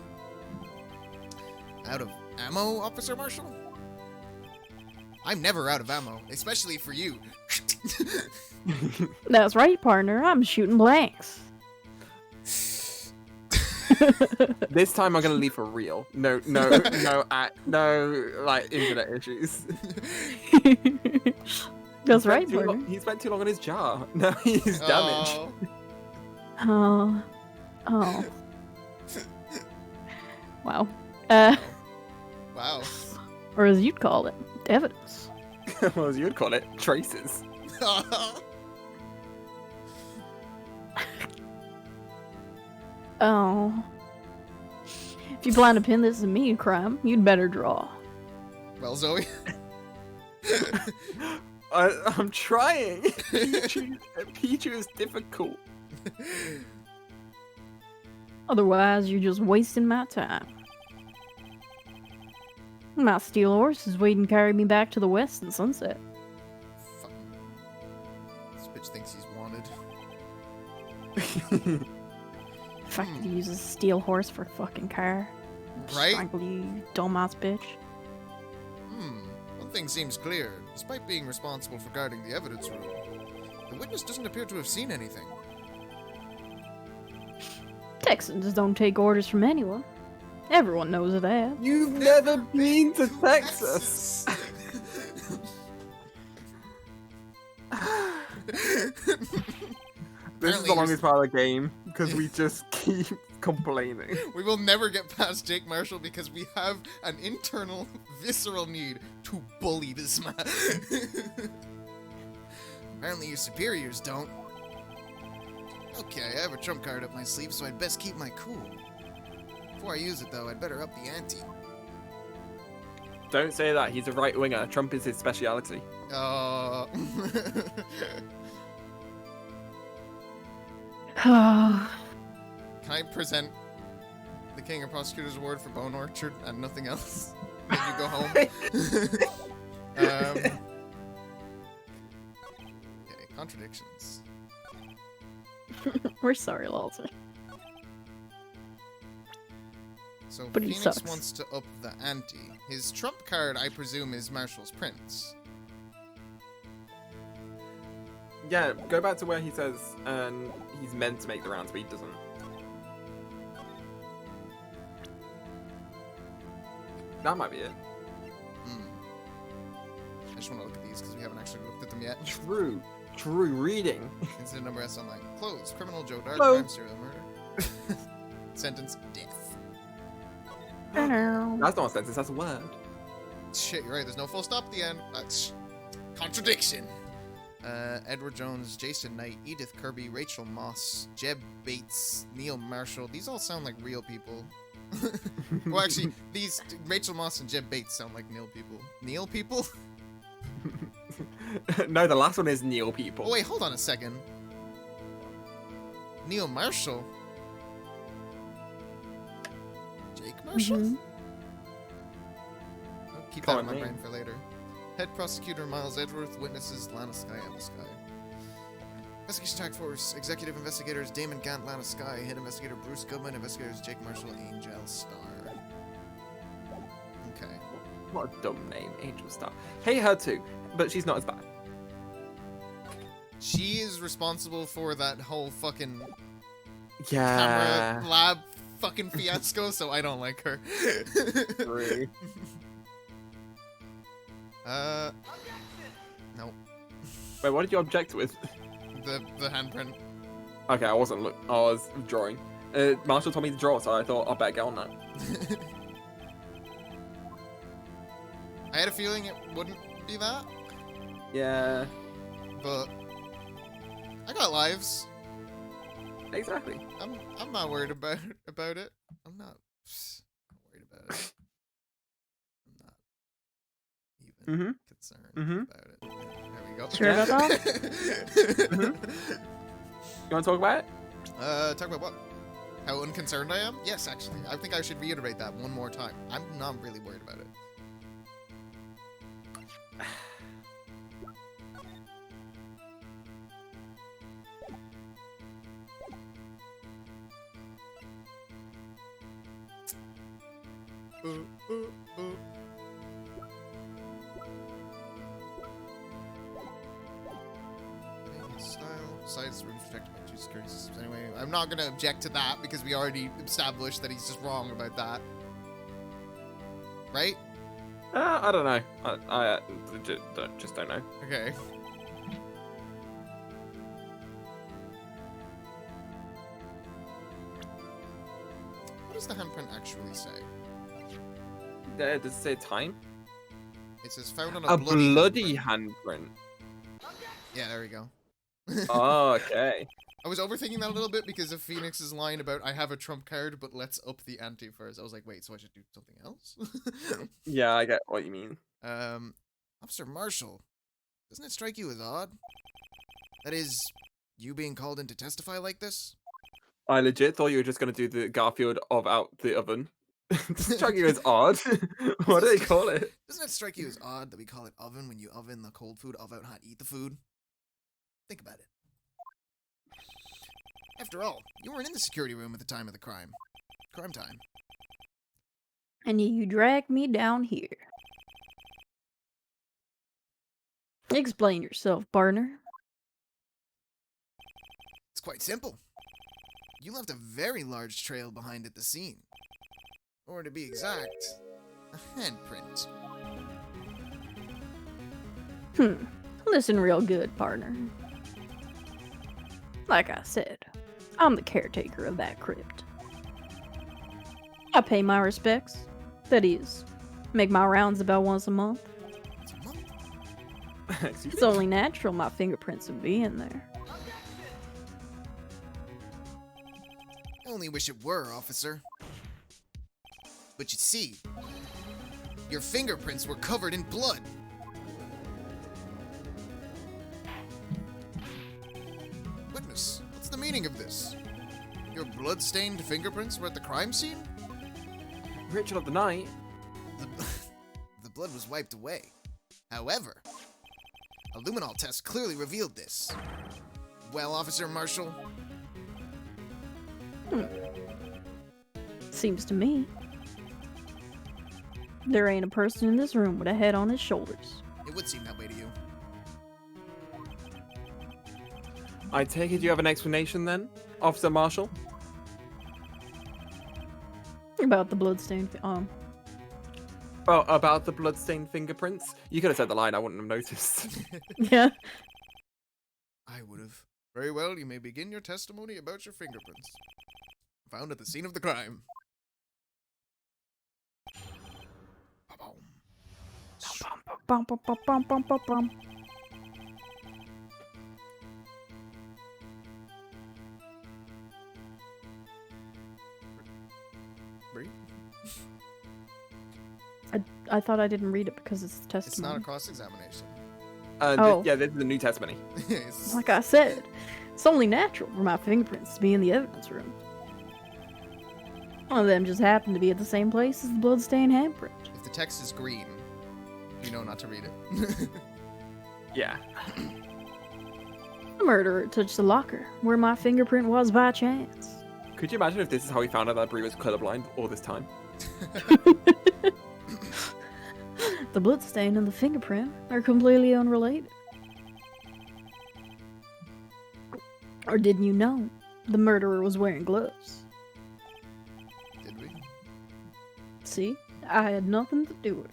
Out of ammo, Officer Marshall? I'm never out of ammo, especially for you. That's right, partner. I'm shooting blanks. This time I'm gonna leave for real. No, like internet issues. That's right, partner. He spent too long on his jar. Now he's damaged. Oh. Oh. Wow. Wow. Or as you'd call it, evidence. Well, as you'd call it, traces. Oh. If you plan to pin this as me crime, you'd better draw. Well, Zoe. I'm trying. Pichu is difficult. Otherwise, you're just wasting my time. My steel horse is waiting to carry me back to the west in sunset. Fuck. This bitch thinks he's wanted. If I could use a steel horse for a fucking car. Right? Strangle you, dumbass bitch. One thing seems clear. Despite being responsible for guarding the evidence room, the witness doesn't appear to have seen anything. Texans don't take orders from anyone. Everyone knows that. You've never been to Texas. This is the longest part of the game because we just keep complaining. We will never get past Jake Marshall because we have an internal, visceral need to bully this man. Apparently your superiors don't. Okay, I have a trump card up my sleeve, so I'd best keep my cool. Before I use it, though, I'd better up the ante. Don't say that. He's a right winger. Trump is his speciality. Can I present the King of Prosecutors Award for Bone Orchard and nothing else? Then you go home. Okay, contradictions. We're sorry, Walter. So But he Phoenix sucks. wants to up the ante. His trump card, I presume, is Marshall's Prince. Yeah, go back to where he says he's meant to make the rounds, but he doesn't. That might be it. I just want to look at these because we haven't actually looked at them yet. True reading. Incident number S online. Closed. Criminal Joe Dart. Hello. Crime serial murder. Sentence death. That's not a sentence, that's a word. Shit, you're right. There's no full stop at the end. Contradiction. Edward Jones, Jason Knight, Edith Kirby, Rachel Moss, Jeb Bates, Neil Marshall. These all sound like real people. Well, actually, these Rachel Moss and Jeb Bates sound like Neil people. Neil people? No, the last one is Neil people. Oh wait, hold on a second. Neil Marshall? Jake Marshall? Mhm. I'll keep Call that in my it brain name. for later. Head Prosecutor Miles Edgeworth, witnesses Lana Sky, Emma Sky. Investigation Task Force, Executive Investigators Damon Gant, Lana Sky, Head Investigator Bruce Goodman, Investigators Jake Marshall, Angel Star. Okay. What a dumb name, Angel Star. Hey, her too, but she's not as bad. She is responsible for that whole fucking Yeah. camera lab fucking fiasco, so I don't like her. True. Nope. Wait, what did you object with? The handprint. Okay, I wasn't I was drawing. Marshall told me to draw, so I thought I'll better get on that. I had a feeling it wouldn't be that, Yeah, but I got lives. exactly. I'm not worried about it. I'm not worried about it. I'm not even concerned about it. There we go. Sure about that? You want to talk about it? Talk about what? How unconcerned I am? Yes, actually. I think I should reiterate that one more time. I'm not really worried about it. Size room protected by two security systems. Anyway, I'm not gonna object to that because we already established that he's just wrong about that. Right? I don't know. I just don't know. Okay. does the handprint actually say? Does it say time? It says found on A bloody handprint. handprint. Yeah, there we go. Oh, okay. I was overthinking that a little bit because of Phoenix's line about I have a trump card, but let's up the ante first. I was like, wait, so I should do something else? Yeah, I get what you mean. Officer Marshall, doesn't it strike you as odd? That is, you being called in to testify like this? I legit thought you were just gonna do the Garfield of out the oven. Strike you as odd. What do they call it? Doesn't it strike you as odd that we call it oven when you oven the cold food, of out hot eat the food? Think about it. After all, you weren't in the security room at the time of the crime. Crime time. And you dragged me down here. Explain yourself, partner. It's quite simple. You left a very large trail behind at the scene. Or to be exact, a handprint. Listen real good, partner. Like I said, I'm the caretaker of that crypt. I pay my respects. That is, make my rounds about once a month. It's a month. Excuse It's me? only natural my fingerprints would be in there. I only wish it were, officer. But you see, your fingerprints were covered in blood. Witness, what's the meaning of this? Your blood-stained fingerprints were at the crime scene? Ritual of the night. The blood was wiped away. However, a luminol test clearly revealed this. Well, Officer Marshall, Seems to me. There ain't a person in this room with a head on his shoulders. it would seem that way to you. I take it you have an explanation then, Officer Marshall? About the bloodstained. Oh, about the bloodstained fingerprints? You could have said the line, I wouldn't have noticed. Yeah. I would have. Very well, you may begin your testimony about your fingerprints. Found at the scene of the crime. Ba-boom. Bum, bum, bum, bum, bum, bum, bum. Bree? I thought I didn't read it because it's It's not testimony. a cross-examination. Oh. Yeah, this is the new testimony. It's- Like I said, it's only natural for my fingerprints to be in the evidence room. One of them just happened to be at the same place as the bloodstained handprint. if the text is green, you know not to read it. Yeah. The murderer touched the locker where my fingerprint was by chance. Could you imagine if this is how he found out that Bree was colorblind all this time? The bloodstain and the fingerprint are completely unrelated. Or didn't you know the murderer was wearing gloves? Did we? See, I had nothing to do with it.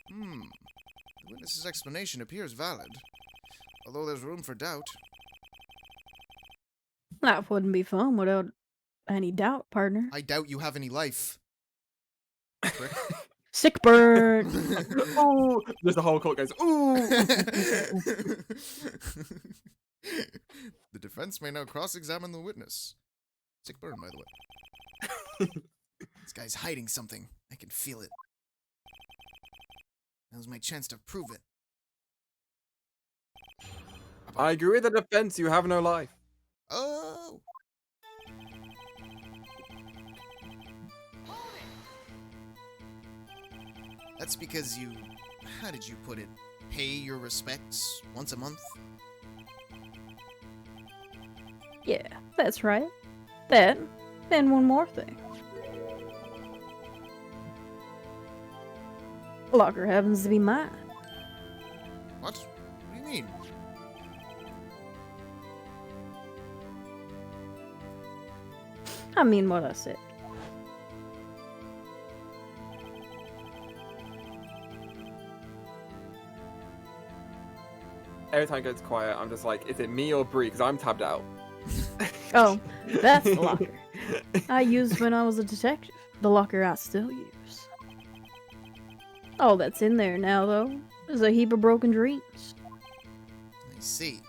The witness's explanation appears valid, although there's room for doubt. Life wouldn't be fun without any doubt, partner. I doubt you have any life. Prick. Sick burn! Ooh! There's the whole court goes, ooh! The defense may now cross-examine the witness. Sick burn, by the way. This guy's hiding something. I can feel it. Now's my chance to prove it. I agree with the defense, you have no life. Oh! That's because you... How did you put it? Pay your respects once a month? Yeah, that's right. That, and one more thing. Locker happens to be mine. What? What do you mean? I mean what I said. Every time it goes quiet, I'm just like, is it me or Bree? Because I'm tabbed out. Oh, that's the locker I used when I was a detective. The locker I still use. All that's in there now, though, is a heap of broken dreams. I see.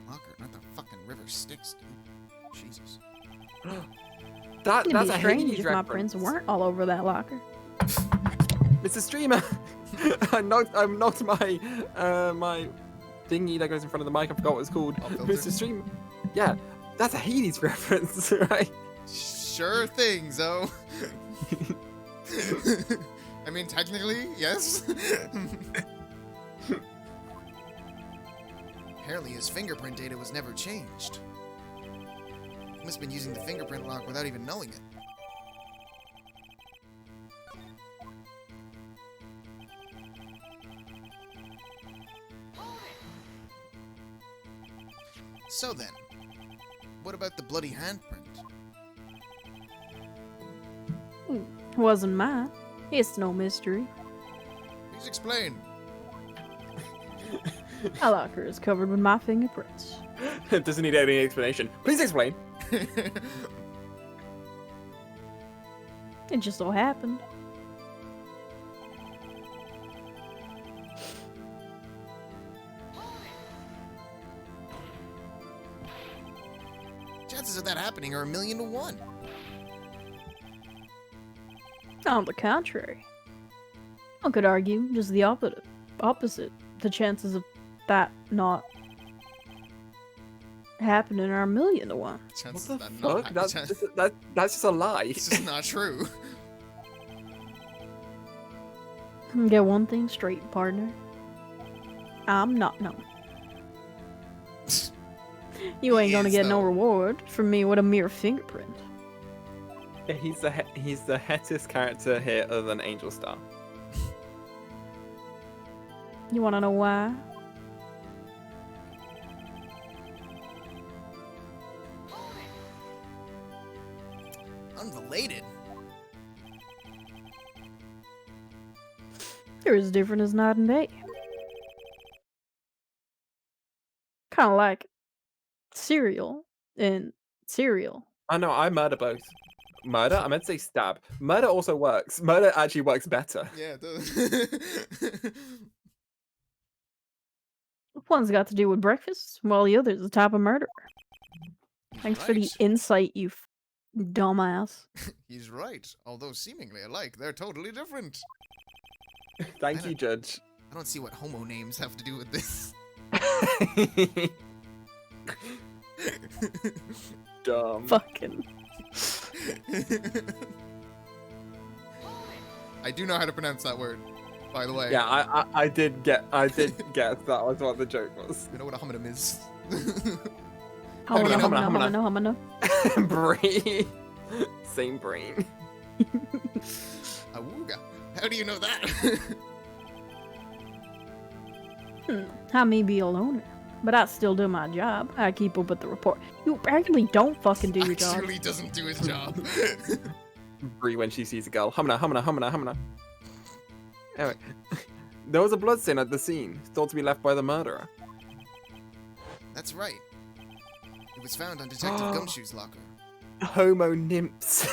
Locker, not the fucking river Styx, dude. Jesus. It'd That's be a strange Hades if my reference. prints weren't all over that locker. Mr. Streamer, I knocked my my thingy that goes in front of the mic. I forgot what it's called. Oh, filter. Mr. Streamer. Yeah, that's a Hades reference, right? Sure thing, Zoe. I mean, technically, yes. Apparently, his fingerprint data was never changed. He must have been using the fingerprint lock without even knowing it. So then, what about the bloody handprint? Wasn't mine. It's no mystery. Please explain. My locker is covered with my fingerprints. It doesn't need any explanation. Please explain. It just so happened. Chances of that happening are 1,000,000 to 1. On the contrary, I could argue just the opposite. The chances of that not happening are 1,000,000 to 1. Chances What of the that not fuck? That's happening. that's just a lie. It's just not true. Get one thing straight, partner. I'm not known. You ain't gonna He is, get no though. reward from me with a mere fingerprint. He's the hottest character here other than Angel Star. You wanna know why? Unrelated. They're as different as night and day. Kinda like cereal and cereal. I know, I murder both. Murder? I meant to say stab. Murder also works. Murder actually works better. Yeah, it does. One's got to do with breakfast, while the other's the type of murderer. Thanks for the Right. insight, you dumbass. He's right. Although seemingly alike, they're totally different. Thank you, Judge. I don't see what homo names have to do with this. Dumb. Fucking. I do know how to pronounce that word, by the way. Yeah, I did get that was what the joke was. You know what a homonym is? Humana. Brain. Same brain. Awooga. How do you know that? I may be a loner, but I still do my job. I keep up with the report. You actually don't fucking do your job. Actually doesn't do his job. Bree when she sees a girl. Humana. Anyway, there was a bloodstain at the scene, thought to be left by the murderer. That's right. It was found on Detective Gumshoe's locker. Homo nymphs.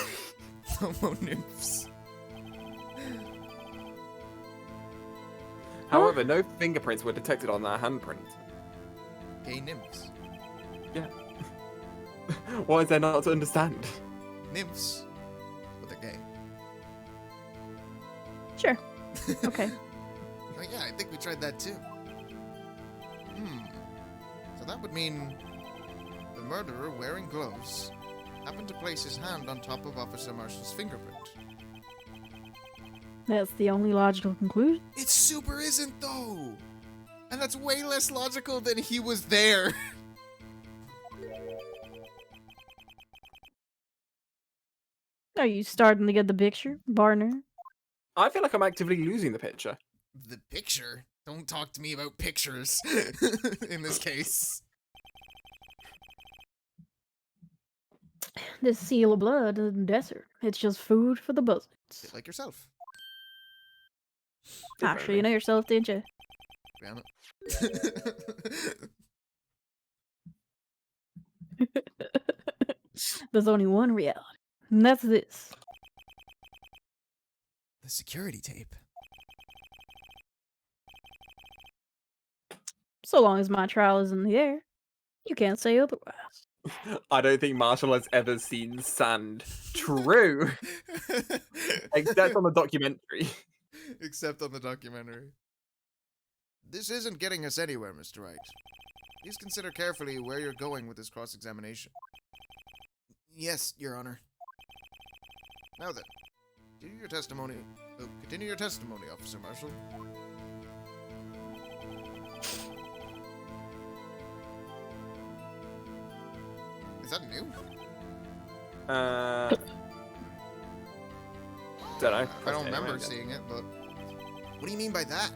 Homo nymphs. However, no fingerprints were detected on that handprint. Gay nymphs. Yeah. What is there not to understand? Nymphs. But they're gay. Sure. Okay. Oh yeah, I think we tried that too. So that would mean the murderer wearing gloves happened to place his hand on top of Officer Marshall's fingerprint. That's the only logical conclusion. It super isn't though! And that's way less logical than he was there. Are you starting to get the picture, Barner? I feel like I'm actively losing the picture. The picture? Don't talk to me about pictures in this case. This seal of blood in the desert. It's just food for the buzzards. Bit like yourself. Actually, you know yourself, didn't you? Damn it. There's only one reality, and that's this. The security tape. So long as my trial is in the air, you can't say otherwise. I don't think Marshall has ever seen sand. True. Except on the documentary. Except on the documentary. This isn't getting us anywhere, Mr. Wright. Please consider carefully where you're going with this cross-examination. Yes, Your Honor. Now then, continue your testimony. Officer Marshall. Is that new? Don't know. I don't remember seeing it, but what do you mean by that?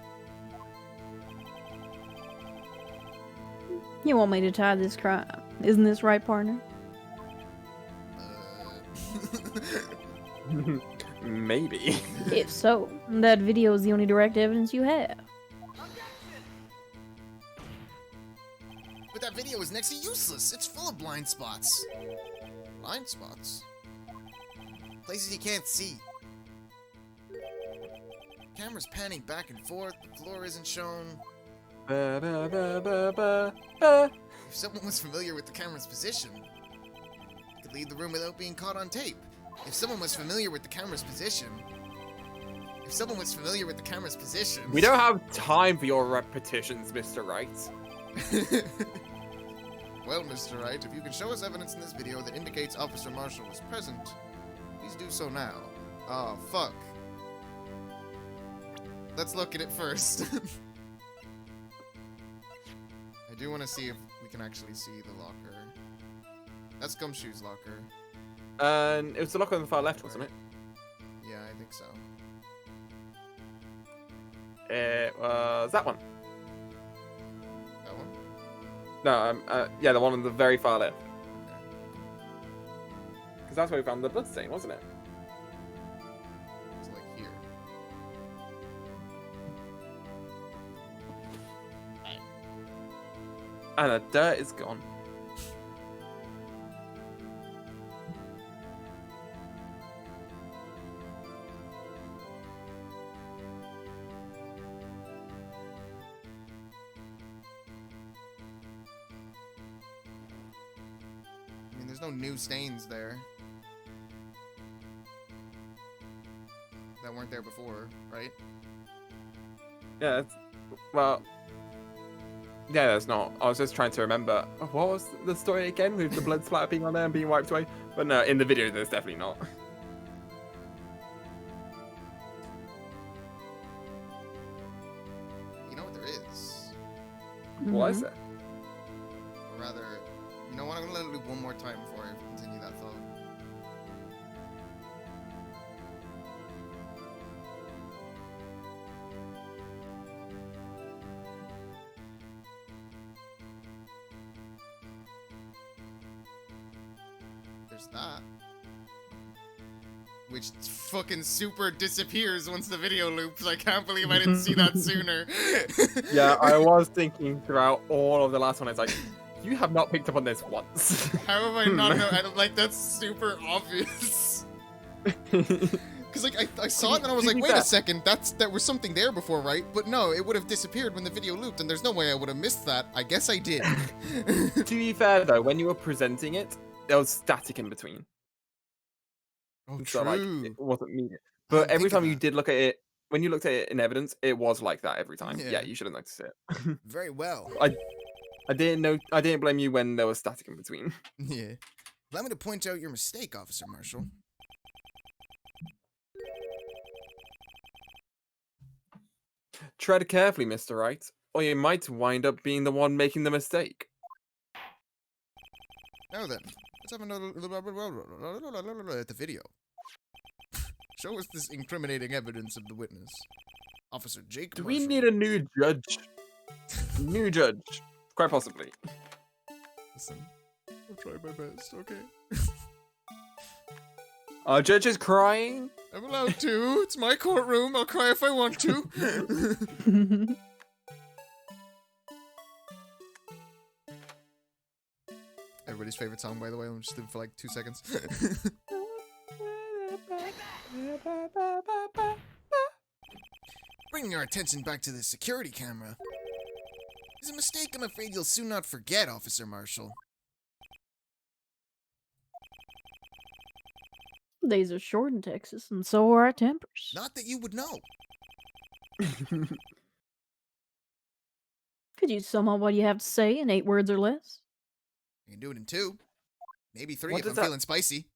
You want me to tie this crime? Isn't this right, partner? Maybe. If so, that video is the only direct evidence you have. But that video is next to useless. It's full of blind spots. Blind spots? Places you can't see. Camera's panning back and forth. The floor isn't shown. If someone was familiar with the camera's position, they could leave the room without being caught on tape. If someone was familiar with the camera's position... We don't have time for your repetitions, Mr. Wright. Well, Mr. Wright, if you can show us evidence in this video that indicates Officer Marshall was present, please do so now. Oh, fuck. Let's look at it first. I do want to see if we can actually see the locker. That's Gumshoe's locker. It was the locker on the far left, wasn't it? Yeah, I think so. It was that one. That one? No, yeah, the one on the very far left. Because that's where we found the bloodstain, wasn't it? It's like here. And the dirt is gone. I mean, there's no new stains there. That weren't there before, right? Yeah, well... Yeah, there's not. I was just trying to remember. What was the story again with the blood splatter being on there and being wiped away? But no, in the video, there's definitely not. You know what there is? What is it? Or rather, you know what? I'm gonna let it loop one more time before I continue that thought. There's that. Which fucking super disappears once the video loops. I can't believe I didn't see that sooner. Yeah, I was thinking throughout all of the last one, it's like, you have not picked up on this once. How have I not know? Like, that's super obvious. Because, like, I saw it and I was like, wait a second, there was something there before, right? But no, it would have disappeared when the video looped, and there's no way I would have missed that. I guess I did. To be fair, though, when you were presenting it, there was static in between. Oh, So, like, true. it wasn't immediate. I But didn't every think of time you that. did look at it, when you looked at it in evidence, it was like that every time. Yeah. Yeah, you should have noticed it. Very well. I didn't blame you when there was static in between. Yeah. Allow me to point out your mistake, Officer Marshall. Tread carefully, Mr. Wright, or you might wind up being the one making the mistake. Now then, let's have another at the video. Show us this incriminating evidence of the witness. Officer Jake Do Marshall. we need a new judge? New judge. Quite possibly. Listen, I'll try my best, okay? Our judge is crying. I'm allowed to. It's my courtroom. I'll cry if I want to. I everybody's favorite song, by the way. Let me just do it for like 2 seconds. Bringing our attention back to the security camera. It's a mistake I'm afraid you'll soon not forget, Officer Marshall. Days are short in Texas, and so are our tempers. Not that you would know. Could you sum up what you have to say in 8 words or less? I can do it in 2. Maybe 3 What if does I'm that- feeling spicy.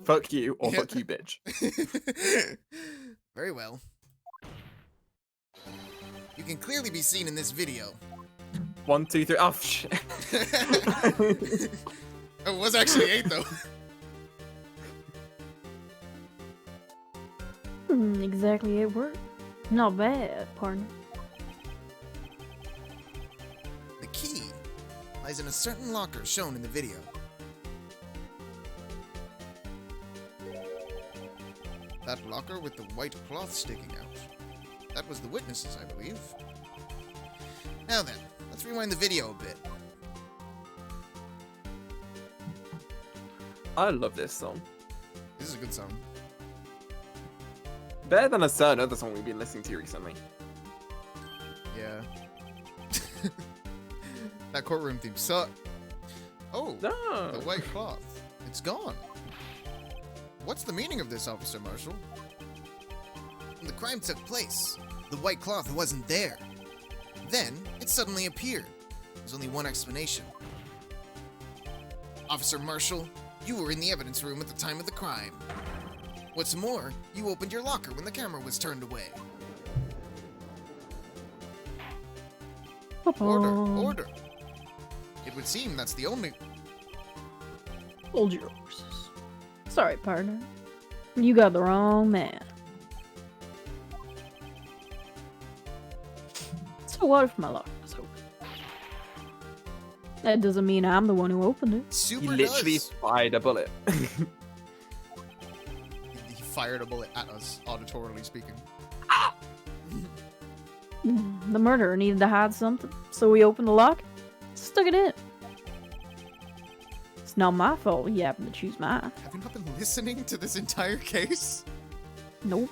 Fuck you, or Yep. fuck you, bitch. Very well. You can clearly be seen in this video. 1, 2, 3. Oh, shit. It was actually 8, though. Exactly 8 words. Not bad, partner. The key lies in a certain locker shown in the video. That locker with the white cloth sticking out. That was the witnesses, I believe. Now then, let's rewind the video a bit. I love this song. This is a good song. Better than a certain other song we've been listening to recently. Yeah. That courtroom theme sucked. Oh, No. the white cloth. It's gone. What's the meaning of this, Officer Marshall? When the crime took place, the white cloth wasn't there. Then, it suddenly appeared. There's only one explanation. Officer Marshall, you were in the evidence room at the time of the crime. What's more, you opened your locker when the camera was turned away. Order, order. It would seem that's the only... Hold your horses. Sorry, partner. You got the wrong man. So what if my locker was open? That doesn't mean I'm the one who opened it. He Super literally does. fired a bullet. He fired a bullet at us, auditorily speaking. The murderer needed to hide something, so we opened the lock, stuck it in. It's not my fault he happened to choose mine. Have you not been listening to this entire case? Nope,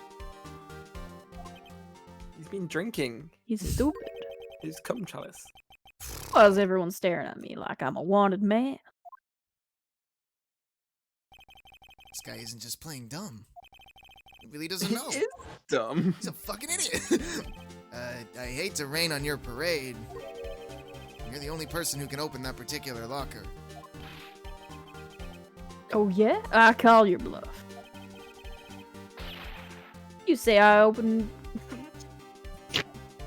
He's been drinking. he's stupid. He's cum chalice. Why is everyone staring at me like I'm a wanted man? This guy isn't just playing dumb. He really doesn't know. He is dumb. He's a fucking idiot. I hate to rain on your parade. You're the only person who can open that particular locker. Oh yeah? I call your bluff. You say I opened...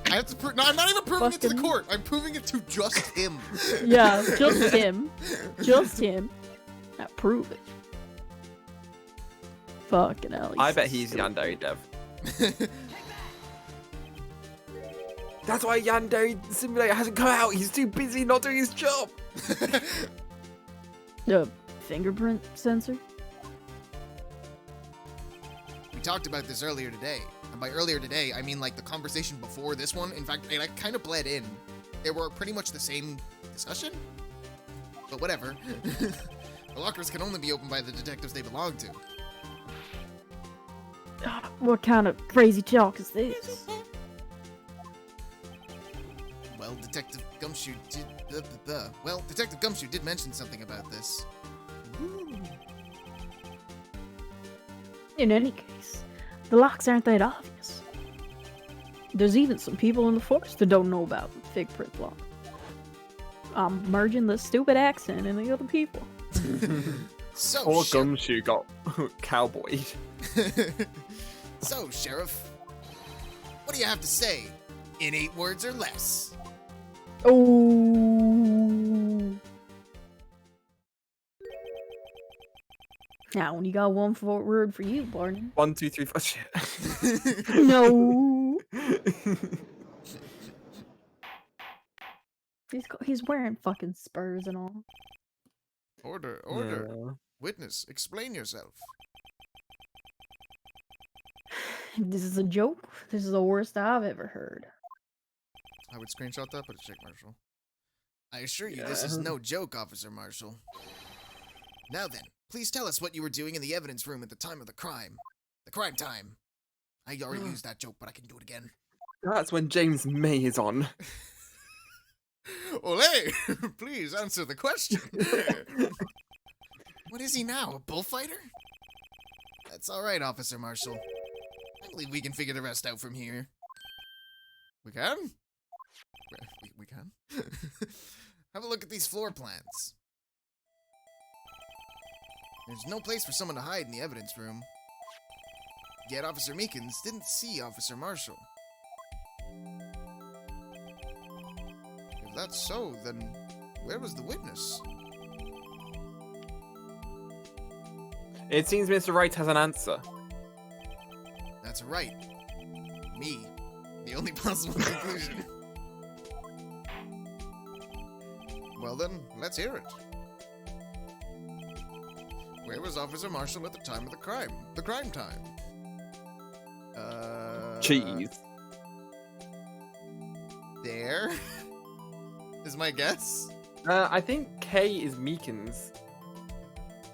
I have to prove. No, I'm not even proving it to the Fucking- court. I'm proving it to just him. Yeah, just him. Just him. Now prove it. Fucking hell. I bet he's Yandere Dev. That's why Yandere Simulator hasn't come out. He's too busy not doing his job. The fingerprint sensor? We talked about this earlier today. And by earlier today, I mean like the conversation before this one. In fact, it kind of bled in. They were pretty much the same discussion. But whatever. The lockers can only be opened by the detectives they belong to. What kind of crazy talk is this? Well, Detective Gumshoe did... Well, Detective Gumshoe did mention something about this. In any case, the locks aren't that obvious. There's even some people in the force that don't know about the fingerprint lock. I'm merging the stupid accent and the other people. So, Poor Sheriff... Gumshoe got cowboyed. So, Sheriff, what do you have to say in 8 words or less? Oh. Now, when you got one word for you, Barney. 1, 2, 3, 4. Shit. No. He's wearing fucking spurs and all. Order, order. Yeah. Witness, explain yourself. This is a joke. This is the worst I've ever heard. I would screenshot that, but check Marshall. I assure you, this is no joke, Officer Marshall. Now then, please tell us what you were doing in the evidence room at the time of the crime. The crime time. I already used that joke, but I can do it again. That's when James May is on. Olé! Please answer the question. What is he now, a bullfighter? That's alright, Officer Marshall. I believe we can figure the rest out from here. We can? We can? Have a look at these floor plans. There's no place for someone to hide in the evidence room. Yet Officer Meekins didn't see Officer Marshall. If that's so, then where was the witness? It seems Mr. Wright has an answer. That's right. Me. The only possible conclusion. Well then, let's hear it. Where was Officer Marshall at the time of the crime? The crime time? Cheese. There? Is my guess? I think K is Meekins.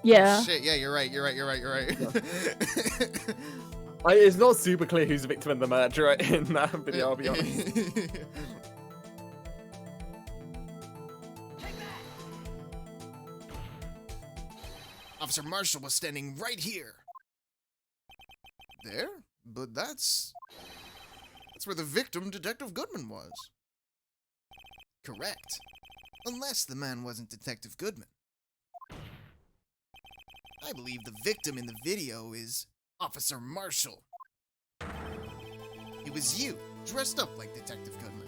Yeah. Oh, shit, yeah, you're right. It's not super clear who's the victim and the murderer in that video, I'll be honest. Officer Marshall was standing right here. There? But that's where the victim, Detective Goodman, was. Correct. Unless the man wasn't Detective Goodman. I believe the victim in the video is Officer Marshall. It was you, dressed up like Detective Goodman.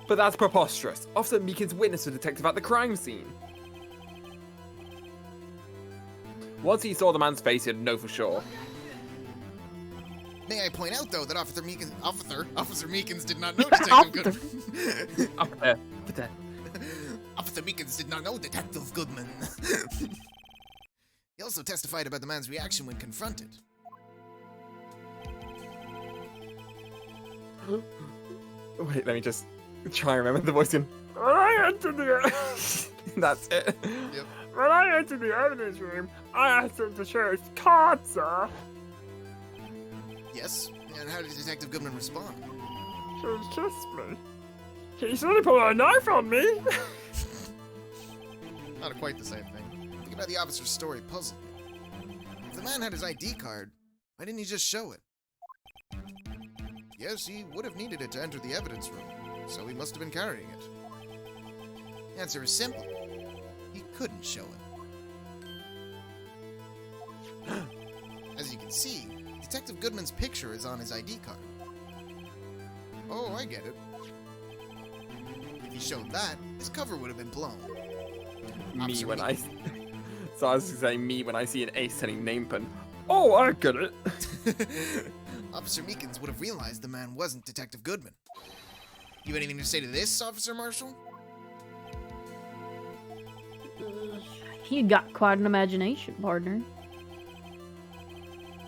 But that's preposterous. Officer Meekins witnessed a detective at the crime scene. Once he saw the man's face, he'd know for sure. May I point out, though, that Officer Meekins did not know Detective Goodman. Up there. Officer Meekins did not know Detective Goodman. He also testified about the man's reaction when confronted. Wait, let me just try and remember the voice again. When I entered the That's it. Yep. when I entered the evidence room, I asked him to show his card, sir. Yes? And how did Detective Goodman respond? He kissed me. He said he pulled a knife on me. Not quite the same thing. Think about the officer's story puzzled me. If the man had his ID card, why didn't he just show it? Yes, he would have needed it to enter the evidence room, so he must have been carrying it. The answer is simple. He couldn't show it. As you can see, Detective Goodman's picture is on his ID card. Oh, I get it. If he showed that, his cover would have been blown. Me when I... So I was going to say me when I see an ace-selling name pun. Oh, I get it. Officer Meekins would have realized the man wasn't Detective Goodman. You have anything to say to this, Officer Marshall? You got quite an imagination, partner.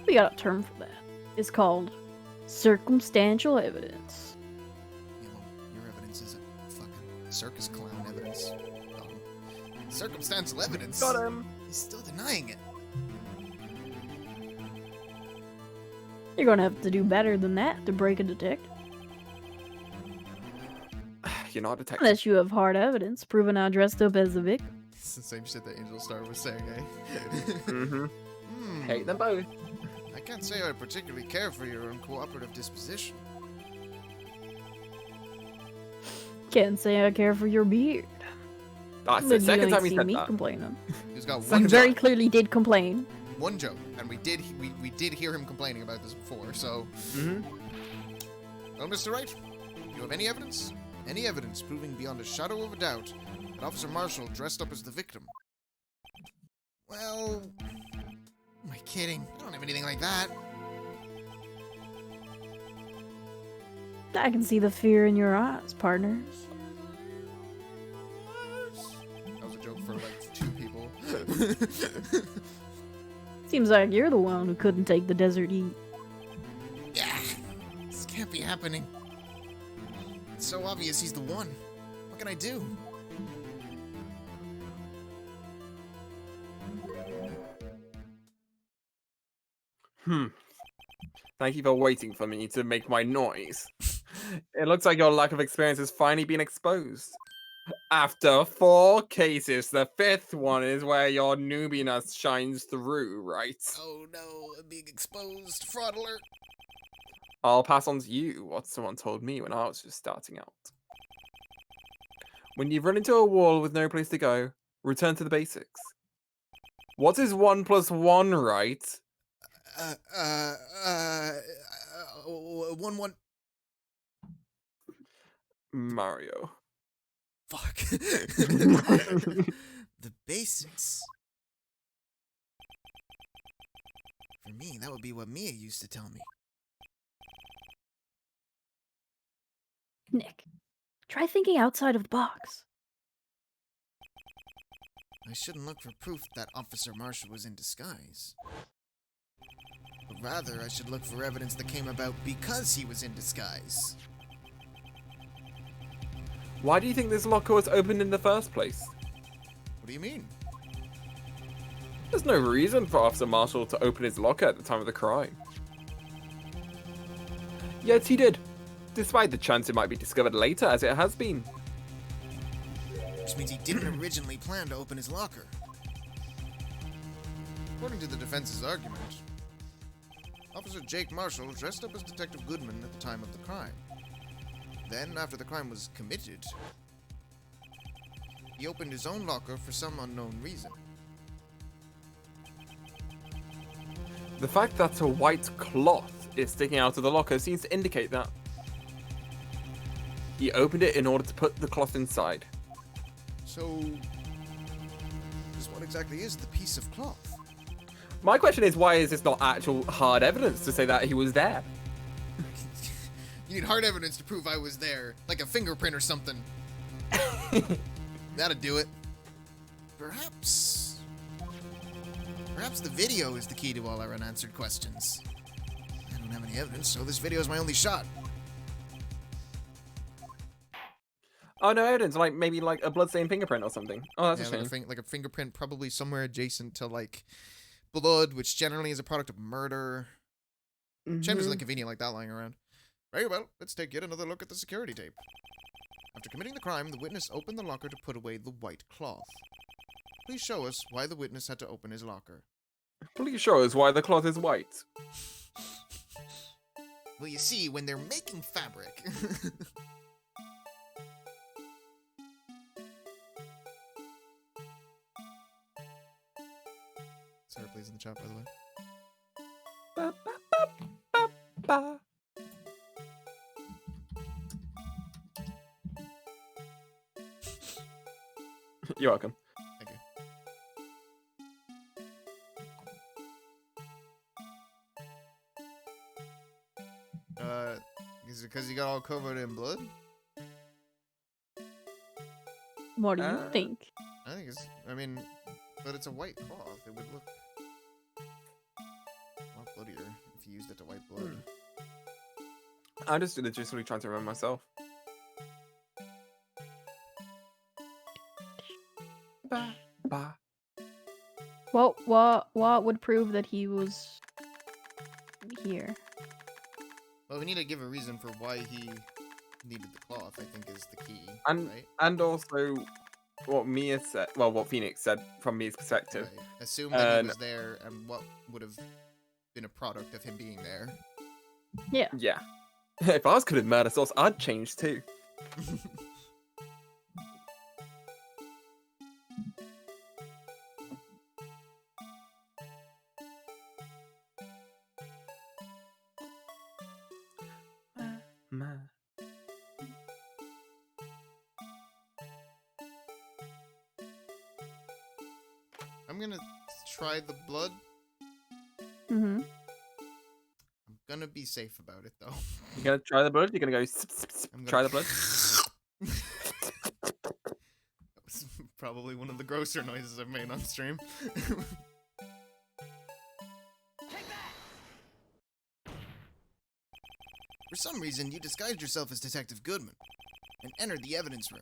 We got a term for that. It's called circumstantial evidence. You know, your evidence is a fucking circus clown evidence. Circumstantial evidence? Got him. He's still denying it. You're gonna have to do better than that to break a detective. You're not a detective. Unless you have hard evidence proving I dressed up as the victim. It's the same shit that Angel Star was saying, eh? Mm-hmm. Hate them both. I can't say I particularly care for your uncooperative disposition. Can't say I care for your beard. That's But the you second ain't time he seen said me that. complaining. He's got So he one very joke. clearly did complain. One joke, and we did hear him complaining about this before. So, Mm-hmm. well, Mr. Wright, do you have any evidence? Any evidence proving beyond a shadow of a doubt that Officer Marshall dressed up as the victim? Well, am I kidding? I don't have anything like that. I can see the fear in your eyes, partner. That was a joke for like 2 people. Seems like you're the one who couldn't take the desert heat. Yeah, this can't be happening. so obvious he's the one. What can I do? Thank you for waiting for me to make my noise. It looks like your lack of experience has finally been exposed. After 4 cases, the 5th one is where your noobiness shines through, right? Oh no, I'm being exposed. Fraud alert. I'll pass on to you what someone told me when I was just starting out. When you've run into a wall with no place to go, return to the basics. What is 1 + 1, right? 1-1. Mario. Fuck. The basics. For me, that would be what Mia used to tell me. Nick, try thinking outside of the box. I shouldn't look for proof that Officer Marshall was in disguise. But rather, I should look for evidence that came about because he was in disguise. Why do you think this locker was opened in the first place? What do you mean? There's no reason for Officer Marshall to open his locker at the time of the crime. Yet he did, despite the chance it might be discovered later, as it has been. Which means he didn't originally plan to open his locker. According to the defense's argument, Officer Jake Marshall dressed up as Detective Goodman at the time of the crime. Then, after the crime was committed, he opened his own locker for some unknown reason. The fact that a white cloth is sticking out of the locker seems to indicate that. He opened it in order to put the cloth inside. So, just what exactly is the piece of cloth? My question is, why is this not actual hard evidence to say that he was there? You need hard evidence to prove I was there, like a fingerprint or something. That'd do it. Perhaps the video is the key to all our unanswered questions. I don't have any evidence, so this video is my only shot. Oh, no evidence, like maybe like a bloodstained fingerprint or something. Oh, that's a shame. Like a fingerprint, probably somewhere adjacent to like blood, which generally is a product of murder. Shame isn't convenient like that lying around. Very well, let's take yet another look at the security tape. After committing the crime, the witness opened the locker to put away the white cloth. Please show us why the witness had to open his locker. Please show us why the cloth is white. Well, you see, when they're making fabric... Sarah plays in the chat, by the way. Ba, ba, ba, ba, ba. You're welcome. Thank you. Is it because you got all covered in blood? What do you think? I think it's, but it's a white cloth. It would look a lot bloodier if you used it to wipe blood. I'm just legitimately trying to remember myself. Ba, ba. What would prove that he was here? Well, we need to give a reason for why he needed the cloth, I think is the key, And right? and also what Mia said, well, what Phoenix said from Mia's perspective. Right. Assume that he was there and what would have been a product of him being there. Yeah. Yeah. If I was good at murder source, I'd change too. I'm gonna try the blood. Mm-hmm. I'm gonna be safe about it, though. You're gonna try the blood? You're gonna go try the blood? That was probably one of the grosser noises I've made on stream. For some reason, you disguised yourself as Detective Goodman. and entered the evidence room.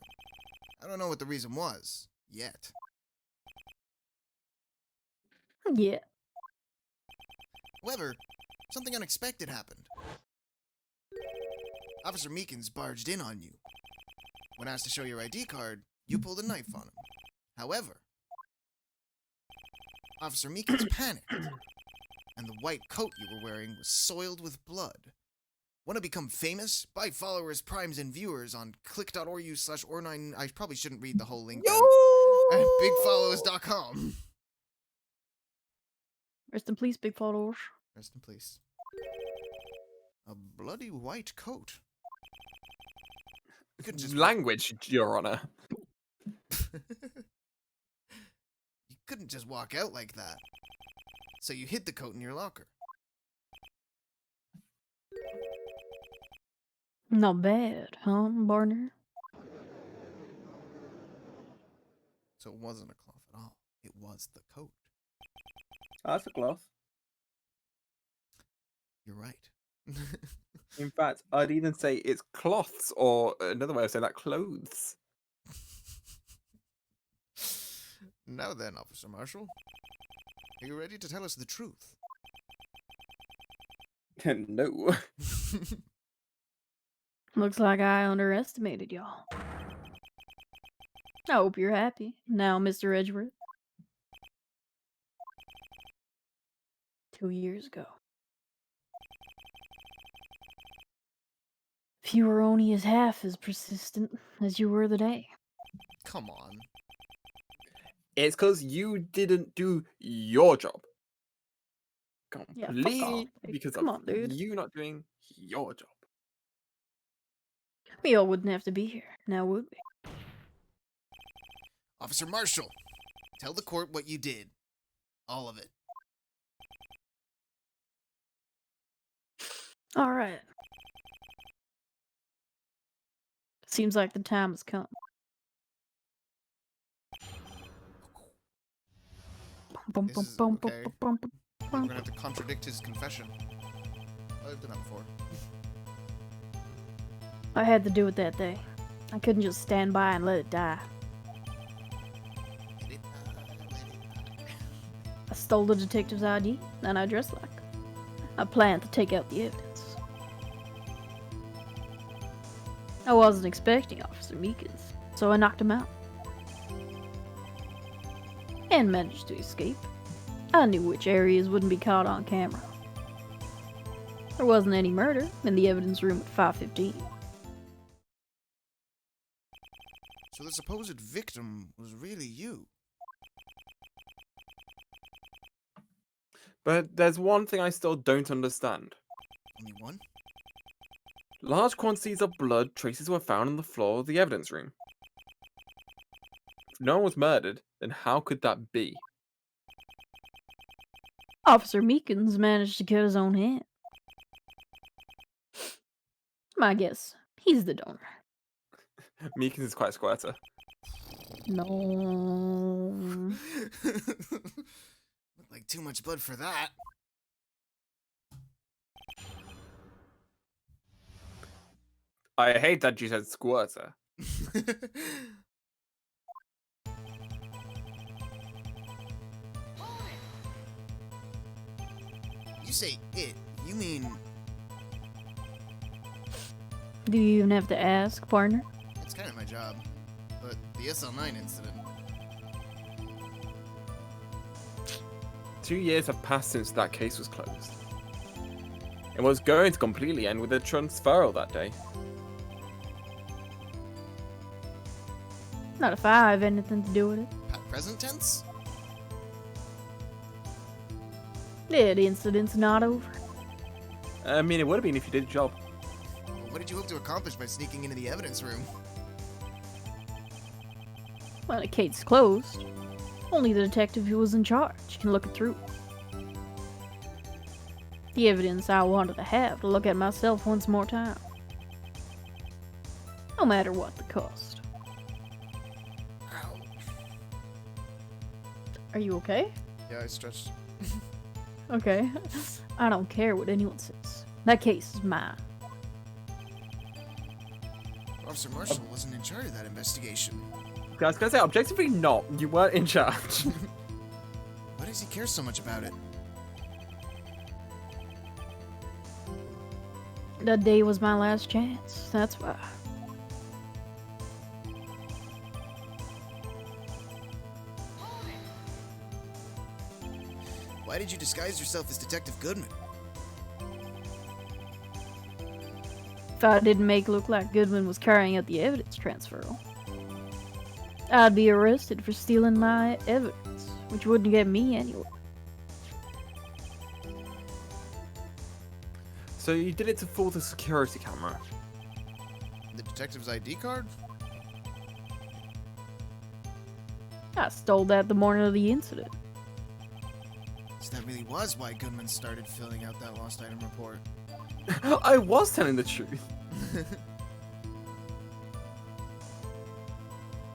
I don't know what the reason was, yet. Yeah. However, something unexpected happened. Officer Meekins barged in on you. When asked to show your ID card, you pulled a knife on him. However, Officer Meekins panicked, and the white coat you were wearing was soiled with blood. Want to become famous? Buy followers, primes, and viewers on click.ru/or9. I probably shouldn't read the whole link. At bigfollows.com. Rest in peace, big followers. Rest in peace. A bloody white coat. You could just Language, Your Honor. You couldn't just walk out like that. So you hid the coat in your locker. Not bad, huh, Barner? So it wasn't a cloth at all. It was the coat. Oh, that's a cloth. You're right. In fact, I'd even say it's cloths, or another way of saying that, clothes. Now then, Officer Marshall. Are you ready to tell us the truth? No. Looks like I underestimated y'all. I hope you're happy now, Mr. Edgeworth. 2 years ago. If you were only as half as persistent as you were the day. Come on. It's because you didn't do your job. Yeah, fuck Completely off. Like, because come of on, dude. you not doing your job. We all wouldn't have to be here, now would we? Officer Marshall, tell the court what you did. All of it. Alright. Seems like the time has come. Bum, This bum, is bum, bum, okay. bum, bum, We're bum. gonna have to contradict his confession. I've done that before. I had to do it that day. I couldn't just stand by and let it die. I stole the detective's ID, and I dressed like him. I planned to take out the evidence. I wasn't expecting Officer Meekins, so I knocked him out. And managed to escape. I knew which areas wouldn't be caught on camera. There wasn't any murder in the evidence room at 5:15. So the supposed victim was really you. But there's one thing I still don't understand. Only one? Large quantities of blood traces were found on the floor of the evidence room. If no one was murdered, then how could that be? Officer Meekins managed to cut his own hand. My guess, he's the donor. Meekins is quite a squirter. No. Looked like too much blood for that. I hate that you said squirter. You say it, you mean Do you even have to ask, partner? it's kind of my job. But the SL9 incident. 2 years have passed since that case was closed. It was going to completely end with a transferal that day. Not if I have anything to do with it. Present tense? Yeah, the incident's not over. I mean, it would have been if you did your job. Well, what did you hope to accomplish by sneaking into the evidence room? Well, the case's closed. Only the detective who was in charge can look it through. The evidence I wanted to have to look at myself once more time. No matter what the cost. Ow. Are you okay? Yeah, I stretched. Okay. I don't care what anyone says. That case is mine. Officer Marshall wasn't in charge of that investigation. I was gonna say, objectively not. You weren't in charge. Why does he care so much about it? That day was my last chance. That's why. Why did you disguise yourself as Detective Goodman? If I didn't make it look like Goodman was carrying out the evidence transferal, I'd be arrested for stealing my evidence, which wouldn't get me anywhere. So you did it to fool the security camera. The detective's ID card? I stole that the morning of the incident. So that really was why Goodman started filling out that lost item report. I was telling the truth.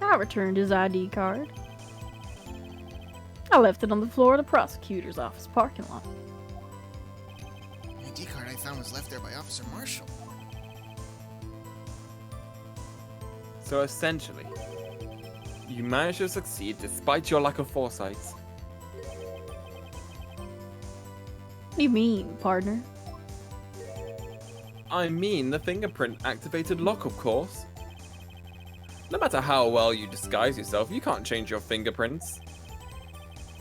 I returned his ID card. I left it on the floor of the prosecutor's office parking lot. The ID card I found was left there by Officer Marshall. So essentially, you managed to succeed despite your lack of foresight. What do you mean, partner? I mean the fingerprint activated lock, of course. No matter how well you disguise yourself, you can't change your fingerprints.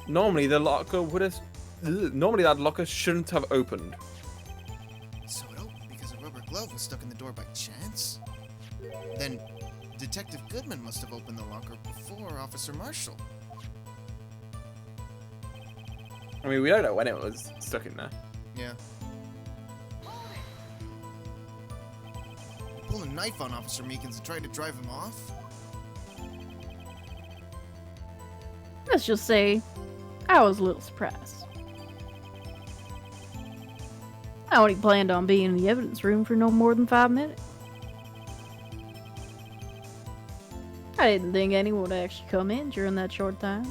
Normally the locker would have... Normally that locker shouldn't have opened. So it opened because a rubber glove was stuck in the door by chance? Then Detective Goodman must have opened the locker before Officer Marshall. I mean, we don't know when it was stuck in there. Yeah. He pulled a knife on Officer Meekins and tried to drive him off? Let's just say, I was a little surprised. I only planned on being in the evidence room for no more than 5 minutes. I didn't think anyone would actually come in during that short time.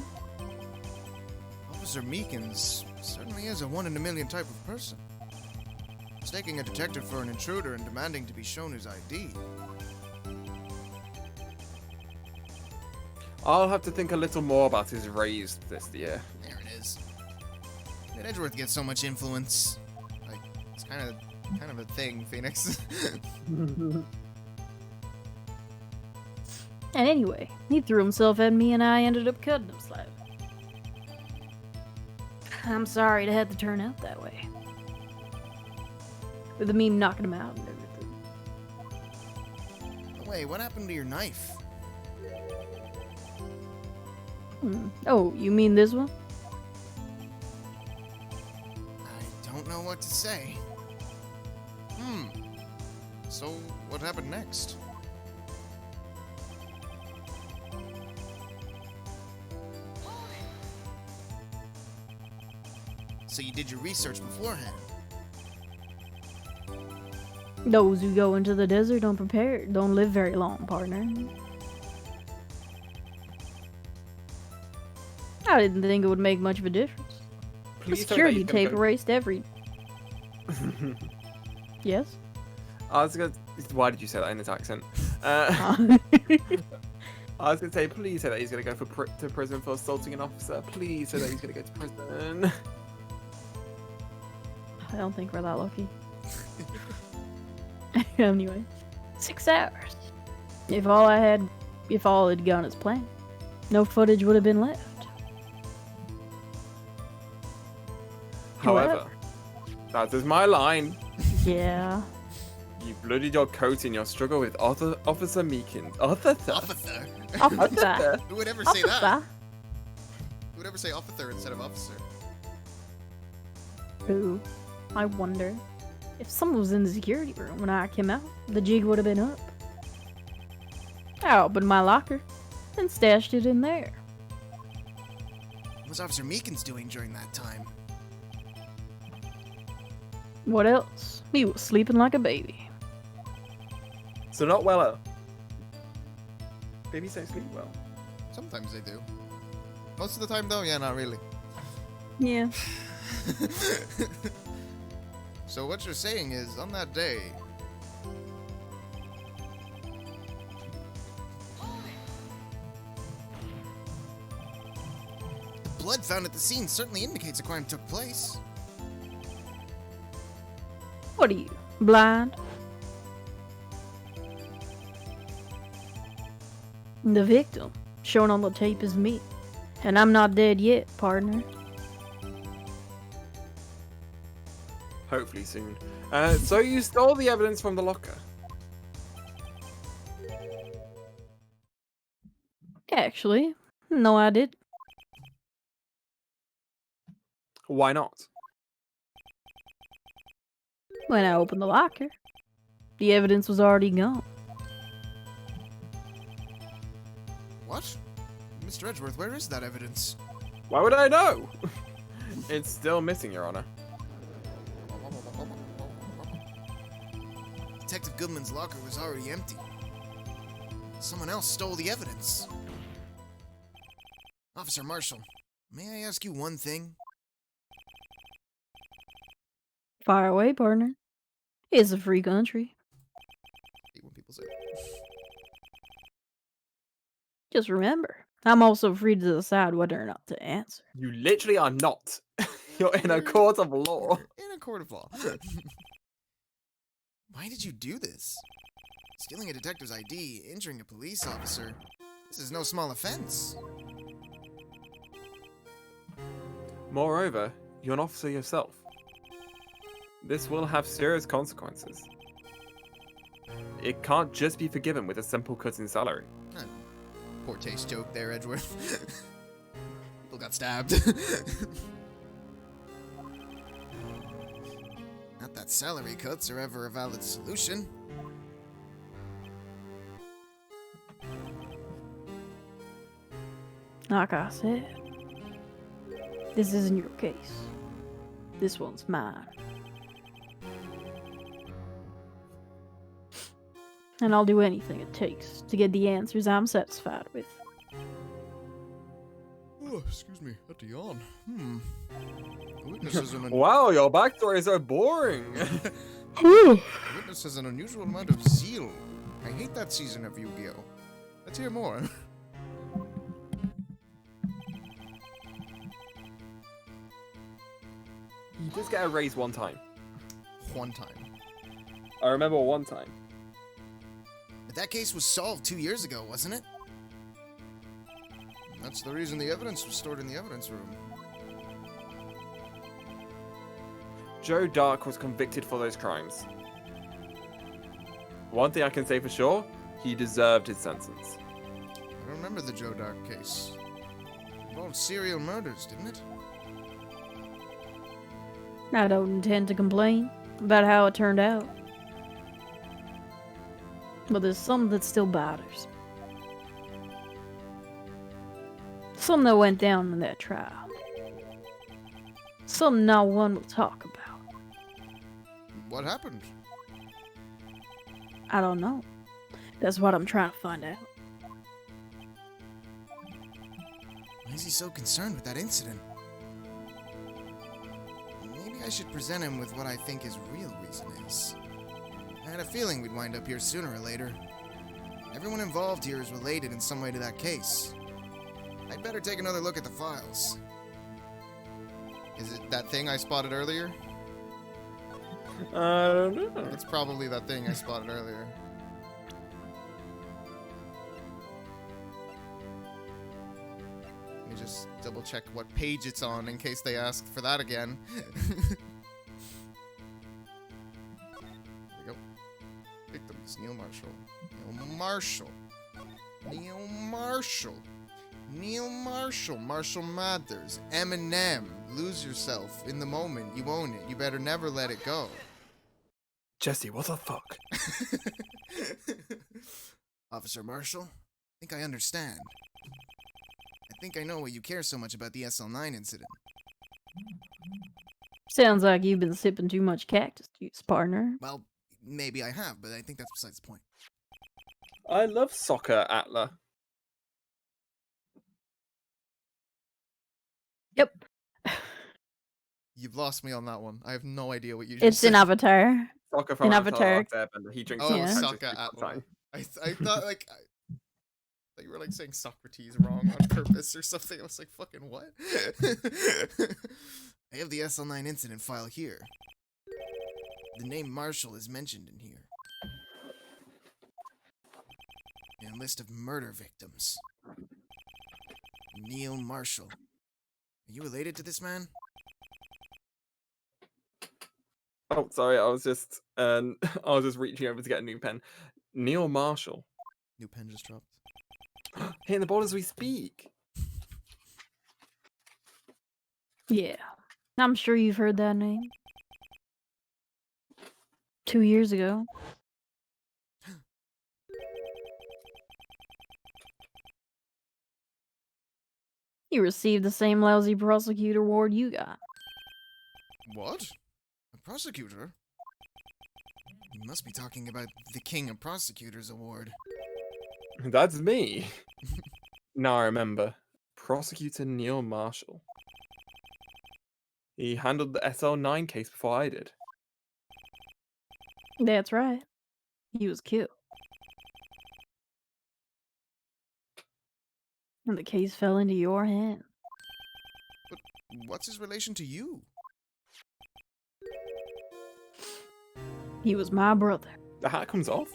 Officer Meekins certainly is a one-in-a-million type of person. Mistaking a detective for an intruder and demanding to be shown his ID. I'll have to think a little more about his raise this year. There it is. Did Edgeworth get so much influence? Like, it's kind of a thing, Phoenix. And anyway, he threw himself at me and I ended up cutting him slightly. I'm sorry it had to turn out that way. With the meme knocking him out and everything. Wait, what happened to your knife? Oh, you mean this one? I don't know what to say. So, what happened next? So you did your research beforehand? Those who go into the desert unprepared don't live very long, partner. I didn't think it would make much of a difference. The Please tell me that security he's gonna tape go- erased every... Yes? I was gonna... Why did you say that in this accent? I was gonna say, please say that he's gonna go to prison for assaulting an officer. Please say that he's gonna go to prison. I don't think we're that lucky. Anyway, 6 hours. If all had gone as planned, no footage would have been left. However, that is my line. Yeah. You bloodied your coat in your struggle with Officer Meekins. Officer? Officer? Officer. Who would ever say that? Officer. Who would ever say officer instead of officer? Who? I wonder. If someone was in the security room when I came out, the jig would have been up. I opened my locker and stashed it in there. What was Officer Meekins doing during that time? What else? He was sleeping like a baby. So not well. Babies don't sleep well. Sometimes they do. Most of the time, though, yeah, not really. Yeah. So what you're saying is, on that day, blood found at the scene certainly indicates a crime took place. What are you, blind? The victim, shown on the tape, is me. And I'm not dead yet, partner. Hopefully soon. So you stole the evidence from the locker. Actually, no, I did. Why not? When I opened the locker, the evidence was already gone. What? Mr. Edgeworth, where is that evidence? Why would I know? It's still missing, Your Honor. Detective Goodman's locker was already empty. Someone else stole the evidence. Officer Marshall, may I ask you one thing? Fire away, partner. It's a free country. I hate when people say Just remember, I'm also free to decide whether or not to answer. You literally are not. You're in a court of law. in a court of law. Why did you do this? Stealing a detective's ID, injuring a police officer. This is no small offense. Moreover, you're an officer yourself. This will have serious consequences. It can't just be forgiven with a simple cut in salary. Poor taste joke there, Edgeworth. People got stabbed. Not that salary cuts are ever a valid solution. Like I said, this isn't your case. This one's mine. And I'll do anything it takes to get the answers I'm satisfied with. Oh, excuse me, had to yawn. The witness has an Wow, your backstory is so boring. The witness has an unusual amount of zeal. I hate that season of Yu-Gi-Oh! Let's hear more. You just get a raise one time. One time. I remember one time. But that case was solved 2 years ago, wasn't it? That's the reason the evidence was stored in the evidence room. Joe Dark was convicted for those crimes. One thing I can say for sure, he deserved his sentence. I remember the Joe Dark case. It involved serial murders, didn't it? I don't intend to complain about how it turned out. But there's some that still bothers. Some that went down in that trial. Some not one will talk about. What happened? I don't know. That's what I'm trying to find out. Why is he so concerned with that incident? Maybe I should present him with what I think his real reason is. I had a feeling we'd wind up here sooner or later. Everyone involved here is related in some way to that case. I'd better take another look at the files. Is it that thing I spotted earlier? I don't know. It's probably that thing I spotted earlier. Let me just double check what page it's on in case they ask for that again. There we go. Victims, Neil Marshall. Neil Marshall. Neil Marshall. Neil Marshall. Marshall Mathers. Eminem. Lose yourself. In the moment. You own it. You better never let it go. Jesse, what the fuck? Officer Marshall, I think I understand. I think I know why you care so much about the SL9 incident. Sounds like you've been sipping too much cactus juice, partner. Well, maybe I have, but I think that's besides the point. I love soccer, Atla. Yep. You've lost me on that one. I have no idea what you just It's said. in Avatar. Soccer from In Avatar. Avatar. He drinks Oh, Yeah. Sokka Atla. I thought, like, thought you were like saying Socrates wrong on purpose or something. I was like, fucking what? I have the SL9 incident file here. The name Marshall is mentioned in here. And a list of murder victims. Neil Marshall. Are you related to this man? Oh, sorry, I was just reaching over to get a new pen. Neil Marshall. New pen just dropped. Hitting the ball as we speak. Yeah. I'm sure you've heard that name. 2 years ago. You received the same lousy prosecutor award you got. What? A prosecutor? You must be talking about the King of Prosecutors Award. That's me. Now I remember. Prosecutor Neil Marshall. He handled the SL9 case before I did. That's right. He was killed. And the case fell into your hands. But what's his relation to you? He was my brother. The hat comes off.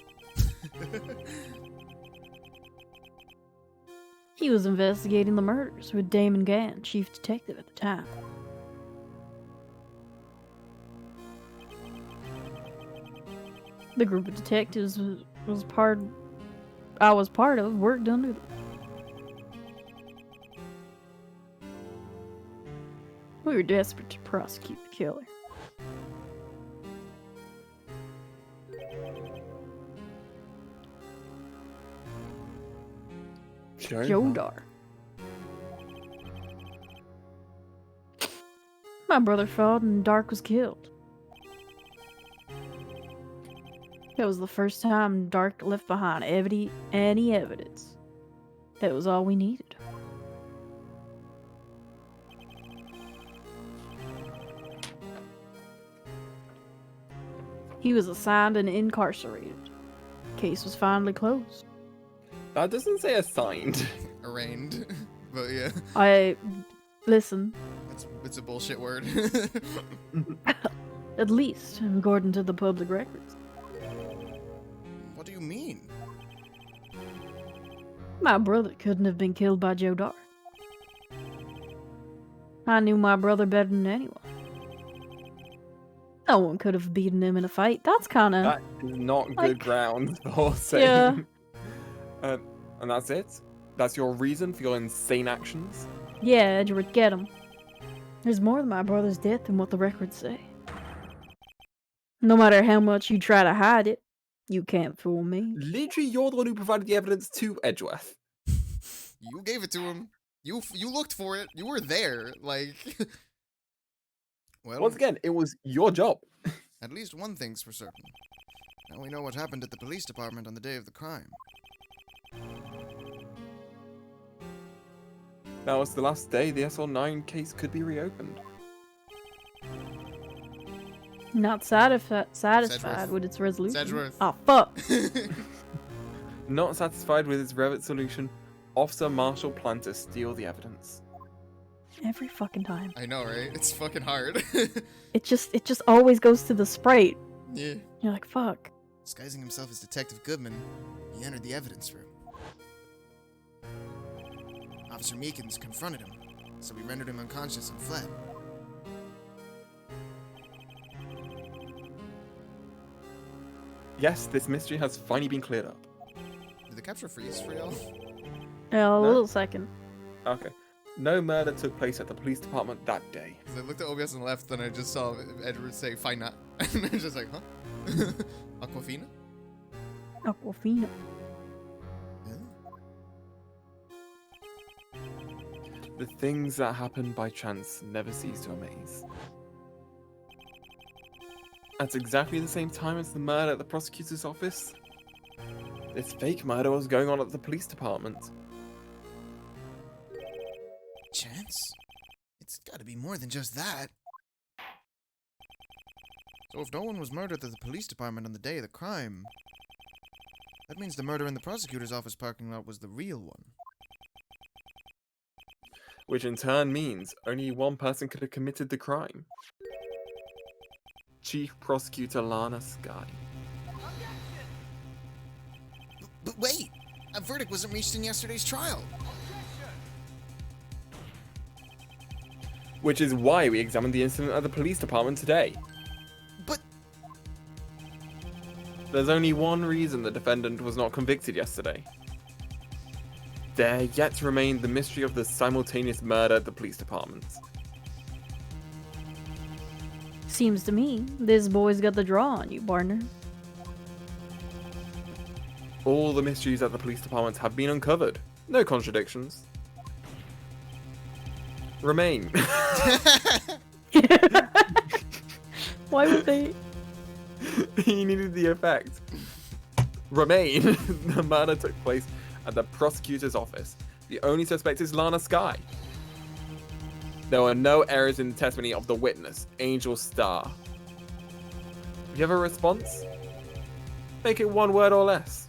He was investigating the murders with Damon Gann, chief detective at the time. The group of detectives I was part of worked under them. We were desperate to prosecute the killer. Jodar. My brother fought and Dark was killed. That was the first time Dark left behind any evidence. That was all we needed. He was assigned and incarcerated. Case was finally closed. That doesn't say assigned. Arraigned. But yeah. Listen. It's a bullshit word. At least, according to the public records. What do you mean? My brother couldn't have been killed by Jodar. I knew my brother better than anyone. No one could have beaten him in a fight. That's kinda... That is not good like, ground for saying. Yeah. And that's it? That's your reason for your insane actions? Yeah, Edward, get him. There's more to my brother's death than what the records say. No matter how much you try to hide it, you can't fool me. Literally, you're the one who provided the evidence to Edgeworth. You gave it to him. You looked for it. You were there. Like... Well, once again, it was your job. At least one thing's for certain. Now we know what happened at the police department on the day of the crime. Now it's the last day the SL9 case could be reopened. Not satisfied Sedgeworth. with its resolution. Sedgeworth. Oh, fuck. Not satisfied with its resolution, Officer Marshall planned to steal the evidence. Every fucking time. I know, right? It's fucking hard. It just always goes to the sprite. Yeah. You're like, fuck. Disguising himself as Detective Goodman, he entered the evidence room. Officer Meekins confronted him, so we rendered him unconscious and fled. Yes, this mystery has finally been cleared up. Did the capture freeze for y'all? A little second. Okay. No murder took place at the police department that day. I looked at OBS and left, and I just saw Edward say, "Fina," and I was just like, huh? Aquafina? Aquafina. Yeah. The things that happen by chance never cease to amaze. At exactly the same time as the murder at the prosecutor's office, this fake murder was going on at the police department. Chance? It's gotta be more than just that. So if no one was murdered at the police department on the day of the crime, That means the murder in the prosecutor's office parking lot was the real one. Which in turn means only one person could have committed the crime. Chief Prosecutor Lana Sky. But wait! A verdict wasn't reached in yesterday's trial. Which is why we examined the incident at the police department today. But There's only one reason the defendant was not convicted yesterday. There yet remained the mystery of the simultaneous murder at the police department. Seems to me this boy's got the draw on you, partner. All the mysteries at the police department have been uncovered. No contradictions. Remain. Why would they? He needed the effect. Remain. The murder took place at the prosecutor's office. The only suspect is Lana Sky. There were no errors in the testimony of the witness, Angel Star. If you have a response, make it one word or less.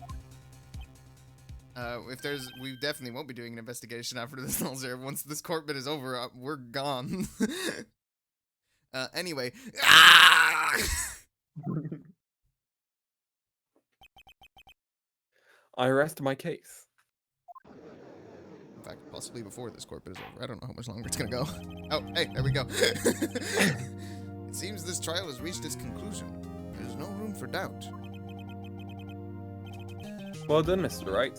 We definitely won't be doing an investigation after this, Nulzer. Once this court bit is over, we're gone. Anyway. Ah! I rest my case. In fact, possibly before this court bit is over. I don't know how much longer it's gonna go. Oh, hey, there we go. It seems this trial has reached its conclusion. There's no room for doubt. Well done, Mr. Wright.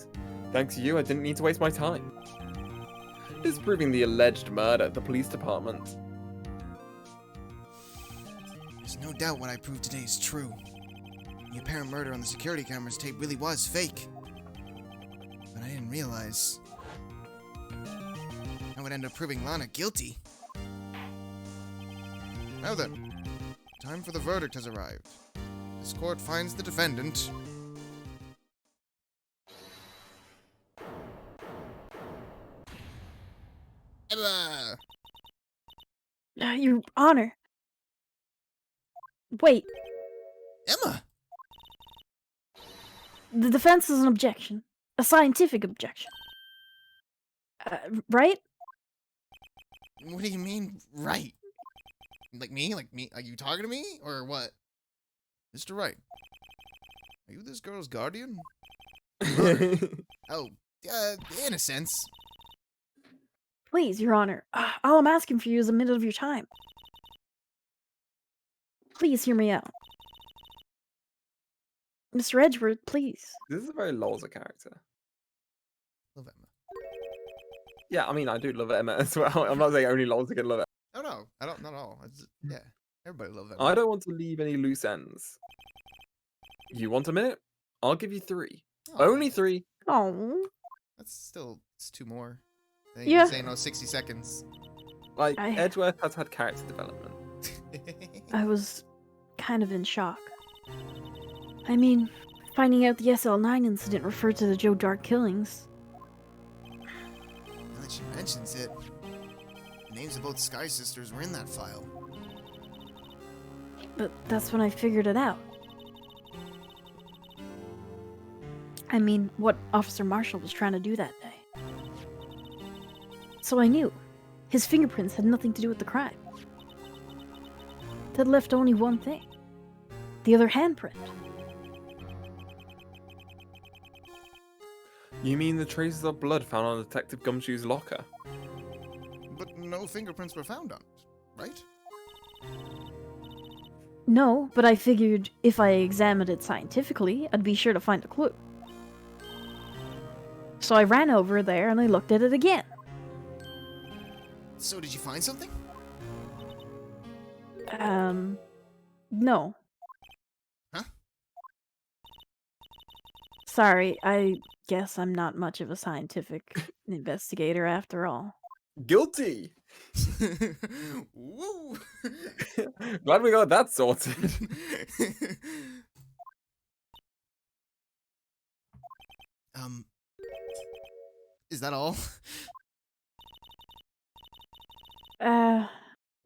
Thanks to you, I didn't need to waste my time. Disproving the alleged murder at the police department. There's no doubt what I proved today is true. The apparent murder on the security cameras tape really was fake. But I didn't realize I would end up proving Lana guilty. Now then, time for the verdict has arrived. This court finds the defendant Emma. Your Honor. Wait, Emma. the defense is an objection. A scientific objection. Right? What do you mean, right? Like me? Like me? Are you talking to me? Or what? Mr. Wright, are you this girl's guardian? Oh, in a sense. Please, Your Honor. All I'm asking for you is a minute of your time. Please hear me out. Mr. Edgeworth, please. This is a very Lolza character. Love Emma. Yeah, I mean, I do love Emma as well. I'm not saying only Lolza can love it. Oh no, I don't. Not at all. Yeah, everybody loves Emma. I don't want to leave any loose ends. You want a minute? I'll give you 3. Oh, Only 3. Oh. it's 2 more. Then Yeah. you say no 60 seconds. Like, I- Edgeworth has had character development. I was kind of in shock. I mean, finding out the SL9 incident referred to the Joe Dark killings. Now that she mentions it, the names of both Sky Sisters were in that file. But that's when I figured it out. I mean, what Officer Marshall was trying to do that day. So I knew. His fingerprints had nothing to do with the crime. That left only one thing. The other handprint. You mean the traces of blood found on Detective Gumshoe's locker? But no fingerprints were found on it, right? No, but I figured if I examined it scientifically, I'd be sure to find a clue. So I ran over there and I looked at it again. So did you find something? No. Huh? Sorry, I guess I'm not much of a scientific investigator after all. Guilty! Woo! Glad we got that sorted. Is that all?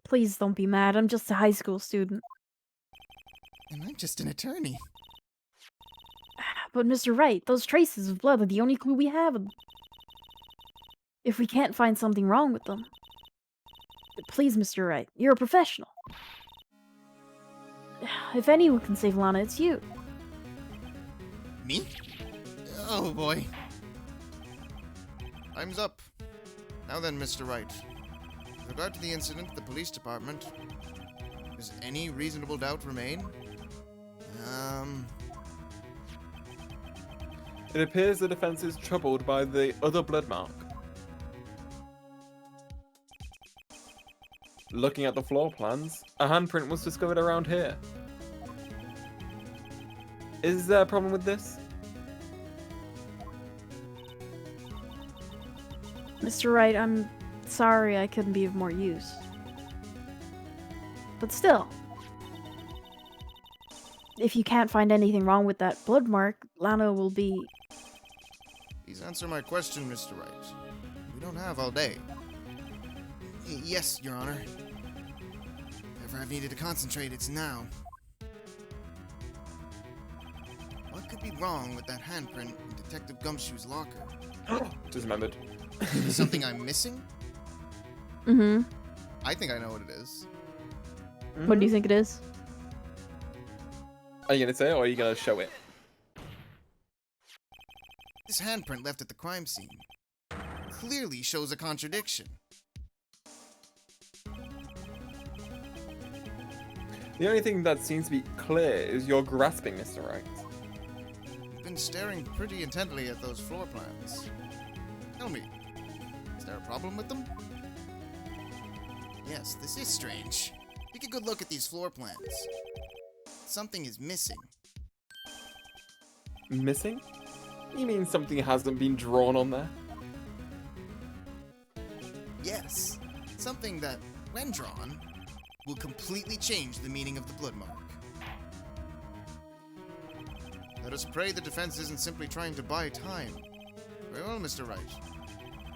Please don't be mad. I'm just a high school student. And I'm just an attorney. But Mr. Wright, those traces of blood are the only clue we have. If we can't find something wrong with them... Please, Mr. Wright, you're a professional. If anyone can save Lana, it's you. Me? Oh boy. Time's up. Now then, Mr. Wright. With regard to the incident at the police department, does any reasonable doubt remain? It appears the defense is troubled by the other blood mark. Looking at the floor plans, a handprint was discovered around here. Is there a problem with this? Mr. Wright, I'm sorry I couldn't be of more use. But still, if you can't find anything wrong with that blood mark, Lana will be... Please answer my question, Mr. Wright. We don't have all day. Yes, Your Honor. If ever I've needed to concentrate, it's now. What could be wrong with that handprint in Detective Gumshoe's locker? Just remembered. Something I'm missing? Mm-hmm. I think I know what it is. What do you think it is? Are you gonna say it or are you gonna show it? This handprint left at the crime scene clearly shows a contradiction. The only thing that seems to be clear is you're grasping, Mr. Wright. You've been staring pretty intently at those floor plans. Tell me, is there a problem with them? Yes, this is strange. Take a good look at these floor plans. Something is missing. Missing? You mean something hasn't been drawn on there? Yes, something that, when drawn, will completely change the meaning of the blood mark. Let us pray the defense isn't simply trying to buy time. Very well, Mr. Wright.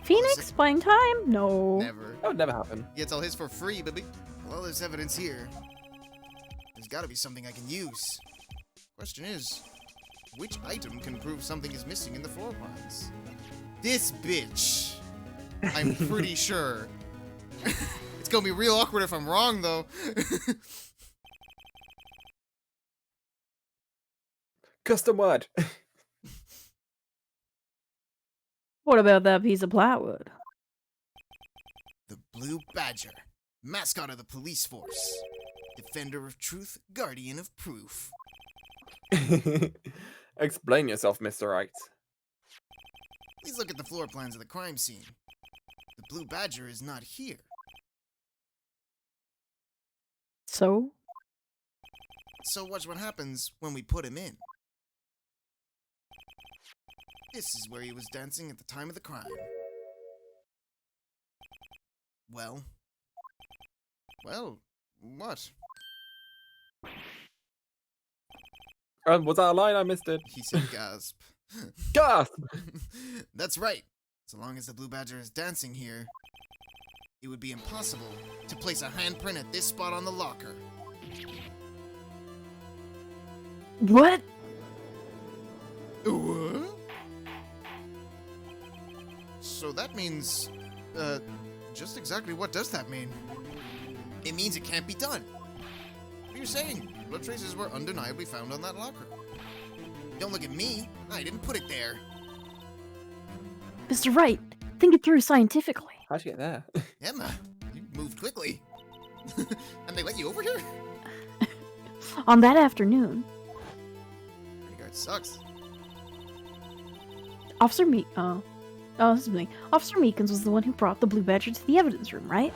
Phoenix buying time? No. Never. That would never happen. He gets all his for free, baby. Well, there's evidence here. There's gotta be something I can use. Question is, which item can prove something is missing in the floor plans? This bitch. I'm pretty sure. It's gonna be real awkward if I'm wrong, though. Custom word. What about that piece of plywood? The Blue Badger, mascot of the police force. Defender of truth, guardian of proof. Explain yourself, Mr. Wright. Please look at the floor plans of the crime scene. The Blue Badger is not here. So? So watch what happens when we put him in. This is where he was dancing at the time of the crime. Well, what? Was that a line? I missed it. He said gasp. Gasp! That's right. So long as the Blue Badger is dancing here, it would be impossible to place a handprint at this spot on the locker. What? What? So that means, just exactly what does that mean? It means it can't be done. What are you saying? Blood traces were undeniably found on that locker. Don't look at me. I didn't put it there. Mr. Wright, think it through scientifically. How'd you get there? Emma, you moved quickly. And they let you over here? On that afternoon, Bodyguard sucks. Officer this is me. Officer Meekins was the one who brought the Blue Badger to the evidence room, right?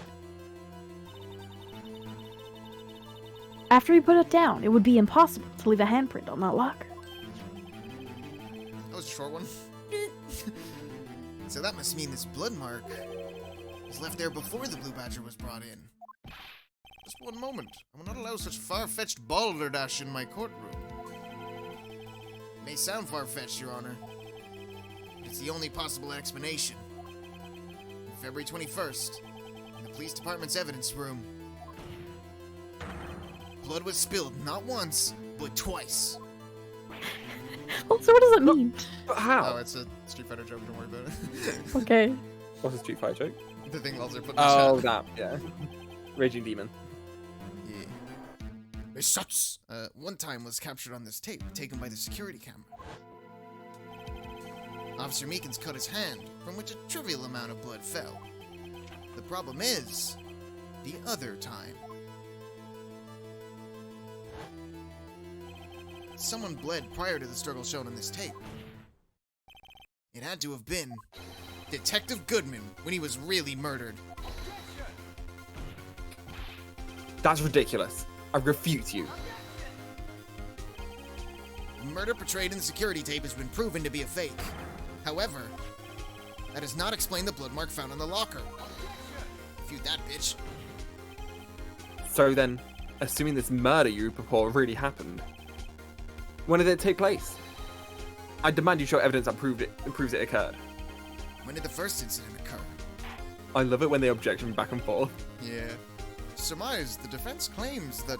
After he put it down, it would be impossible to leave a handprint on that locker. That was a short one. So that must mean this blood mark was left there before the Blue Badger was brought in. Just one moment. I will not allow such far-fetched balderdash in my courtroom. It may sound far-fetched, Your Honor. It's the only possible explanation. On February 21st, in the police department's evidence room, blood was spilled not once, but twice. Well, so what does it mean? But Oh, how? it's a Street Fighter joke. Don't worry about it. Okay. What's a Street Fighter joke? The thing Lalzer put in the Oh, chat. that, yeah. Raging Demon. Yeah. There's such. One time was captured on this tape, taken by the security camera. Officer Meekins cut his hand, from which a trivial amount of blood fell. The problem is, the other time. Someone bled prior to the struggle shown in this tape. It had to have been Detective Goodman when he was really murdered. That's ridiculous. I refute you. The murder portrayed in the security tape has been proven to be a fake. However, that does not explain the blood mark found on the locker. Refute that, bitch. So then, assuming this murder you report really happened, when did it take place? I demand you show evidence that proves it occurred. When did the first incident occur? I love it when they objection back and forth. Yeah. Surmise, the defense claims that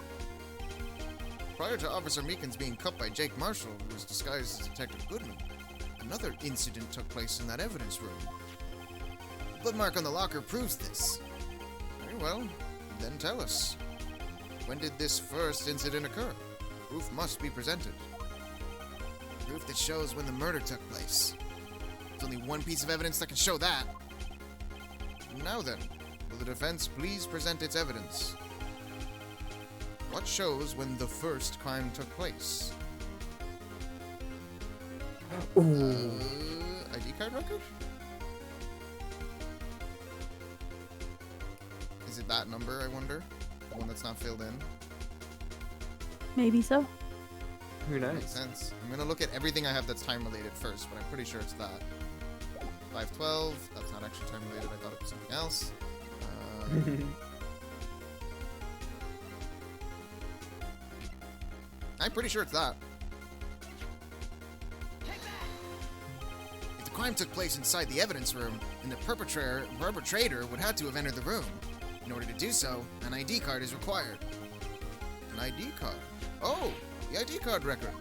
prior to Officer Meekins being cut by Jake Marshall, who was disguised as Detective Goodman, another incident took place in that evidence room. The blood mark on the locker proves this. Very well, then tell us. When did this first incident occur? Proof must be presented. Proof that shows when the murder took place. There's only one piece of evidence that can show that. Now then, will the defense please present its evidence? What shows when the first crime took place? Ooh. ID card record? Is it that number, I wonder? The one that's not filled in? Maybe so. Who Makes knows? sense. I'm gonna look at everything I have that's time related first, but I'm pretty sure it's that. 512, that's not actually time related, I thought it was something else. I'm pretty sure it's that. If the crime took place inside the evidence room, then the perpetrator would have to have entered the room. In order to do so, an ID card is required. An ID card? Oh, the ID card record.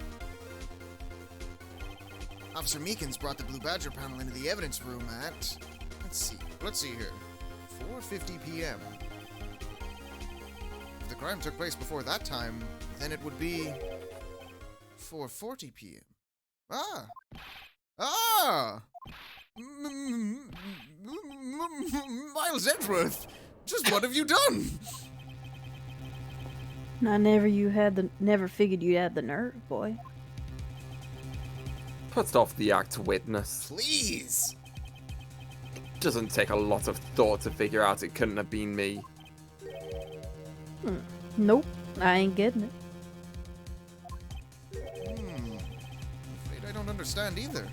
Officer Meekins brought the Blue Badger panel into the evidence room at... Let's see here. 4:50 p.m. If the crime took place before that time, then it would be 4:40 p.m. Miles Edgeworth! Just what have you done? I never figured you'd have the nerve, boy. Puts off the act witness. Please! Doesn't take a lot of thought to figure out it couldn't have been me. Nope, I ain't getting it. Afraid I don't understand either.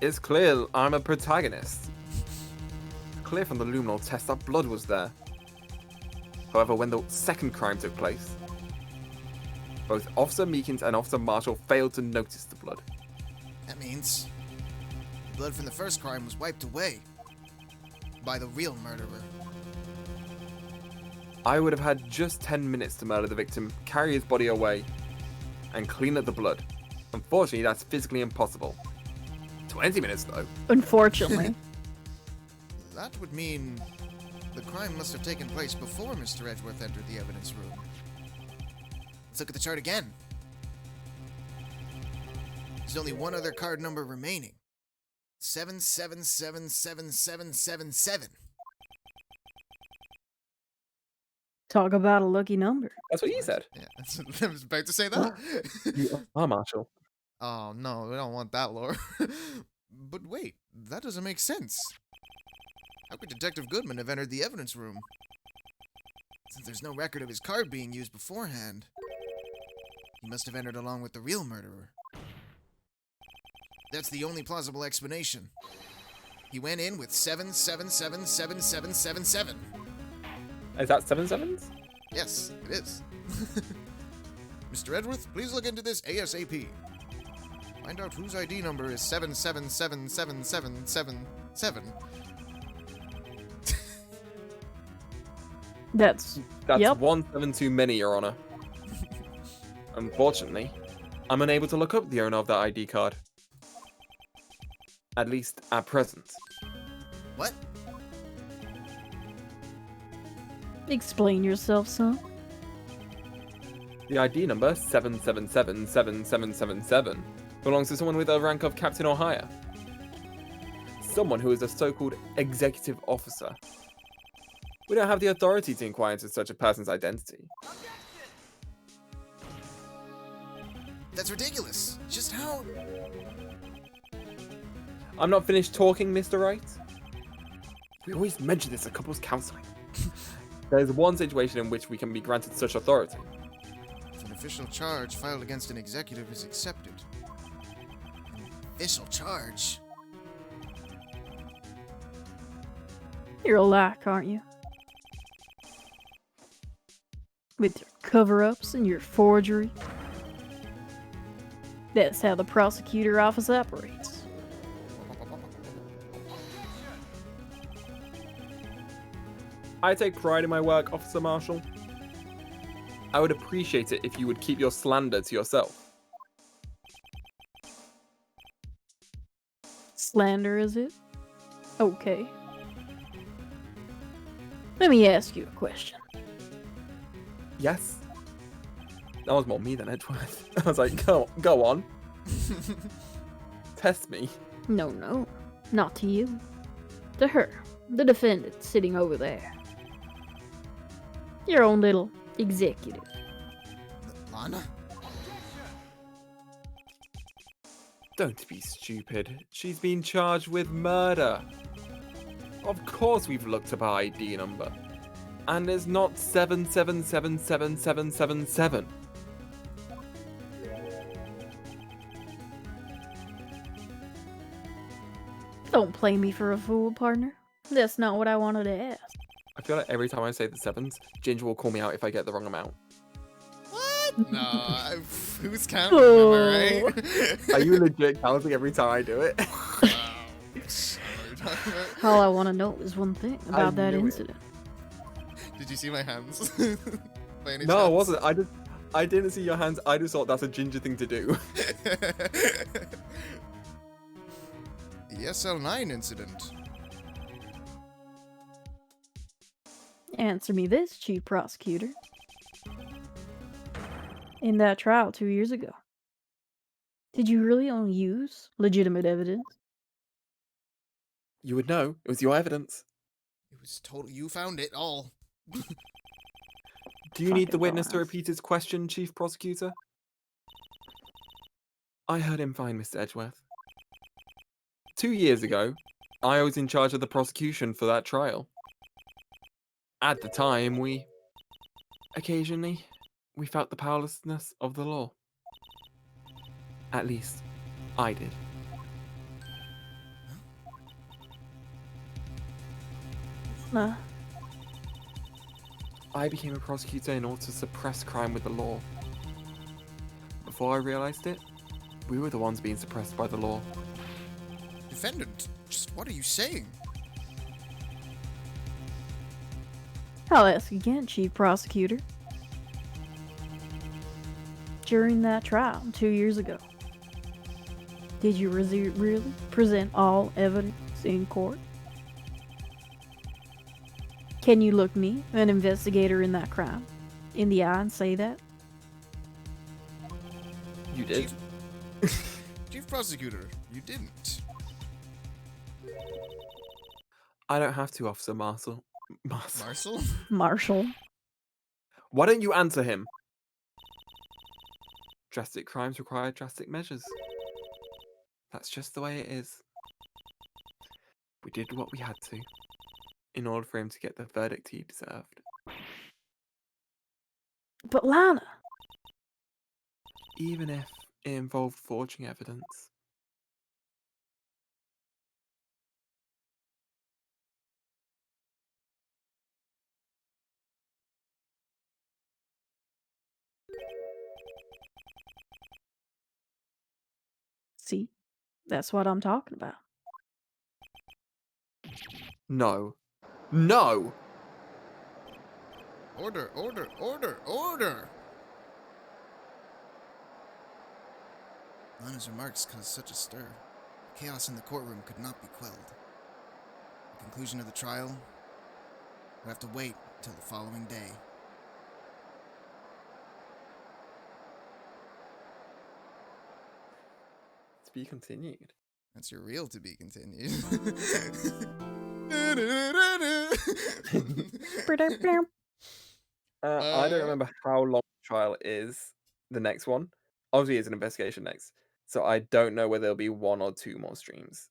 It's clear I'm a protagonist. Clear from the luminal test that blood was there. However, when the second crime took place, both Officer Meekins and Officer Marshall failed to notice the blood. That means the blood from the first crime was wiped away by the real murderer. I would have had just 10 minutes to murder the victim, carry his body away, and clean up the blood. Unfortunately, that's physically impossible. 20 minutes, though. Unfortunately. That would mean the crime must have taken place before Mr. Edgeworth entered the evidence room. Let's look at the chart again. There's only one other card number remaining. 77777777. Talk about a lucky number. That's what you said. Yeah, I was about to say that. You are Marshall. Oh no, we don't want that lore. But wait, that doesn't make sense. How could Detective Goodman have entered the evidence room? Since there's no record of his card being used beforehand, he must have entered along with the real murderer. That's the only plausible explanation. He went in with 77777777. Is that 7 sevens? Yes, it is. Mr. Edgeworth, please look into this ASAP. Find out whose ID number is 77777777. That's That's Yep. 1 7 too many, Your Honor. Unfortunately, I'm unable to look up the owner of that ID card. At least at present. What? Explain yourself, son. The ID number 7777777 belongs to someone with a rank of captain or higher. Someone who is a so-called executive officer. We don't have the authority to inquire into such a person's identity. That's ridiculous. Just how? I'm not finished talking, Mr. Wright. We always mention this at couples counseling. There's one situation in which we can be granted such authority. If an official charge filed against an executive is accepted. An official charge? You're a lack, aren't you? With your cover-ups and your forgery. That's how the prosecutor office operates. I take pride in my work, Officer Marshall. I would appreciate it if you would keep your slander to yourself. Slander, is it? Okay. Let me ask you a question. Yes? That was more me than Edgeworth. I was like, go on. Test me. No, not to you. To her, the defendant sitting over there. Your own little executive. Lana? Don't be stupid. She's been charged with murder. Of course we've looked up her ID number. And it's not 7777777. Don't play me for a fool, partner. That's not what I wanted to ask. I feel like every time I say the sevens, Ginger will call me out if I get the wrong amount. What? No, who's counting? Am I right? Are you legit counting every time I do it? All I want to know is one thing about that knew it. incident. Did you see my hands? By any No, I chance? wasn't. I didn't see your hands. I just thought that's a Ginger thing to do. The SL9 incident. Answer me this, Chief Prosecutor. In that trial 2 years ago, did you really only use legitimate evidence? You would know. It was your evidence. It was total. You found it all. Do you need the Fucking witness to dumbass. repeat his question, Chief Prosecutor? I heard him fine, Mr. Edgeworth. 2 years ago, I was in charge of the prosecution for that trial. At the time, occasionally, we felt the powerlessness of the law. At least, I did. Nah. I became a prosecutor in order to suppress crime with the law. Before I realized it, we were the ones being suppressed by the law. Defendant, just what are you saying? I'll ask again, Chief Prosecutor. During that trial 2 years ago, did you really present all evidence in court? Can you look me, an investigator in that crime, in the eye and say that? You did? Chief Prosecutor, you didn't. I don't have to, Officer Marshall. Marshall? Marshall. Why don't you answer him? Drastic crimes require drastic measures. That's just the way it is. We did what we had to, in order for him to get the verdict he deserved. But Lana, Even if it involved forging evidence. see, that's what I'm talking about. No. No! Order, order, order, order! Lana's remarks caused such a stir. The chaos in the courtroom could not be quelled. The conclusion of the trial would have to wait until the following day. To be continued. That's your reel to be continued. I don't remember how long the trial is. The next one, obviously, it's an investigation next, so I don't know whether there'll be 1 or 2 more streams.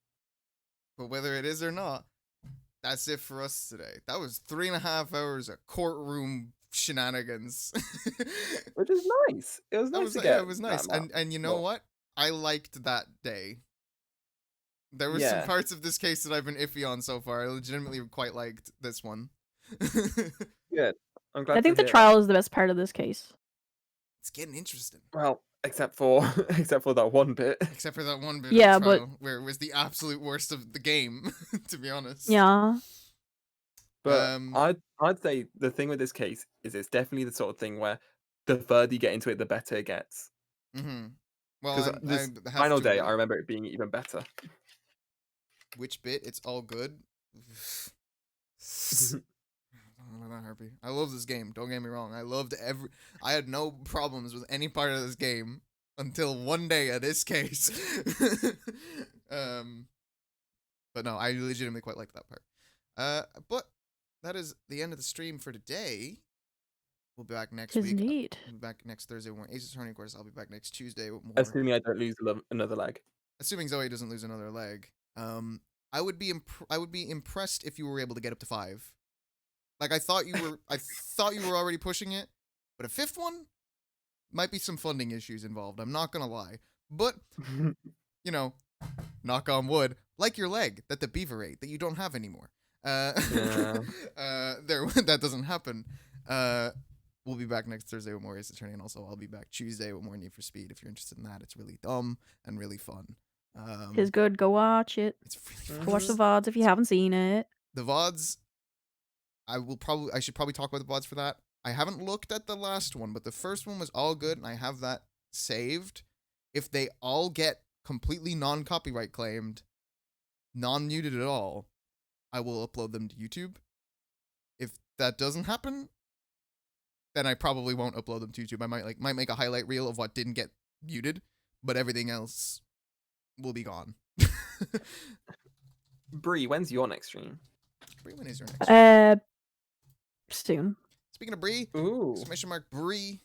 But whether it is or not, that's it for us today. That was 3.5 hours of courtroom shenanigans. Which is nice. It was nice to get. Yeah, it was nice. And you know what? I liked that day. There were some parts of this case that I've been iffy on so far. I legitimately quite liked this one. Good. I'm glad. I think the trial is the best part of this case. It's getting interesting. Well, except for that one bit. Except for that one bit Yeah, of the trial but where it was the absolute worst of the game, to be honest. Yeah. But I'd say the thing with this case is it's definitely the sort of thing where the further you get into it, the better it gets. Mm-hmm. Well, Because this final day, I remember it being even better. Which bit? It's all good. Harpy. I love this game. Don't get me wrong. I had no problems with any part of this game until one day of this case. But no, I legitimately quite like that part. But that is the end of the stream for today. We'll be back next week. Indeed. We'll be back next Thursday with more Ace Attorney. Of course, I'll be back next Tuesday with more. Assuming I don't lose another leg. Assuming Zoe doesn't lose another leg. I would be impressed if you were able to get up to 5. Like I thought you were already pushing it, but a 5th one might be some funding issues involved. I'm not gonna lie, but you know, knock on wood, like your leg that the beaver ate that you don't have anymore. That doesn't happen. We'll be back next Thursday with more Ace Attorney, and also I'll be back Tuesday with more Need for Speed. If you're interested in that, it's really dumb and really fun. It's good. Go watch it. It's really fun. Go watch the VODs if you haven't seen it. The VODs, I should probably talk about the VODs for that. I haven't looked at the last one, but the first one was all good, and I have that saved. If they all get completely non-copyright claimed, non-muted at all, I will upload them to YouTube. If that doesn't happen, then I probably won't upload them to YouTube. I might make a highlight reel of what didn't get muted, but everything else will be gone. Bree, when's your next stream? Bree, when is your next stream? Soon. Speaking of Bree, exclamation mark Bree.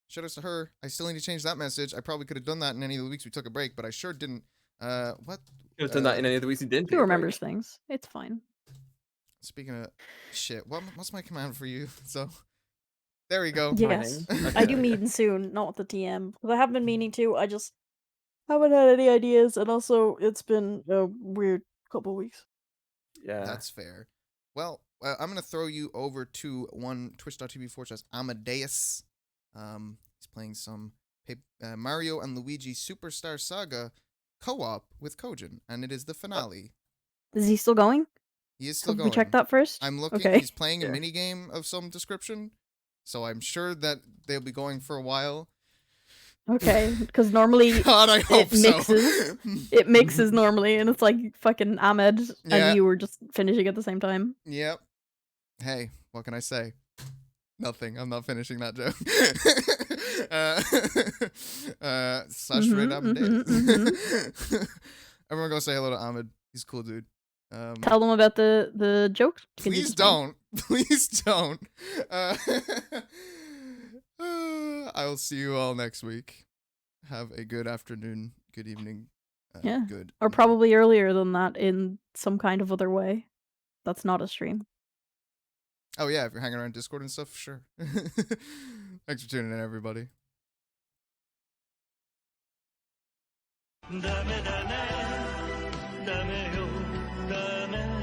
Shout outs to her. I still need to change that message. I probably could have done that in any of the weeks we took a break, but I sure didn't. What? You have done that in any of the weeks you didn't. Who remembers things? It's fine. Speaking of shit, what's my command for you? So, there we go. Yes, I do meeting soon, not with the TM, because I haven't been meaning to. I just haven't had any ideas, and also it's been a weird couple weeks. Yeah, that's fair. Well, I'm gonna throw you over to twitch.tv/Amadeus. He's playing some Mario and Luigi Superstar Saga co-op with Kojin, and it is the finale. Is he still going? He is still Can going. we check that first? I'm looking. Okay. He's playing a mini game of some description, so I'm sure that they'll be going for a while. Okay, because normally God, I hope mixes. It mixes normally, and it's like fucking Ahmed and you were just finishing at the same time. Yep. Hey, what can I say? Nothing. I'm not finishing that joke. Slash Red Amadeus. Everyone go say hello to Ahmed. He's a cool dude. Tell them about the joke. Please don't. Please don't. I will see you all next week. Have a good afternoon, good evening, good. Or probably earlier than that in some kind of other way. That's not a stream. Oh yeah, if you're hanging around Discord and stuff, sure. Thanks for tuning in, everybody. Dame, dame, dame yo, dame.